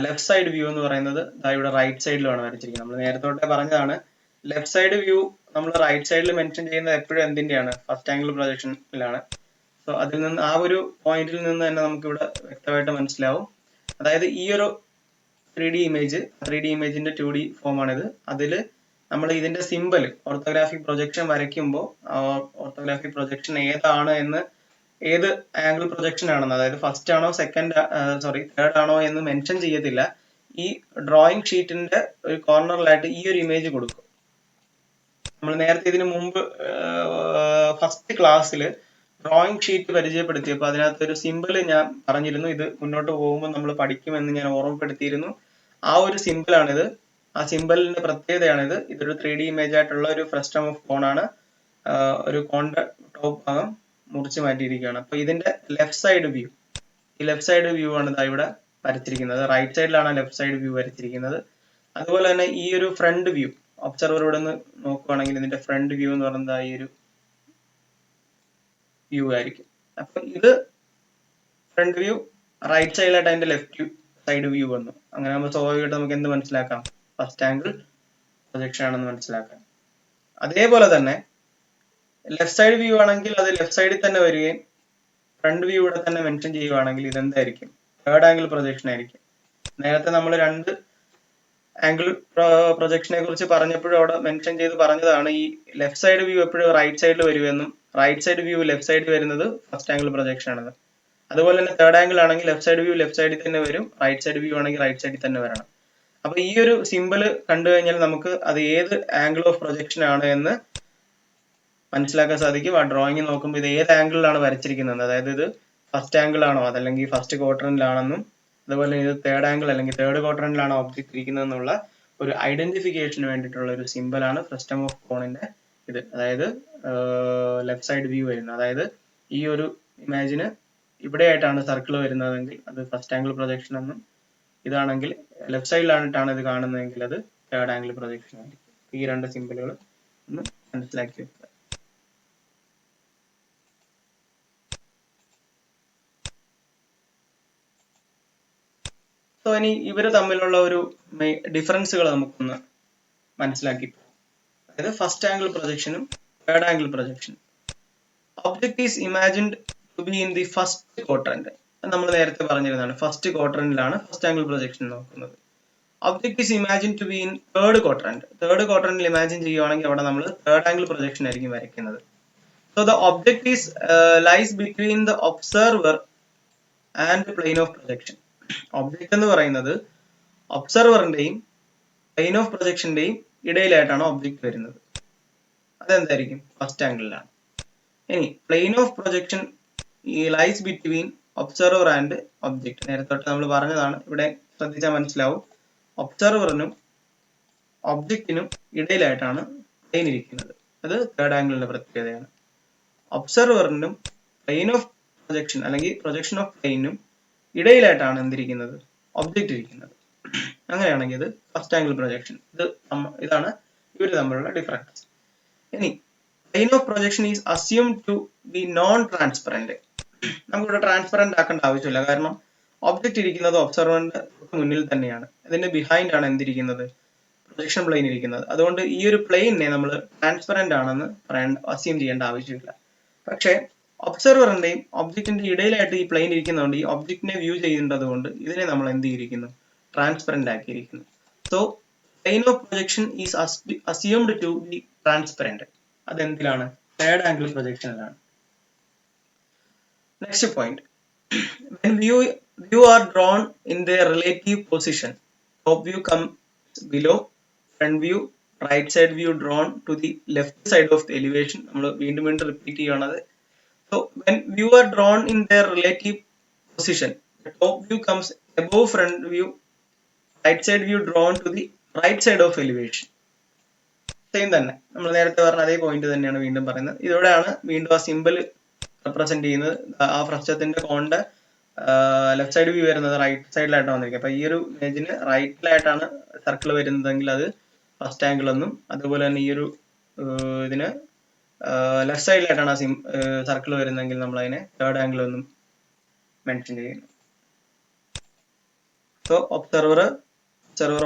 ലെഫ്റ്റ് സൈഡ് വ്യൂ എന്ന് പറയുന്നത് ഇവിടെ റൈറ്റ് സൈഡിലാണ് വരച്ചിരിക്കുന്നത്. നമ്മൾ നേരത്തെ തൊട്ടേ പറഞ്ഞതാണ്, ലെഫ്റ്റ് സൈഡ് വ്യൂ നമ്മൾ റൈറ്റ് സൈഡിൽ മെൻഷൻ ചെയ്യുന്നത് എപ്പോഴും എന്തിന്റെയാണ്, ഫസ്റ്റ് ആംഗിൾ പ്രൊജക്ഷനിലാണ്. സോ അതിൽ നിന്ന് ആ ഒരു പോയിന്റിൽ നിന്ന് തന്നെ നമുക്ക് ഇവിടെ വ്യക്തമായിട്ട് മനസ്സിലാവും. അതായത് ഈ ഒരു 3D ഇമേജിന്റെ 2D ഫോമാണിത്. അതിൽ നമ്മൾ ഇതിന്റെ സിമ്പൽ ഓർത്തോഗ്രാഫിക് പ്രൊജക്ഷൻ വരയ്ക്കുമ്പോൾ ഓർത്തോഗ്രാഫിക് പ്രൊജക്ഷൻ ഏതാണ് എന്ന്, ഏത് ആംഗിൾ പ്രൊജക്ഷൻ ആണെന്ന്, അതായത് ഫസ്റ്റ് ആണോ തേർഡ് ആണോ എന്ന് മെൻഷൻ ചെയ്യത്തില്ല. ഈ ഡ്രോയിങ് ഷീറ്റിന്റെ ഒരു കോർണറിലായിട്ട് ഈ ഒരു ഇമേജ് കൊടുക്കും. നമ്മൾ നേരത്തെ ഇതിനു മുമ്പ് ഫസ്റ്റ് ക്ലാസ്സിൽ ഡ്രോയിങ് ഷീറ്റ് പരിചയപ്പെടുത്തിയപ്പോൾ അതിനകത്ത് ഒരു സിമ്പിൾ ഞാൻ പറഞ്ഞിരുന്നു, ഇത് മുന്നോട്ട് പോകുമ്പോൾ നമ്മൾ പഠിക്കുമെന്ന് ഞാൻ ഓർമ്മപ്പെടുത്തിയിരുന്നു. ആ ഒരു സിമ്പിളാണിത്. ആ സിമ്പിളിന്റെ പ്രത്യേകതയാണിത്. ഇതൊരു 3D ഇമേജ് ആയിട്ടുള്ള ഒരു ഫ്രസ്റ്റം ഓഫ് കോൺ ആണ്. ഒരു കോണിന്റെ ടോപ്പ് ഭാഗം മുറിച്ച് മാറ്റിയിരിക്കുകയാണ്. അപ്പൊ ഇതിന്റെ ലെഫ്റ്റ് സൈഡ് വ്യൂ, ഈ ലെഫ്റ്റ് സൈഡ് വ്യൂ ആണ് ഇവിടെ വരച്ചിരിക്കുന്നത്. റൈറ്റ് സൈഡിലാണ് ലെഫ്റ്റ് സൈഡ് വ്യൂ വരച്ചിരിക്കുന്നത്. അതുപോലെ തന്നെ ഈ ഒരു ഫ്രണ്ട് വ്യൂ, ഒബ്സർവർ ഇവിടെ നിന്ന് നോക്കുവാണെങ്കിൽ ഇതിന്റെ ഫ്രണ്ട് വ്യൂ എന്ന് പറയുന്നത് ഈ ഒരു വ്യൂ ആയിരിക്കും. അപ്പൊ ഇത് ഫ്രണ്ട് വ്യൂ, റൈറ്റ് സൈഡിലായിട്ട് അതിന്റെ ലെഫ്റ്റ് സൈഡ് വ്യൂ വന്നു. അങ്ങനെ നമ്മൾ സ്വാഭാവികമായിട്ട് നമുക്ക് എന്ത് മനസ്സിലാക്കാം, ഫസ്റ്റ് ആംഗിൾ പ്രൊജക്ഷൻ ആണെന്ന് മനസ്സിലാക്കാം. അതേപോലെ തന്നെ ലെഫ്റ്റ് സൈഡ് വ്യൂ ആണെങ്കിൽ അത് ലെഫ്റ്റ് സൈഡിൽ തന്നെ വരികയും ഫ്രണ്ട് വ്യൂ ഇവിടെ തന്നെ മെൻഷൻ ചെയ്യുവാണെങ്കിൽ ഇതെന്തായിരിക്കും, തേർഡ് ആംഗിൾ പ്രൊജക്ഷൻ ആയിരിക്കും. നേരത്തെ നമ്മൾ രണ്ട് ആംഗിൾ പ്രൊജക്ഷനെ കുറിച്ച് പറഞ്ഞപ്പോഴും അവിടെ മെൻഷൻ ചെയ്ത് പറഞ്ഞതാണ്, ഈ ലെഫ്റ്റ് സൈഡ് വ്യൂ എപ്പോഴും റൈറ്റ് സൈഡിൽ വരുമെന്നും റൈറ്റ് സൈഡ് വ്യൂ ലെഫ്റ്റ് സൈഡിൽ വരുന്നത് ഫസ്റ്റ് ആംഗിൾ പ്രൊജക്ഷൻ ആണെന്ന്. അതുപോലെ തന്നെ തേർഡ് ആംഗിൾ ആണെങ്കിൽ ലെഫ്റ്റ് സൈഡ് വ്യൂ ലെഫ്റ്റ് സൈഡിൽ തന്നെ വരും, റൈറ്റ് സൈഡ് വ്യൂ ആണെങ്കിൽ റൈറ്റ് സൈഡിൽ തന്നെ വരണം. അപ്പൊ ഈ ഒരു സിമ്പിൾ കണ്ടു കഴിഞ്ഞാൽ നമുക്ക് അത് ഏത് ആംഗിൾ ഓഫ് പ്രൊജക്ഷൻ ആണ് എന്ന് മനസ്സിലാക്കാൻ സാധിക്കും. ആ ഡ്രോയിങ് നോക്കുമ്പോൾ ഇത് ഏത് ആംഗിളിലാണ് വരച്ചിരിക്കുന്നത്, അതായത് ഇത് ഫസ്റ്റ് ആംഗിൾ ആണോ അതല്ലെങ്കിൽ ഫസ്റ്റ് ക്വാഡ്രന്റിലാണെന്നും, അതുപോലെ ഇത് തേർഡ് ആംഗിൾ അല്ലെങ്കിൽ തേർഡ് ക്വാഡ്രന്റിലാണോ ഒബ്ജക്ട് ഇരിക്കുന്നത് എന്നുള്ള ഒരു ഐഡന്റിഫിക്കേഷന് വേണ്ടിയിട്ടുള്ള ഒരു സിമ്പിളാണ് ഫ്രസ്റ്റം ഓഫ് കോണിന്റെ ഇത്. അതായത് ലെഫ്റ്റ് സൈഡ് വ്യൂ വരുന്നത്, അതായത് ഈ ഒരു ഇമേജിന് ഇവിടെ ആയിട്ടാണ് സർക്കിൾ വരുന്നതെങ്കിൽ അത് ഫസ്റ്റ് ആംഗിൾ പ്രൊജക്ഷൻ എന്നും, ഇതാണെങ്കിൽ ലെഫ്റ്റ് സൈഡിലായിട്ടാണ് ഇത് കാണുന്നതെങ്കിൽ അത് തേർഡ് ആംഗിൾ പ്രൊജക്ഷൻ ആയിരിക്കും. ഈ രണ്ട് സിമ്പിളുകൾ ഒന്ന് മനസ്സിലാക്കി വെക്കുക. സോ ഇനി ഇവര് തമ്മിലുള്ള ഒരു ഡിഫറൻസുകൾ നമുക്കൊന്ന് മനസ്സിലാക്കി. അതായത് ഫസ്റ്റ് ആംഗിൾ പ്രൊജക്ഷനും തേർഡ് ആംഗിൾ പ്രൊജക്ഷനും. Object is imagined to be in the first quadrant. നമ്മൾ നേരത്തെ പറഞ്ഞിരുന്നതാണ്, ഫസ്റ്റ് ക്വാഡ്രന്റിലാണ് ഫസ്റ്റ് ആംഗിൾ പ്രൊജക്ഷൻ നോക്കുന്നത്. Object is imagined to be in third quadrant. Third ക്വാഡ്രന്റിൽ ഇമാജിൻ ചെയ്യുവാണെങ്കിൽ അവിടെ നമ്മൾ തേർഡ് ആംഗിൾ പ്രൊജക്ഷൻ ആയിരിക്കും വരയ്ക്കുന്നത്. So the object is lies between the observer and plane of projection. Object എന്ന് പറയുന്നത് ഒബ്സർവറിന്റെയും പ്ലെയിൻ ഓഫ് പ്രൊജക്ഷന്റെയും ഇടയിലായിട്ടാണ് ഒബ്ജക്ട് വരുന്നത്. അതെന്തായിരിക്കും, ഫസ്റ്റ് ആംഗിളിലാണ്. ഇനി plane of projection lies between observer and object. നേരത്തെ നമ്മൾ പറഞ്ഞതാണ്, ഇവിടെ ശ്രദ്ധിച്ചാൽ മനസ്സിലാവും, ഒബ്സർവറിനും ഒബ്ജക്റ്റിനും ഇടയിലായിട്ടാണ് പ്ലെയിൻ ഇരിക്കുന്നത്. അത് തേർഡ് ആംഗിളിന്റെ പ്രത്യേകതയാണ്. ഒബ്സർവറിനും പ്ലെയിൻ ഓഫ് പ്രൊജക്ഷൻ അല്ലെങ്കിൽ പ്രൊജക്ഷൻ ഓഫ് പ്ലെയിനും ഇടയിലായിട്ടാണ് എന്തിരിക്കുന്നത്, ഒബ്ജക്റ്റ് ഇരിക്കുന്നത്. അങ്ങനെയാണെങ്കിൽ ഇത് ഫസ്റ്റ് ആംഗിൾ പ്രൊജക്ഷൻ. ഇതാണ് ഇവർ തമ്മിലുള്ള ഡിഫറൻസ്. ഇനി plane of projection is assumed to be non transparent. നമുക്കിവിടെ ട്രാൻസ്പെറന്റ് ആക്കേണ്ട ആവശ്യമില്ല, കാരണം ഒബ്ജക്റ്റ് ഇരിക്കുന്നത് ഒബ്സർവറിന്റെ മുന്നിൽ തന്നെയാണ്. ഇതിന്റെ ബിഹൈൻഡ് ആണ് എന്തിരിക്കുന്നത്, പ്രൊജക്ഷൻ പ്ലെയിൻ ഇരിക്കുന്നത്. അതുകൊണ്ട് ഈ ഒരു പ്ലെയിനെ നമ്മൾ ട്രാൻസ്പെറന്റ് ആണെന്ന് അസ്യൂം ചെയ്യേണ്ട ആവശ്യമില്ല. പക്ഷേ ഒബ്സർവറിന്റെയും ഒബ്ജക്റ്റിന്റെ ഇടയിലായിട്ട് ഈ പ്ലെയിൻ ഇരിക്കുന്നതുകൊണ്ട് ഈ ഒബ്ജക്റ്റിനെ വ്യൂ ചെയ്യേണ്ടത് കൊണ്ട് ഇതിനെ നമ്മൾ എന്ത് ചെയ്തിരിക്കുന്നു, ട്രാൻസ്പെറന്റ് ആക്കിയിരിക്കുന്നു. So plane of projection is assumed to be transparent. അതെന്തിലാണ്, തേർഡ് ആംഗിൾ പ്രൊജക്ഷനിലാണ്. Next point, when view are drawn in their relative position, top view comes below, front view, right side view drawn to the left side of the elevation. നമ്മൾ വീണ്ടും repeat ചെയ്യുകയാണത്. So when view are drawn in their relative position, the top view comes above front view, right side view drawn to the right side of elevation. Same തന്നെ നമ്മൾ നേരത്തെ പറഞ്ഞ അതേ point തന്നെയാണ് വീണ്ടും പറയുന്നത്. ഇതോടെയാണ് വീണ്ടും ആ സിമ്പിൾ റെപ്രസെന്റ് ചെയ്യുന്നത്. ആ ഫ്രസ്റ്റത്തിന്റെ കോണിന്റെ ലെഫ്റ്റ് സൈഡ് വ്യൂ വരുന്നത് റൈറ്റ് സൈഡിലായിട്ടാണ് വന്നിരിക്കുന്നത്. അപ്പൊ ഈ ഒരു ഇമേജിന് റൈറ്റിലായിട്ടാണ് സർക്കിൾ വരുന്നതെങ്കിൽ അത് ഫസ്റ്റ് ആംഗിൾ എന്നും, അതുപോലെ തന്നെ ഈ ഒരു ഇതിന് ലെഫ്റ്റ് സൈഡിലായിട്ടാണ് ആ സർക്കിൾ വരുന്നതെങ്കിൽ നമ്മൾ അതിനെ തേർഡ് ആംഗിൾ എന്നും മെൻഷൻ ചെയ്യുന്നു. സോ ഒബ്സർവർ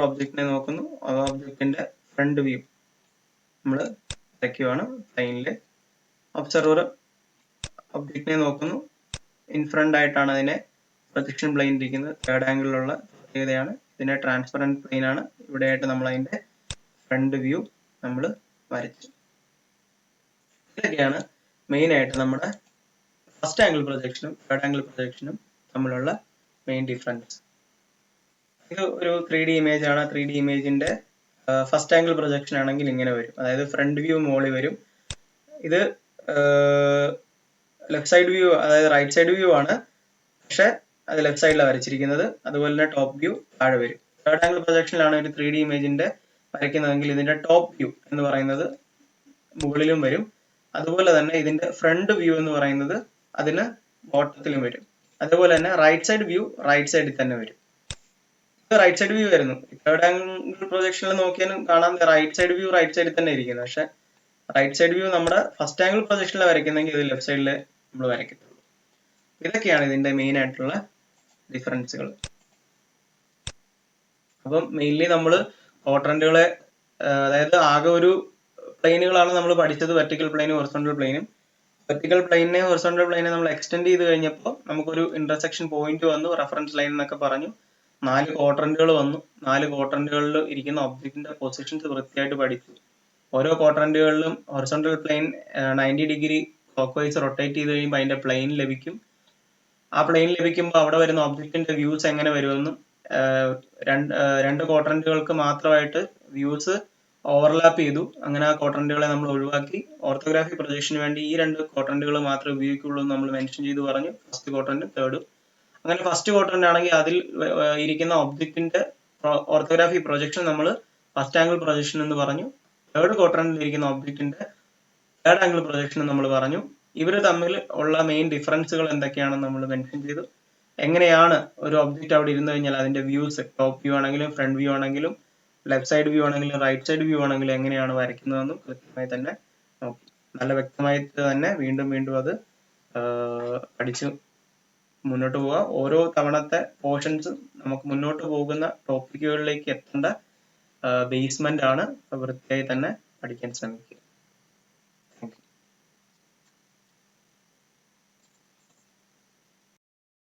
ഒബ്ജക്റ്റിനെ നോക്കുന്നു, ആ ഒബ്ജക്റ്റിന്റെ ഫ്രണ്ട് വ്യൂ നമ്മൾ വരയ്ക്കുകയാണ് പ്ലെയിനിൽ. ഒബ്സർവർ ഒബ്ജക്റ്റിനെ നോക്കുന്നു, ഇൻ ഫ്രണ്ട് ആയിട്ടാണ് അതിനെ പ്രൊജക്ഷൻ പ്ലെയിൻ ഇരിക്കുന്നത്. തേർഡ് ആംഗിളിലുള്ള പ്രത്യേകതയാണ്. ഇതിന്റെ ട്രാൻസ്പെറന്റ് പ്ലെയിൻ ആണ്. ഇവിടെയായിട്ട് നമ്മൾ അതിന്റെ ഫ്രണ്ട് വ്യൂ നമ്മൾ വരച്ചു. ഇതൊക്കെയാണ് മെയിൻ ആയിട്ട് നമ്മുടെ ഫസ്റ്റ് ആംഗിൾ പ്രൊജക്ഷനും തേർഡ് ആംഗിൾ പ്രൊജക്ഷനും തമ്മിലുള്ള മെയിൻ ഡിഫറൻസ്. ഇത് ഒരു 3D ഇമേജ് ആണ്. 3D ഇമേജിന്റെ ഫസ്റ്റ് ആംഗിൾ പ്രൊജക്ഷൻ ആണെങ്കിൽ ഇങ്ങനെ വരും. അതായത് ഫ്രണ്ട് വ്യൂ മുകളിൽ വരും. ഇത് ലെഫ്റ്റ് സൈഡ് വ്യൂ, അതായത് റൈറ്റ് സൈഡ് വ്യൂ ആണ്, പക്ഷെ അത് ലെഫ്റ്റ് സൈഡിലാണ് വരച്ചിരിക്കുന്നത്. അതുപോലെ തന്നെ ടോപ്പ് വ്യൂ താഴെ വരും. തേർഡ് ആംഗിൾ പ്രൊജക്ഷനിലാണ് ഒരു 3D ഇമേജിന്റെ വരയ്ക്കുന്നതെങ്കിൽ ഇതിന്റെ ടോപ്പ് വ്യൂ എന്ന് പറയുന്നത് മുകളിലും വരും. അതുപോലെ തന്നെ ഇതിന്റെ ഫ്രണ്ട് വ്യൂ എന്ന് പറയുന്നത് അതിന് ബോട്ടത്തിലും വരും. അതുപോലെ തന്നെ റൈറ്റ് സൈഡ് വ്യൂ റൈറ്റ് സൈഡിൽ തന്നെ വരും. ഇത് റൈറ്റ് സൈഡ് വ്യൂ വരുന്നു. തേർഡ് ആംഗിൾ പ്രൊജക്ഷനിൽ നോക്കിയാലും കാണാം റൈറ്റ് സൈഡ് വ്യൂ റൈറ്റ് സൈഡിൽ തന്നെ ഇരിക്കുന്നത്. പക്ഷെ റൈറ്റ് സൈഡ് വ്യൂ നമ്മുടെ ഫസ്റ്റ് ആംഗിൾ പ്രൊജക്ഷനിൽ വരയ്ക്കുന്നെങ്കിൽ ഇത് ലെഫ്റ്റ് സൈഡിൽ നമ്മൾ വരയ്ക്കത്തുള്ളൂ. ഇതൊക്കെയാണ് ഇതിന്റെ മെയിൻ ആയിട്ടുള്ള ഡിഫറൻസുകൾ. അപ്പം മെയിൻലി നമ്മൾ ക്വാഡ്രന്റുകളെ, അതായത് ആകെ ഒരു പ്ലെയിനുകളാണ് നമ്മൾ പഠിച്ചത്, വെർട്ടിക്കൽ പ്ലെയിനും ഹൊറിസോണ്ടൽ പ്ലെയിനും. വെർട്ടിക്കൽ പ്ലെയിനെ ഹൊറിസോണ്ടൽ പ്ലെയിനെ നമ്മൾ എക്സ്റ്റെൻഡ് ചെയ്ത് കഴിഞ്ഞപ്പോൾ നമുക്കൊരു ഇന്റർസെക്ഷൻ പോയിന്റ് വന്നു, റെഫറൻസ് ലൈൻ എന്നൊക്കെ പറഞ്ഞു. 4 ക്വാഡ്രന്റുകൾ വന്നു. 4 ക്വാഡ്രന്റുകളിൽ ഇരിക്കുന്ന ഒബ്ജക്റ്റിന്റെ പൊസിഷൻസ് വൃത്തിയായിട്ട് പഠിച്ചു. ഓരോ ക്വാഡ്രന്റുകളിലും horizontal plane 90 degree clockwise rotate ചെയ്ത് കഴിയുമ്പോൾ അതിന്റെ പ്ലെയിൻ ലഭിക്കും. ആ പ്ലെയിൻ ലഭിക്കുമ്പോൾ അവിടെ വരുന്ന ഒബ്ജക്റ്റിന്റെ വ്യൂസ് എങ്ങനെ വരുമെന്നും, രണ്ട് ക്വാഡ്രന്റുകൾക്ക് മാത്രമായിട്ട് വ്യൂസ് ഓവർലാപ്പ് ചെയ്തു. അങ്ങനെ ആ ക്വാഡ്രന്റുകളെ നമ്മൾ ഒഴിവാക്കി. ഓർത്തോഗ്രാഫി പ്രൊജക്ഷന് വേണ്ടി ഈ 2 ക്വാഡ്രന്റുകൾ മാത്രമേ ഉപയോഗിക്കുള്ളൂ എന്ന് നമ്മൾ മെൻഷൻ ചെയ്ത് പറഞ്ഞു. ഫസ്റ്റ് ക്വാഡ്രന്റും തേർഡും. അങ്ങനെ ഫസ്റ്റ് ക്വാഡ്രന്റ് ആണെങ്കിൽ അതിൽ ഇരിക്കുന്ന ഒബ്ജക്റ്റിന്റെ ഓർത്തോഗ്രാഫി പ്രൊജക്ഷൻ നമ്മൾ ഫസ്റ്റ് ആംഗിൾ പ്രൊജക്ഷൻ എന്ന് പറഞ്ഞു. തേർഡ് ക്വാഡ്രന്റിൽ ഇരിക്കുന്ന ഒബ്ജക്റ്റിന്റെ തേർഡ് ആംഗിൾ പ്രൊജക്ഷൻ നമ്മൾ പറഞ്ഞു. ഇവർ തമ്മിൽ ഉള്ള മെയിൻ ഡിഫറൻസുകൾ എന്തൊക്കെയാണെന്ന് നമ്മൾ മെൻഷൻ ചെയ്തു. എങ്ങനെയാണ് ഒരു ഒബ്ജക്റ്റ് അവിടെ ഇരുന്ന് കഴിഞ്ഞാൽ അതിന്റെ വ്യൂസ്, ടോപ്പ് വ്യൂ ആണെങ്കിലും ഫ്രണ്ട് വ്യൂ ആണെങ്കിലും ലെഫ്റ്റ് സൈഡ് വ്യൂ ആണെങ്കിലും റൈറ്റ് സൈഡ് വ്യൂ ആണെങ്കിലും എങ്ങനെയാണ് വരയ്ക്കുന്നതെന്നും കൃത്യമായി തന്നെ നോക്കി. നല്ല വ്യക്തമായിട്ട് തന്നെ വീണ്ടും വീണ്ടും അത് പഠിച്ച് മുന്നോട്ട് പോവുക. ഓരോ തവണത്തെ പോർഷൻസും നമുക്ക് മുന്നോട്ട് പോകുന്ന ടോപ്പിക്കുകളിലേക്ക് എത്തേണ്ട ബേസ്മെന്റ് ആണ്. വൃത്തിയായി തന്നെ പഠിക്കാൻ ശ്രമിക്കുക.